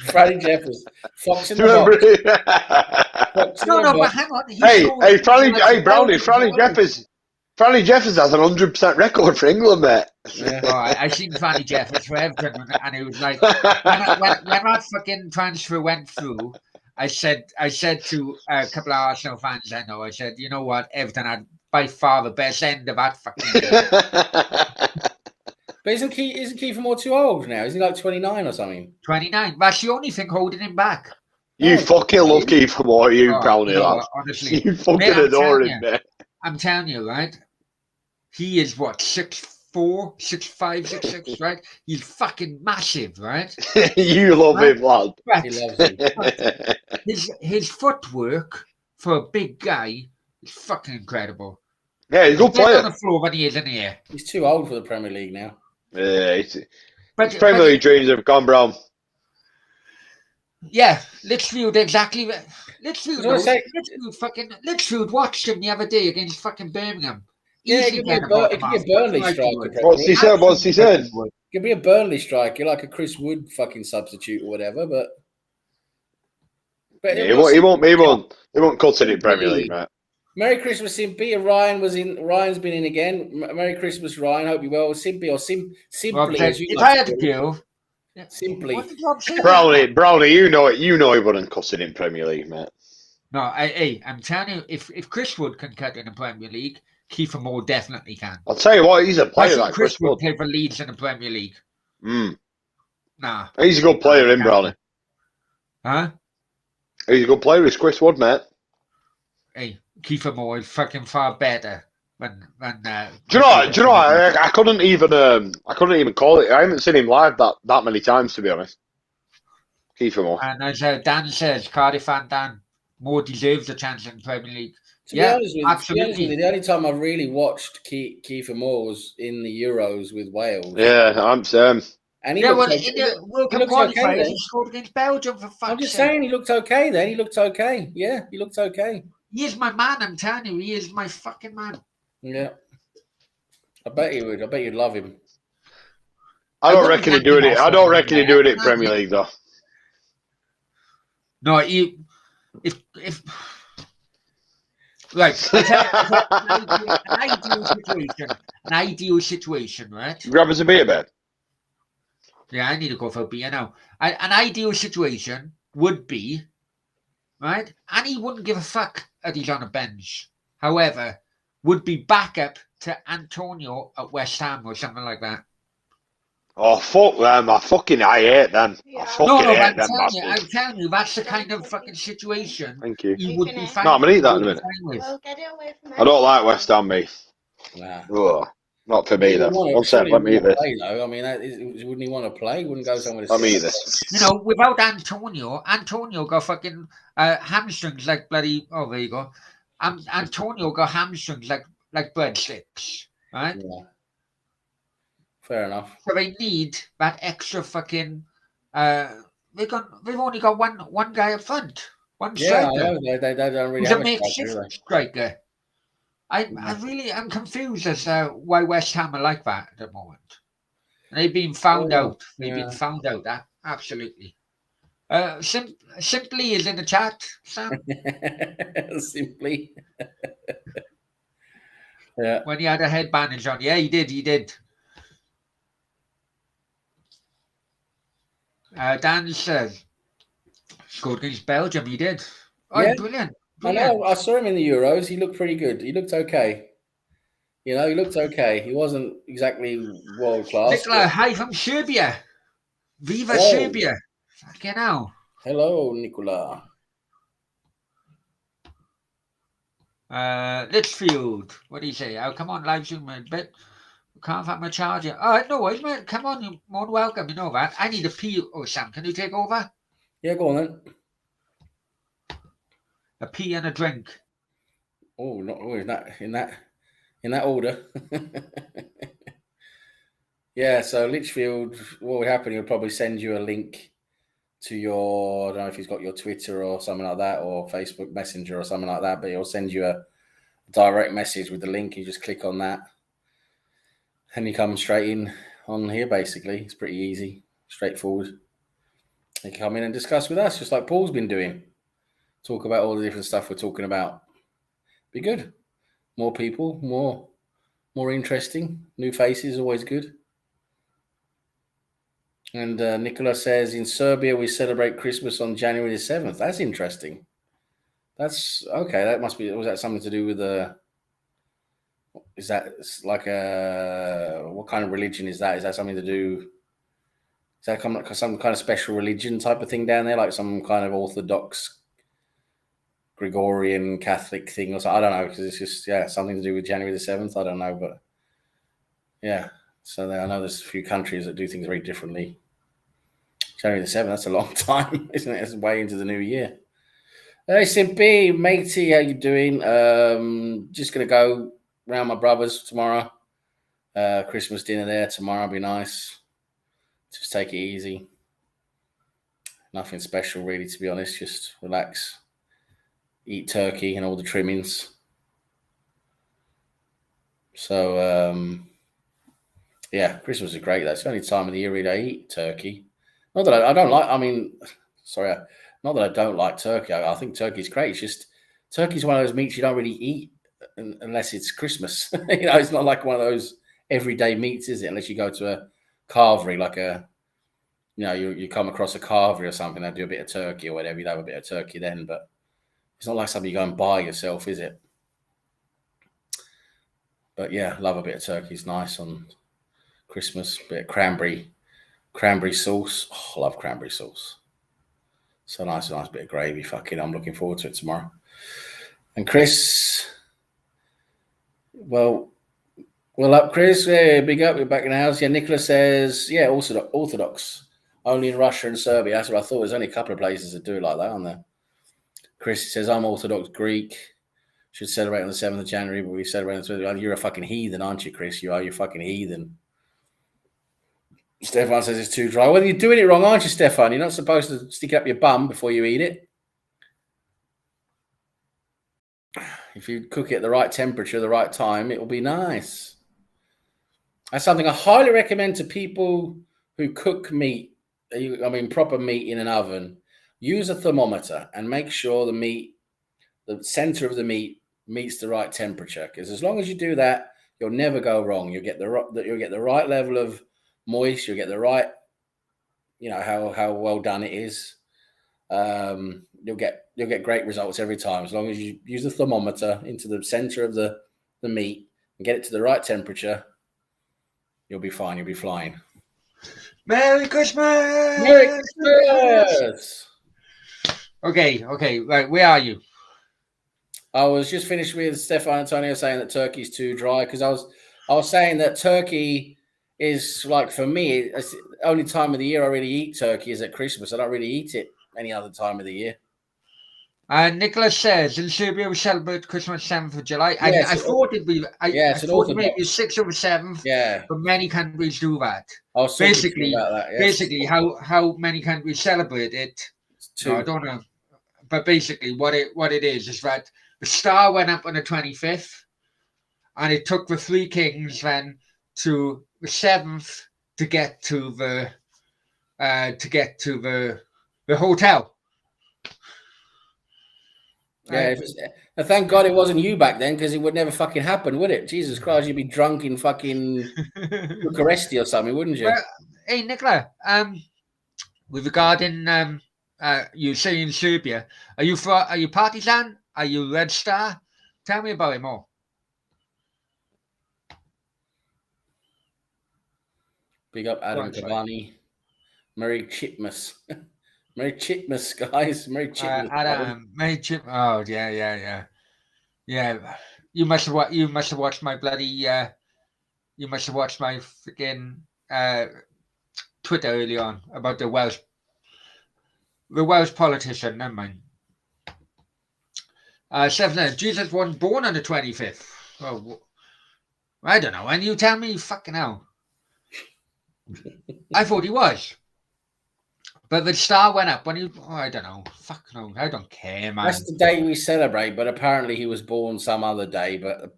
Franny Jeffers. Fox in Do you the remember? box. Fox in No, the no, but box. hang on. He Hey, scored- Brownie, Franny Jeffers has an 100% record for England, mate. Yeah. Oh, I seen Fanny Jeffers for Everton, and it was like when that fucking transfer went through. I said to a couple of Arsenal fans I know, I said, you know what, Everton had by far the best end of that fucking game. But isn't Kiefer Moore too old now? Isn't he like 29 or something? 29. That's the only thing holding him back. You fucking love Kiefer Moore, you Oh, Brownie, you know lad. what, honestly, You fucking Mate, I'm adore telling him, you. mate. I'm telling you, right? He is what, 6'4", 6'5", 6'6", right? He's fucking massive, right? You love him, lad. But He loves him. his footwork for a big guy is fucking incredible. Yeah, he's a good He's better player. on the floor than he is in the air. He's too old for the Premier League now. Yeah, his But, Premier but League dreams have gone brown. yeah, Lichfield exactly. Lichfield, I was gonna say- Lichfield watched him the other day against fucking Birmingham. Yeah, Easily it could be a get about the Burnley mark. striker. Would. What's he said? What's he said? Would. Could be a Burnley striker, like a Chris Wood fucking substitute or whatever, but Yeah, he won't cut it in Premier League, mate. Merry Christmas, Simpy. Ryan's been in again. Merry Christmas, Ryan. Hope you're well. Simpy or Rob Simply. said, as you if like I had to to call it. go, Simply. what did Rob say? Brownie, you know it. You know he wouldn't cut it in Premier League, mate. No, I'm telling you, if Chris Wood can cut in the Premier League, Kiefer Moore definitely can. I'll tell you what, he's a I player think like Chris Chris Wood Wood. play for Leeds in the Premier League. Nah. He's a good player, in Brownie. Huh? He's a good player, is Chris Wood, mate. Hey, Kiefer Moore is fucking far better than Do you know? I couldn't even call it. I haven't seen him live that many times, to be honest. Kiefer Moore. And as Dan says, Cardiff fan Dan, Moore deserves a chance in the Premier League. To be Yeah, honest with you, absolutely. the only time I really watched Kiefer Moore was in the Euros with Wales. Yeah, I'm Sam. And he Yeah, looked well, okay. in the World he Cup looked okay qualifiers, then. he scored against Belgium for fuck's I'm just sake. saying he looked okay then. He looked okay. Yeah, he looked okay. He is my man, I'm telling you. He is my fucking man. Yeah. I bet you would. I bet you'd love him. I don't wouldn't reckon he's like doing him it. off I don't the reckon he's bench. doing it in Premier League though. No, if right, an ideal situation, right? Grab us a beer, mate. Yeah, I need to go for a beer now. An ideal situation would be, right? And he wouldn't give a fuck that he's on a bench however, would be backup to Antonio at West Ham or something like that. Oh, fuck them. I hate them. Yeah. I fucking No, but hate them bastards. I'm telling you, that's the kind of fucking situation Thank you. he would be fine. No, I'm going to eat that in a would be minute. fine with. Well, get it away from I don't like West Ham, me. Nah. Ugh, not for me, then. One Surely sec, let me he eat wouldn't this. play, though. I mean, wouldn't he want to play? He wouldn't go somewhere to Let me sit? eat this. You know, without Antonio got fucking hamstrings like bloody. Oh, there you go. Antonio got hamstrings like breadsticks, right? Yeah. Fair enough. So they need that extra fucking. They've only got one guy up front, one Yeah, striker. I know. They don't really He's have a a striker, do makeshift they? striker. I'm confused as to why West Ham are like that at the moment. And they've been found out. They've been found out. Absolutely. Simply is in the chat, Sam. Simply. Yeah. When he had a head bandage on. Yeah, he did. Dan says scored against Belgium. He did. Oh, Yeah. brilliant. I know. I saw him in the Euros. He looked pretty good. He looked okay. You know, he looked okay. He wasn't exactly world class. Nicola, hi from Serbia. Viva Oh. Serbia. Fucking hell. Hello, Nicola. Litchfield. What do you say? Oh, come on, live Zoom a bit. Can't find my charger. All right, no worries, mate. Come on, you're more than welcome. You know that. I need a pee. Oh, Sam, can you take over? Yeah, go on then. A pee and a drink. Oh, not in that order. Yeah, so Litchfield, what would happen? He'll probably send you a link to your, I don't know if he's got your Twitter or something like that, or Facebook Messenger or something like that, but he'll send you a direct message with the link. You just click on that and you come straight in on here, basically. It's pretty easy, straightforward. You can come in and discuss with us, just like Paul's been doing. Talk about all the different stuff we're talking about. Be good. More people, more interesting. New faces, always good. And Nicola says, in Serbia, we celebrate Christmas on January the 7th. That's interesting. That's okay. That must be, was that something to do with is that like what kind of religion is that? Is that something to do, is that some kind of special religion type of thing down there? Like some kind of Orthodox Gregorian Catholic thing or something? I don't know, because it's just, something to do with January the 7th. I don't know, but yeah. So I know there's a few countries that do things very differently. January the 7th, that's a long time, isn't it? It's way into the new year. Hey, Simpy, matey, how you doing? Just going to go round my brother's tomorrow. Christmas dinner there tomorrow will be nice. Just take it easy. Nothing special, really, to be honest. Just relax. Eat turkey and all the trimmings. So, yeah, Christmas is great. That's the only time of the year really I eat turkey. Not that I don't like, not that I don't like turkey. I think turkey's great. It's just, turkey's one of those meats you don't really eat unless it's Christmas. You know, it's not like one of those everyday meats, is it? Unless you go to a carvery, like you come across a carvery or something, they do a bit of turkey or whatever, you'd have a bit of turkey then, but it's not like something you go and buy yourself, is it? But yeah, love a bit of turkey. It's nice on Christmas. Bit of cranberry sauce. Oh, I love cranberry sauce. So nice bit of gravy. Fucking, I'm looking forward to it tomorrow. And Chris, well up, Chris. Yeah, big up. We're back in the house. Yeah, Nicholas says, yeah, Orthodox. Only in Russia and Serbia. That's what I thought. There's only a couple of places that do it like that, aren't there? Chris says, I'm Orthodox Greek. Should celebrate on the 7th of January, but we celebrate on the 7th. You're a fucking heathen, aren't you, Chris? You're fucking heathen. Stefan says it's too dry. Well, you're doing it wrong, aren't you, Stefan? You're not supposed to stick it up your bum before you eat it. If you cook it at the right temperature, the right time, it will be nice. That's something I highly recommend to people who cook meat. Proper meat in an oven. Use a thermometer and make sure the center of the meat meets the right temperature. Because as long as you do that, you'll never go wrong. You'll get the right level of moist. You'll get the right, how well done it is. you'll get great results every time as long as you use the thermometer into the center of the meat and get it to the right temperature. You'll be fine. You'll be flying. Merry Christmas! Merry Christmas! Okay, right. Where are you? I was just finished with Stefan Antonio saying that turkey's too dry because I was saying that turkey is like, for me, it's the only time of the year I really eat turkey is at Christmas. I don't really eat it any other time of the year. Nicholas says in Serbia we celebrate Christmas 7th of July. Yeah, I thought it'd be. I thought it maybe 6th or 7th. Yeah, but many countries do that. I was Basically, about that. Yes. basically how many countries celebrate it. No, I don't know. But basically, what it is that the star went up on the 25th, and it took the three kings then to the 7th to get to the hotel. Yeah, thank God it wasn't you back then, because it would never fucking happen, would it? Jesus Christ, you'd be drunk in fucking Bucharest or something, wouldn't you? Well, hey, Nicola, with regarding you say in Serbia, are you Partizan? Are you Red Star? Tell me about it more. Big up Adam Cavani. Merry Chipmas. Merry Chipmas, guys. Merry Chipmas. Adam, Merry Chip. Oh yeah. You must have watched my bloody. You must have watched my freaking Twitter early on about the Welsh politician. Never mind. 7. Jesus wasn't born on the 25th. Oh, I don't know. And you tell me, fucking hell. I thought he was. But the star went up when he. Oh, I don't know. Fuck no. I don't care, man. That's the day we celebrate, but apparently he was born some other day. But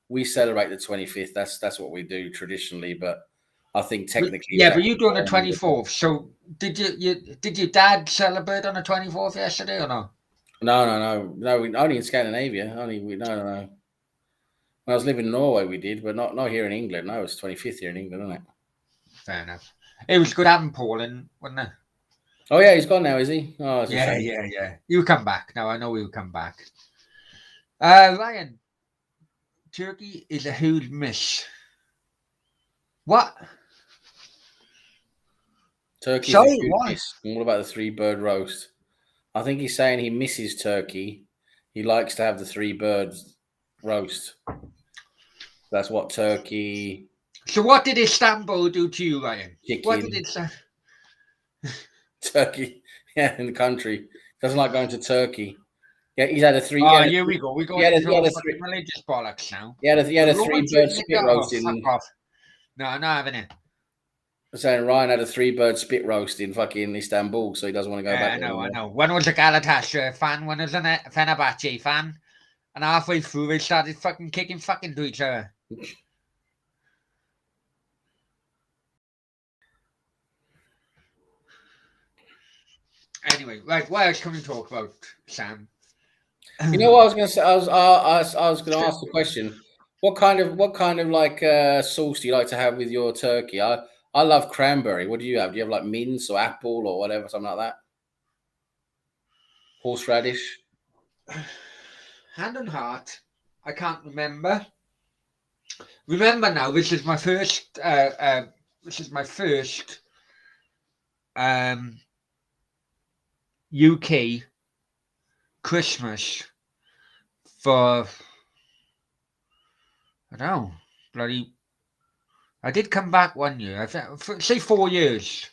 we celebrate the 25th. That's what we do traditionally. But I think technically. But you do on the 24th. So did your dad celebrate on the 24th yesterday or no? No. Only in Scandinavia. No. When I was living in Norway, we did, but not here in England. No, it's 25th here in England, isn't it? Fair enough. It was good having Paul in, wasn't it? Oh yeah, he's gone now, is he? Oh, yeah. You come back now. I know he'll come back. Ryan, turkey is a huge miss. What? Turkey. Sorry, what? What about the 3-bird roast? I think he's saying he misses turkey. He likes to have the 3 birds roast. That's what turkey. So what did Istanbul do to you, Ryan? Chicken. What did it say? Turkey, yeah, in the country. Doesn't like going to Turkey. Yeah, he's had a 3. Oh, here we go. We go into religious bollocks now. He had a 3-bird spit roast in. Fuck off. No, I'm not having it. I'm saying Ryan had a 3-bird spit roast in fucking Istanbul, so he doesn't want to go back. I know. One was a Galatasaray fan, one was a Fenerbahce fan, and halfway through they started fucking kicking to each other. Anyway, right, what else can we talk about, Sam? You know what I was going to say? I was going to ask the question. What kind of like sauce do you like to have with your turkey? I love cranberry. What do you have? Do you have like mince or apple or whatever, something like that? Horseradish? Hand on heart, I can't remember. Remember now, this is my first. UK Christmas for, I don't know, bloody. I did come back one year, say 4 years.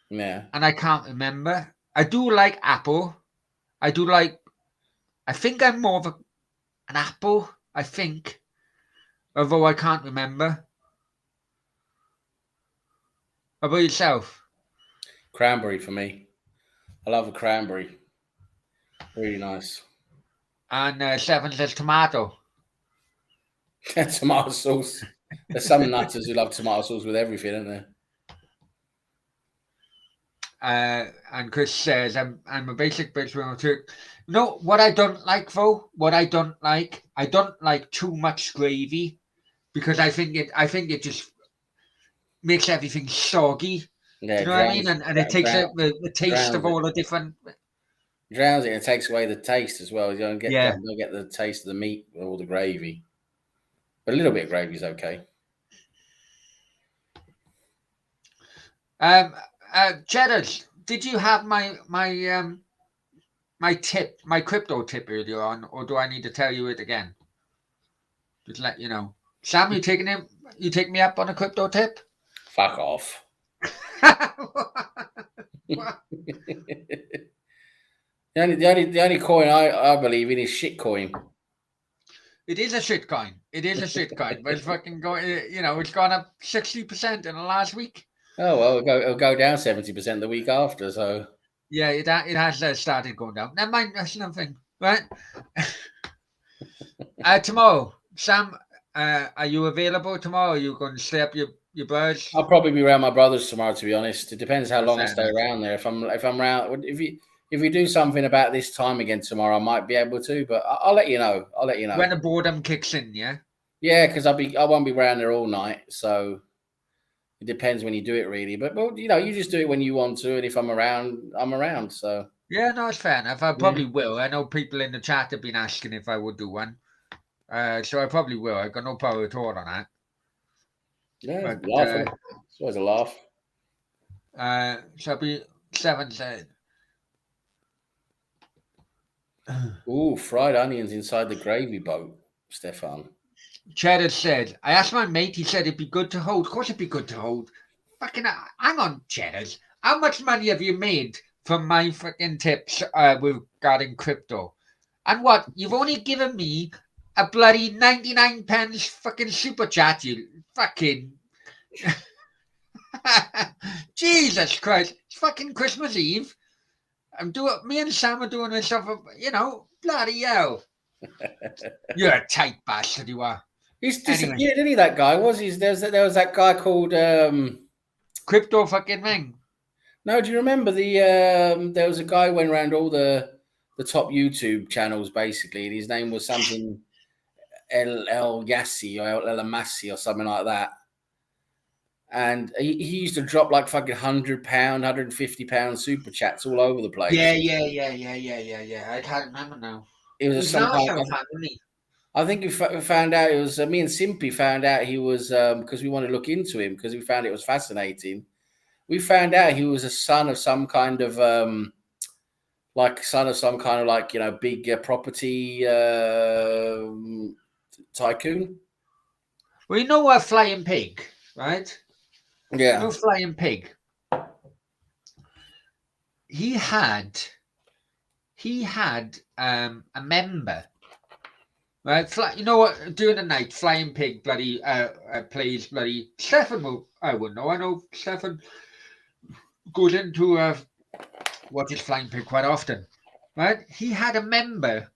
Yeah. And I can't remember. I do like apple. I think I'm more of an apple, I think. Although I can't remember. How about yourself? Cranberry for me. I love a cranberry. Really nice. And 7 says tomato. Tomato sauce. There's some nutters who love tomato sauce with everything, aren't there? And Chris says, I'm a basic bitch when I'm Turk. You know what I don't like though? I don't like too much gravy because I think it just makes everything soggy. Yeah, do you know what I mean? And it takes the taste of all the different. drowns it and takes away the taste as well. You don't get Yeah. don't get the taste of the meat or all the gravy. But a little bit of gravy is okay. Cheddars, did you have my tip, my crypto tip earlier on, or do I need to tell you it again? Just let you know. Sam, you taking him? You take me up on a crypto tip? Fuck off. What? The only coin I believe in is shitcoin. It is a shit coin. It is a shit coin, but it's fucking going. It's gone up 60% in the last week. Oh well, it'll go down 70% the week after. So Yeah, it has started going down. Never mind, that's nothing, right? Tomorrow, Sam, are you available tomorrow? Are you going to stay up your birds? I'll probably be around my brother's tomorrow. To be honest, it depends how long I Fair stay enough. around there. If I'm around, if we do something about this time again tomorrow, I might be able to. But I'll let you know. I'll let you know. When the boredom kicks in, yeah. Yeah, because I won't be around there all night. So it depends when you do it, really. But you just do it when you want to, and if I'm around, I'm around. So Yeah, no, it's fair enough. I probably will. I know people in the chat have been asking if I would do one. So I probably will. I got no power at all on that. yeah, But, laughing. It's always a laugh. So I'll be 7 said. Ooh, fried onions inside the gravy boat, Stefan. Cheddar said, I asked my mate, he said it'd be good to hold. Of course it'd be good to hold. Fucking hang on, Cheddars. How much money have you made from my fucking tips regarding crypto? And what? You've only given me a bloody 99 pence fucking super chat, you fucking Jesus Christ. It's fucking Christmas Eve. Me and Sam are doing this stuff, bloody hell. You're a tight bastard, you are. He's disappeared, didn't he? That guy was. There was that guy called Crypto fucking thing. No, do you remember there was a guy who went around all the top YouTube channels basically, and his name was something El Yassi or El Amassi or something like that. And he used to drop like fucking £100, £150 super chats all over the place. Yeah. I can't remember now. It was some kind of, I think we found out it was me and Simpy found out he was because we wanted to look into him because we found it was fascinating. We found out he was a son of some kind of big property tycoon. Well, you know a flying pig, right? Yeah. No flying pig. He had a member, right? You know what? During the night, flying pig bloody plays bloody Stefan. I wouldn't know. I know Stefan goes into watches flying pig quite often, right? He had a member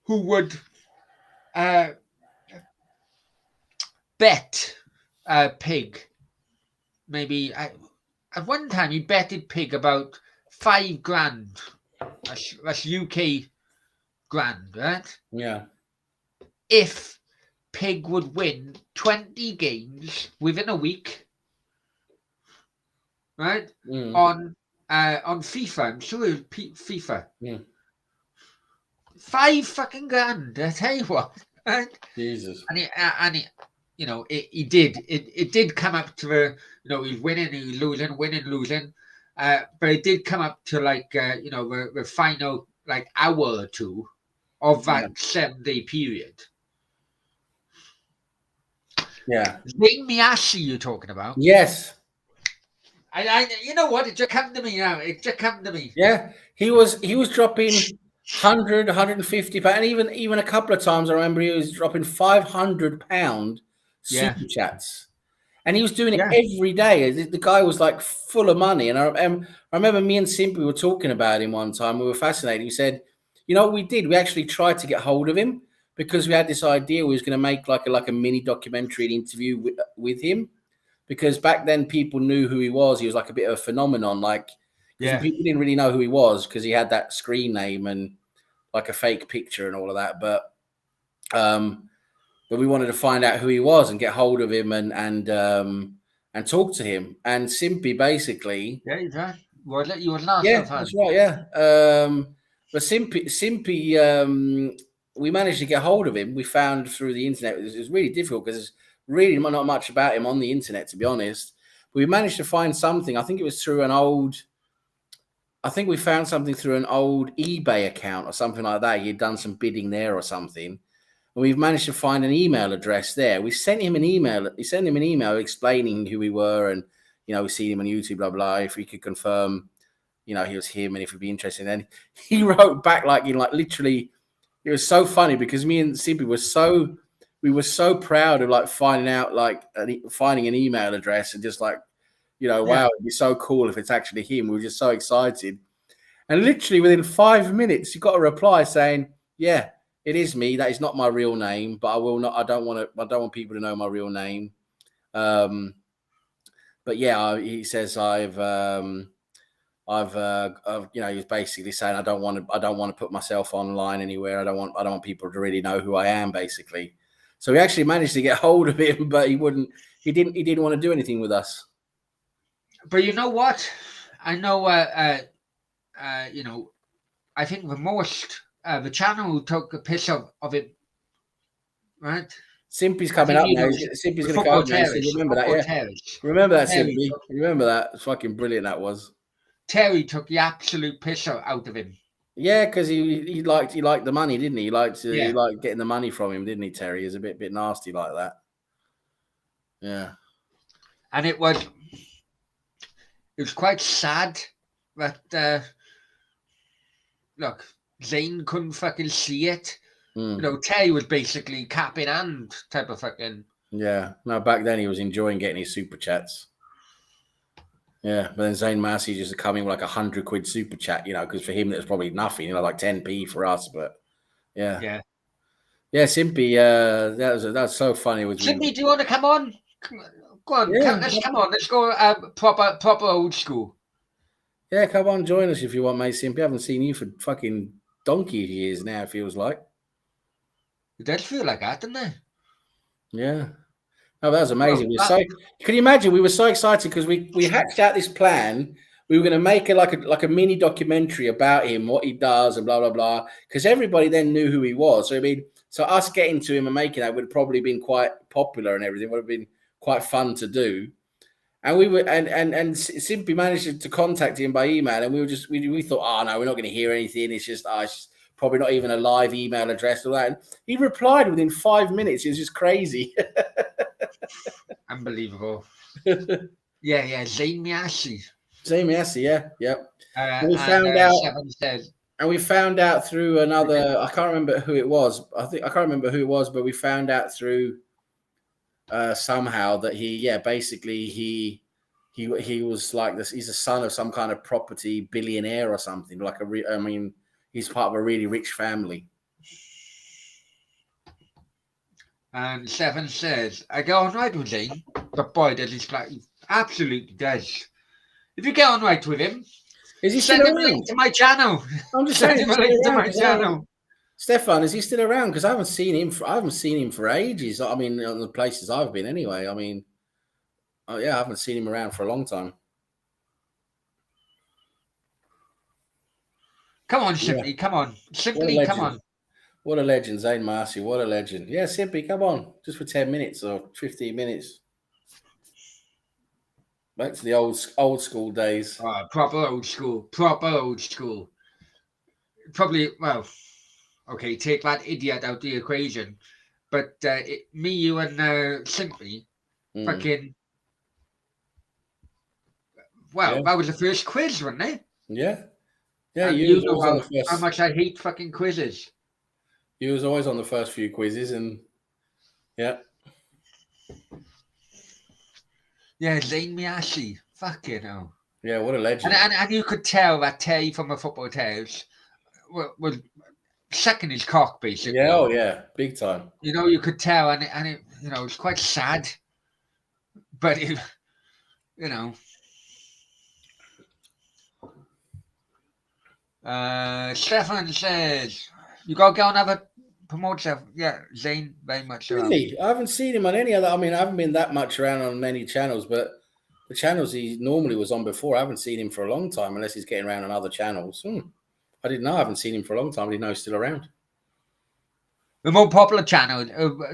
who would bet pig. Maybe at one time he betted pig about $5,000. That's UK grand, right? Yeah. If pig would win 20 games within a week, right? On FIFA, I'm sure it was FIFA. $5,000. I tell you what, right? Jesus. And it did come up to the, he's winning, he's losing, winning, losing. But it did come up to the final hour or two of that 7-day period. Yeah. Zing Miyagi you're talking about? Yes. I you know what? It just come to me now. It just come to me. Yeah. He was dropping 100, 150 pounds, and even a couple of times I remember he was dropping £500 super chats, and he was doing it every day. The guy was like full of money, and I remember me and Simpy were talking about him one time. We were fascinated. He said, "You know what we did? We actually tried to get hold of him because we had this idea we was going to make like a mini documentary interview with him, because back then people knew who he was. He was like a bit of a phenomenon, people didn't really know who he was because he had that screen name and like a fake picture and all of that. But we wanted to find out who he was and get hold of him and talk to him. And Simpy basically Was it? You were an Arsenal Yeah, fan. that's right. Yeah. But Simpy, we managed to get hold of him. We found through the internet. It was really difficult because there's really not much about him on the internet, to be honest. But we managed to find something. I think it was through an old. I think we found something through an old eBay account or something like that. He'd done some bidding there or something. And we've managed to find an email address there. We sent him an email. We sent him an email explaining who we were and, we see him on YouTube, blah, blah, if we could confirm, he was him and if we'd be interested. And he wrote back literally, it was so funny because me and Simpy we were so proud of finding out, finding an email address and just wow, it'd be so cool if it's actually him. We were just so excited. And literally within 5 minutes, you got a reply saying, yeah, it is me. That is not my real name, but I don't want people to know my real name. But yeah, he says he's basically saying I don't want to put myself online anywhere. I don't want people to really know who I am, basically. So we actually managed to get hold of him, but he didn't want to do anything with us. But you know what? I know. I think the channel took a piss of it, right? Simpy's coming up now. Simpy's going to come up now. Remember that, yeah. Remember that, Simpy. Remember that. It's fucking brilliant, that was. Terry took the absolute piss out of him. Yeah, because he liked the money, didn't he? He liked getting the money from him, didn't he, Terry? He was a bit nasty like that. Yeah. And it was quite sad that look, Zane couldn't fucking see it. Terry was basically cap in hand type of fucking. Yeah. No, back then he was enjoying getting his super chats. Yeah, but then Zane Massey just coming with £100 super chat, because for him that's probably nothing, like 10p for us. But yeah, Simpy, that was so funny. Simpy, do you want to come on? Go on, let's come on. Let's go proper old school. Yeah, come on, join us if you want, mate. Simpy, I haven't seen you for fucking donkey years now. It feels like. It does feel like that, doesn't it? Yeah. Oh, that was amazing. Can you imagine? We were so excited because we hatched out this plan. We were going to make it like a mini documentary about him, what he does, and blah blah blah. Because everybody then knew who he was. So us getting to him and making that would have probably been quite popular and everything. Would have been quite fun to do. And we were and simply managed to contact him by email, and we thought, oh no, we're not going to hear anything. It's just probably not even a live email address or that. And he replied within 5 minutes. It was just crazy. Unbelievable. Yeah, Zane Massey. And we found out, and we found out through another. I can't remember who it was. I can't remember who it was, but we found out through somehow that he was like this. He's a son of some kind of property billionaire or something. He's part of a really rich family. And Seven says, I get on right with Zane, but boy, does he absolutely does. If you get on right with him, is he send him a link to my channel. I'm just send him a link to my channel. Stefan, is he still around? Because I haven't seen him for ages. I mean, on the places I've been anyway. I mean, I haven't seen him around for a long time. Come on, Simply. Come on. Simply, come on. What a legend, Zane Massey. What a legend. Yeah, Simply, come on. Just for 10 minutes or 15 minutes. Back to the old school days. Proper old school. Probably, okay, take that idiot out the equation. But me, you, and Simply, fucking... That was the first quiz, wasn't it? Yeah. Yeah, you know how much I hate fucking quizzes. He was always on the first few quizzes, and yeah. Yeah, Zane Massey. Fucking hell. Yeah, what a legend. And you could tell that Terry from the Football Tales was sucking his cock, basically. Yeah, big time. You could tell, and it it's quite sad. But Stefan says, you got to go and have a promote yourself. Yeah, Zane, very much so. Really? I haven't seen him on any other. I mean, I haven't been that much around on many channels, but the channels he normally was on before. I haven't seen him for a long time, unless he's getting around on other channels. I didn't know. I haven't seen him for a long time. I didn't know he's still around. The more popular channel,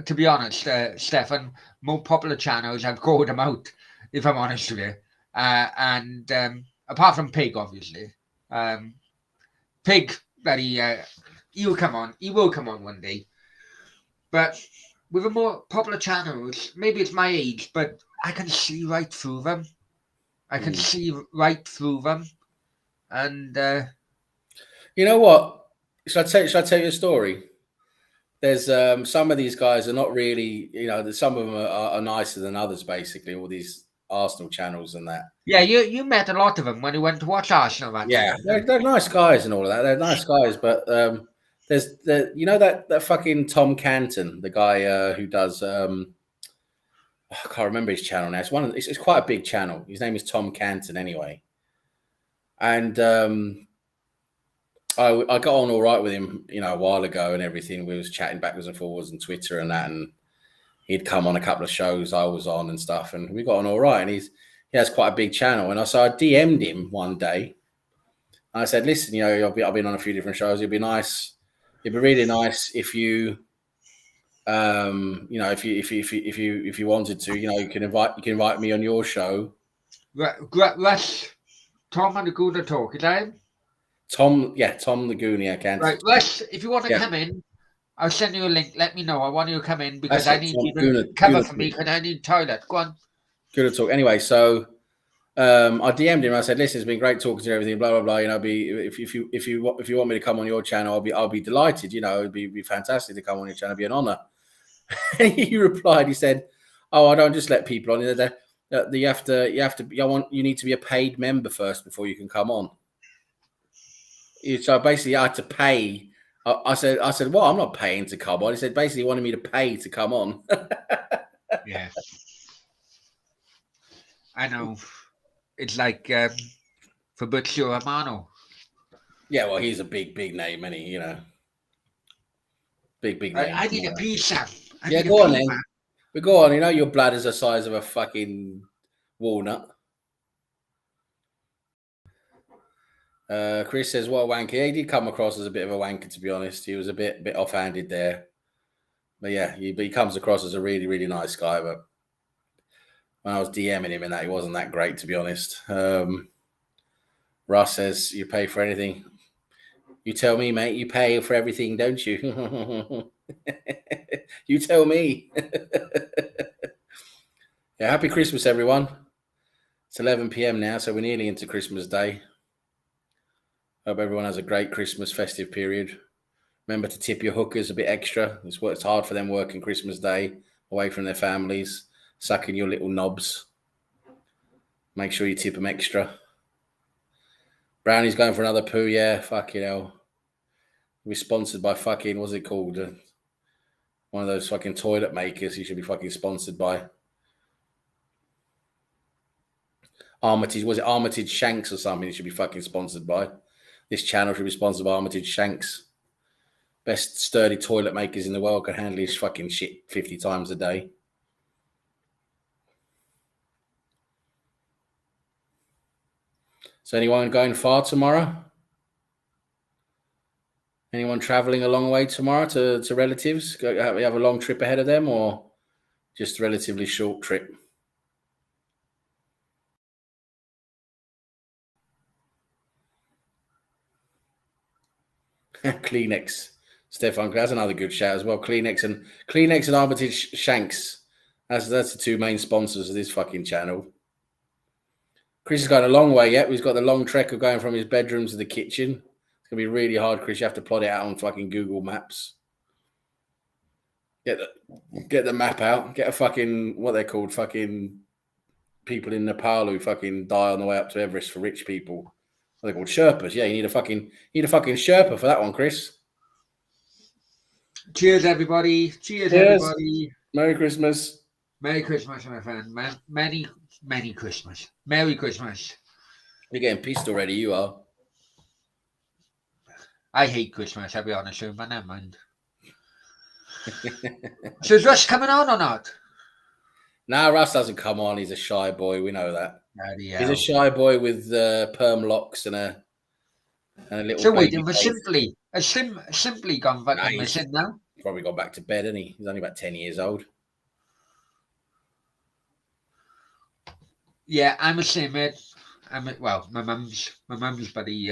to be honest, Stefan, more popular channels, I've called them out, if I'm honest with you. And apart from Pig, obviously. Pig, he will come on. He will come on one day. But with the more popular channels, maybe it's my age, but I can see right through them. I can see right through them. And you know what? Should I tell you a story? There's some of these guys are not really, some of them are nicer than others, basically, all these Arsenal channels and that. Yeah, you met a lot of them when you went to watch Arsenal matches. Yeah, they're nice guys and all of that. They're nice guys, but there's that fucking Tom Canton, the guy who does I can't remember his channel now. It's quite a big channel. His name is Tom Canton anyway, and I got on all right with him, a while ago and everything. We was chatting backwards and forwards on Twitter and that, and he'd come on a couple of shows I was on and stuff, and we got on all right. And he has quite a big channel, and I DM'd him one day. And I said, "Listen, I've been on a few different shows. It'd be really nice if you, if you wanted to, you can invite me on your show." Russ, Tom and the Gooner talk, is that him? Tom the Goonie, I can. Right, Russ, if you want to come in, I'll send you a link. Let me know. I want you to come in because I need you to cover for me because I need toilet. Go on. Good to talk. Anyway, so I DM'd him. I said, "Listen, it's been great talking to you, everything. Blah blah blah. If you want me to come on your channel, I'll be delighted. It'd be fantastic to come on your channel. It'd be an honor." And he replied. He said, "Oh, I don't just let people on. You need to be a paid member first before you can come on." So basically, I had to pay. I said, "Well, I'm not paying to come on." He said, basically, he wanted me to pay to come on. Yeah, I know. It's like Fabrizio Romano. Yeah, well, he's a big name, isn't he? Big name. I need a pizza. Go on then. But go on. Your bladder's the size of a fucking walnut. Chris says, "What a wanker." He did come across as a bit of a wanker, to be honest. He was a bit offhanded there. But yeah, he comes across as a really, really nice guy. But when I was DMing him and that, he wasn't that great, to be honest. Russ says, "You pay for anything." You tell me, mate. You pay for everything, don't you? You tell me. Yeah, happy Christmas, everyone. It's 11 p.m. now, so we're nearly into Christmas Day. Hope everyone has a great Christmas festive period. Remember to tip your hookers a bit extra. It's hard for them working Christmas Day away from their families, sucking your little knobs. Make sure you tip them extra. Brownie's going for another poo. Yeah, fucking hell. We're sponsored by fucking, what's it called? One of those fucking toilet makers he should be fucking sponsored by. Armitage, was it Armitage Shanks or something he should be fucking sponsored by? This channel should be sponsored by Armitage Shanks. Best sturdy toilet makers in the world, can handle his fucking shit 50 times a day. So anyone going far tomorrow? Anyone traveling a long way tomorrow to relatives? We have a long trip ahead of them, or just a relatively short trip? Kleenex. Stefan, that's another good shout as well. Kleenex and Armitage Shanks. That's the two main sponsors of this fucking channel. Chris has gone a long way yet. He's got the long trek of going from his bedroom to the kitchen. It's going to be really hard, Chris. You have to plot it out on fucking Google Maps. Get the map out. Get a fucking, what they're called, fucking people in Nepal who fucking die on the way up to Everest for rich people. What are they called? Sherpas. Yeah, you need a fucking Sherpa for that one, Chris. Cheers, everybody. Cheers, everybody. Merry Christmas. Merry Christmas, my friend. Many Christmas. Merry Christmas. You're getting pissed already, you are. I hate Christmas, I'll be honest with you, but never mind. So is Russ coming on or not? Nah, Russ doesn't come on. He's a shy boy. We know that. Bloody He's a hell. shy boy with perm locks and a little So baby waiting for face. Simply. Has Simply gone fucking Nice. missing now? Probably got back to bed, hasn't he? He's only about 10 years old. Yeah, I'm the same, mate. Well, my mum's buddy.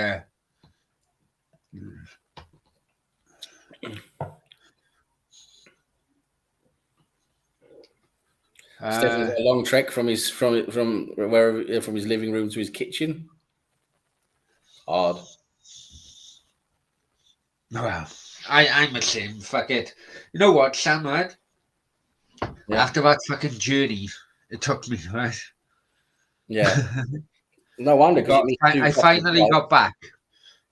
Stefan's got a long trek from his from his living room to his kitchen. Hard. Well, I'm the same. Fuck it. You know what, Sam? Right? Yeah. After that fucking journey it took me, right? Yeah. No wonder. I finally got back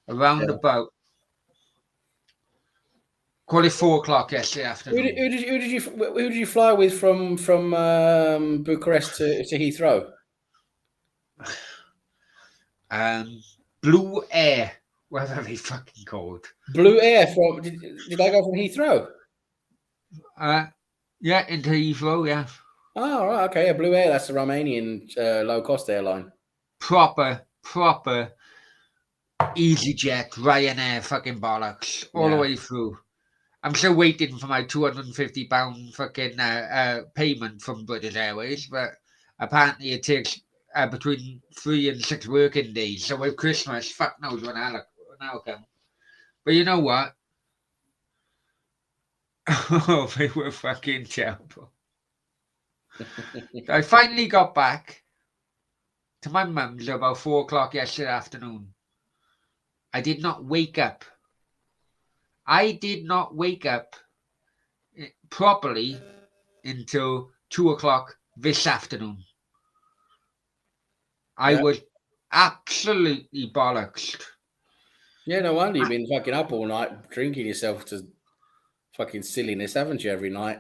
around about call it 4 o'clock yesterday afternoon. Who did you fly with from Bucharest to Heathrow? Blue Air, whatever they fucking called. Blue Air from did I go from Heathrow? Yeah, into Heathrow, yeah. Oh, right, okay. Yeah, Blue Air, that's the Romanian low-cost airline. Proper EasyJet, Ryanair fucking bollocks all the way through. I'm still waiting for my £250 fucking payment from British Airways, but apparently it takes between 3 and 6 working days. So with Christmas, fuck knows when I'll come. But you know what? Oh, they were fucking terrible. I finally got back to my mum's about 4 o'clock yesterday afternoon. I did not wake up. I did not wake up properly until 2 o'clock this afternoon. I was absolutely bollocks. Yeah, no wonder you've been fucking up all night drinking yourself to fucking silliness, haven't you, every night?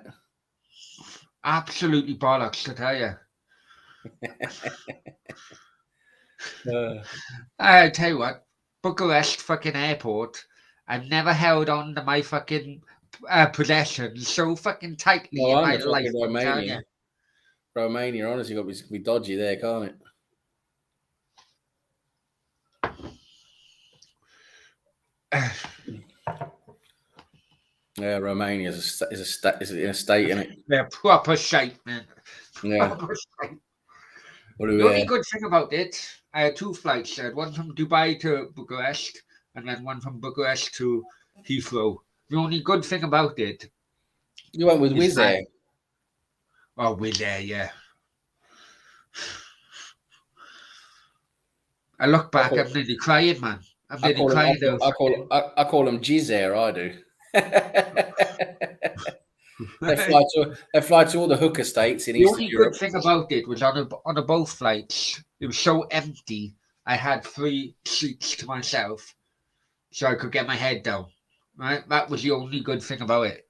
Absolutely bollocks, I tell you. I tell you what, Bucharest fucking airport, I've never held on to my fucking possessions so fucking tightly in my life. Romania, honestly, got to be dodgy there, can't it? Yeah, Romania is in a state, isn't it? Yeah, proper shape, man. Yeah. The only good thing about it, I had 2 flights. I had one from Dubai to Bucharest, and then one from Bucharest to Heathrow. The only good thing about it, you went with Wizz Air. Oh, Wizz Air, yeah. I look back, I'm nearly crying, man. I'm nearly crying. I call them Jizz Air. I do. They fly to all the hooker states in Eastern Europe. The only good thing about it was on both flights, it was so empty. I had 3 seats to myself, so I could get my head down. Right, that was the only good thing about it.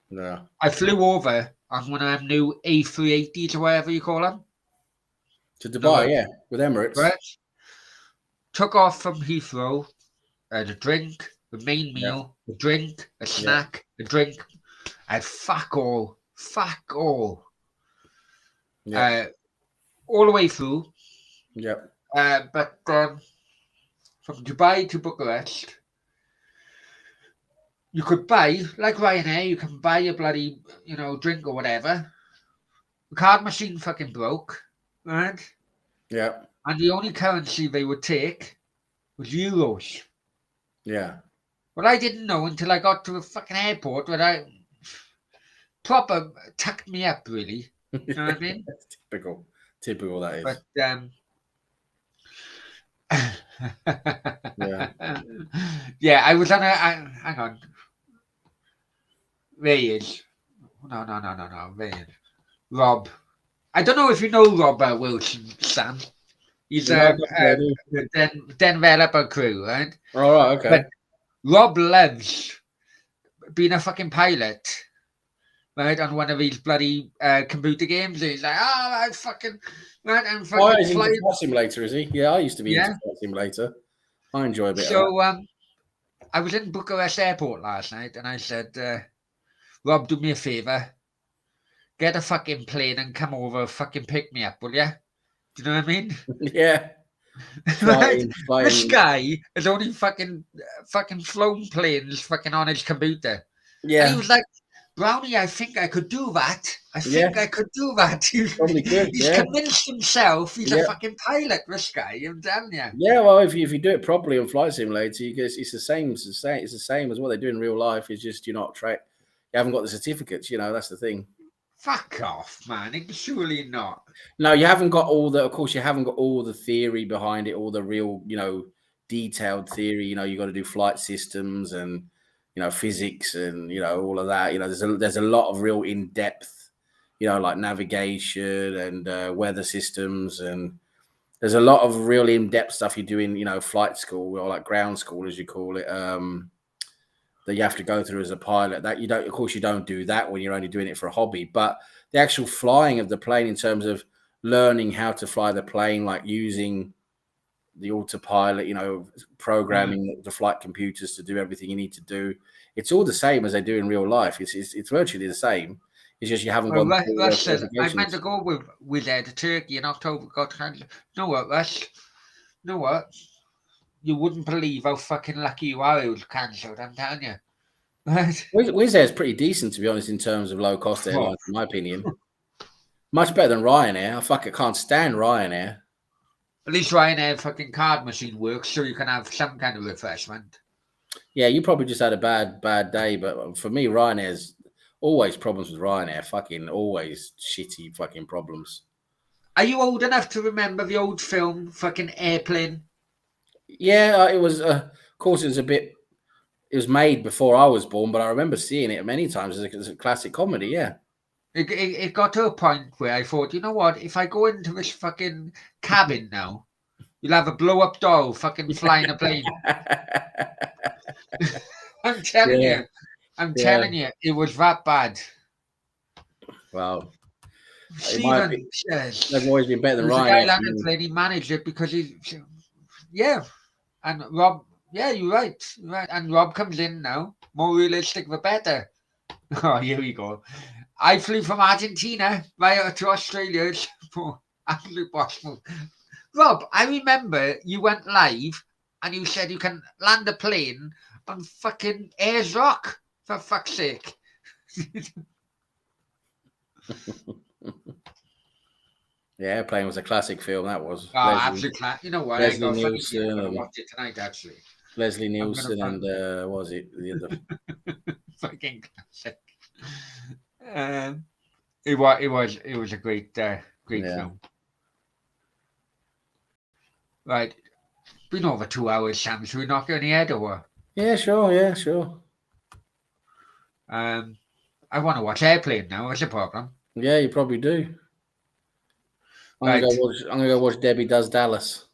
Yeah. I flew over on one of them new A380s or whatever you call them. To Dubai, with Emirates. Right. Took off from Heathrow. I had a drink, the main meal, a drink, a snack, a drink. I had fuck all. Yeah. All the way through. Yeah. But from Dubai to Bucharest, you could buy, like Ryanair, you can buy a bloody, drink or whatever. The card machine fucking broke, right? Yeah. And the only currency they would take was euros. Yeah. Well, I didn't know until I got to the fucking airport where I proper tucked me up, really. You know what I mean? Typical that is. But, yeah, I was on hang on. There he is. No. There he is. Rob. I don't know if you know Rob Wilson, Sam. He's the developer crew, right? All right, okay. But Rob loves being a fucking pilot, right? On one of these bloody computer games. He's like, I fucking, right? I'm fucking he's into Flight Simulator, is he? Yeah, I used to be into Flight Simulator. I enjoy a bit of that. I was in Bucharest Airport last night, and I said, Rob, do me a favour. Get a fucking plane and come over, fucking pick me up, will ya? Do you know what I mean? Yeah. Right? Flying. This guy has only fucking flown planes fucking on his computer. And he Yeah. was like, Brownie, I think I could do that. I think I could do that. Probably good, He's yeah. convinced himself he's a Yeah. fucking pilot, this guy. I'm telling you. Yeah, well, if you do it properly on Flight Simulator, you guess it's the same. It's the same as what they do in real life. It's just you're not you haven't got the certificates. You know, that's the thing. Fuck off, man. Surely not. No, you haven't got all the. Of course, you haven't got all the theory behind it, all the real, detailed theory. You got to do flight systems and physics and all of that. There's a lot of real in depth, like navigation and weather systems, and there's a lot of real in depth stuff you do in flight school, or like ground school as you call it. That you have to go through as a pilot. That you don't, of course, you don't do that when you're only doing it for a hobby. But the actual flying of the plane, in terms of learning how to fly the plane, like using the autopilot, programming the flight computers to do everything you need to do, it's all the same as they do in real life. It's virtually the same. It's just you haven't Well, gone. Russ said I meant to go with to Turkey in October. Got cancelled. You know what, Russ? You know what? You wouldn't believe how fucking lucky you are it was cancelled, I'm telling you. Right? Wizz Air is pretty decent, to be honest, in terms of low cost airlines, in my opinion. Much better than Ryanair. I can't stand Ryanair. At least Ryanair fucking card machine works, so you can have some kind of refreshment. Yeah, you probably just had a bad day, but for me, Ryanair's always problems with Ryanair. Fucking always shitty fucking problems. Are you old enough to remember the old film, fucking Airplane? Yeah, it was. Of course, it was made before I was born, but I remember seeing it many times as a classic comedy. Yeah. It got to a point where I thought, you know what? If I go into this fucking cabin now, you'll have a blow-up doll fucking flying a plane. I'm telling you. I'm telling you, it was that bad. Well, Stephen says they've always been better than Ryanair. The guy landed plane, he managed it because and Rob, you're right. And Rob comes in now, more realistic the better. Oh, here we go. I flew from Argentina via to Australia for absolute possible. Rob, I remember you went live and you said you can land a plane on fucking Ayers Rock, for fuck's sake. Yeah, Airplane was a classic film. That was. Oh, absolute classic. You know what? Leslie I'm Nielsen going to watch it tonight, actually. Leslie Nielsen and what was it? The other fucking classic. It was a great film. Right, been over 2 hours, Sam. Should we knock on the head or what? Yeah, sure. I want to watch Airplane now. What's the problem? Yeah, you probably do. I'm gonna go watch Debbie Does Dallas.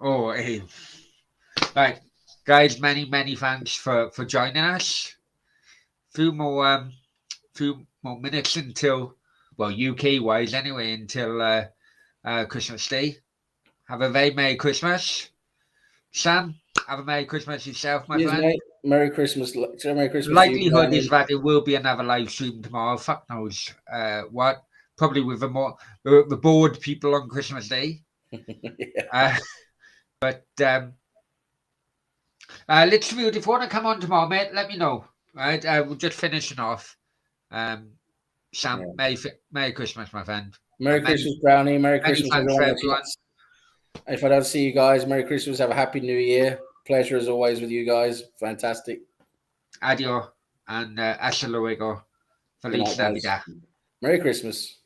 Oh, hey. Right, guys. Many thanks for joining us. Few more minutes until, well, UK wise anyway, until Christmas Day. Have a very Merry Christmas, Sam. Have a Merry Christmas yourself, my friend. Mate. Merry Christmas. Merry Christmas. Likelihood is that it will be another live stream tomorrow. Fuck knows what. Probably with the bored people on Christmas Day. But Litchfield, if you want to come on tomorrow, mate, let me know. Right, we're just finishing off. Sam, Merry Christmas, my friend. Merry Christmas, Brownie. Merry Christmas, everyone. If I don't see you guys, Merry Christmas. Have a happy New Year. Pleasure as always with you guys. Fantastic. Adio and hasta luego. Feliz Navidad. Merry Christmas.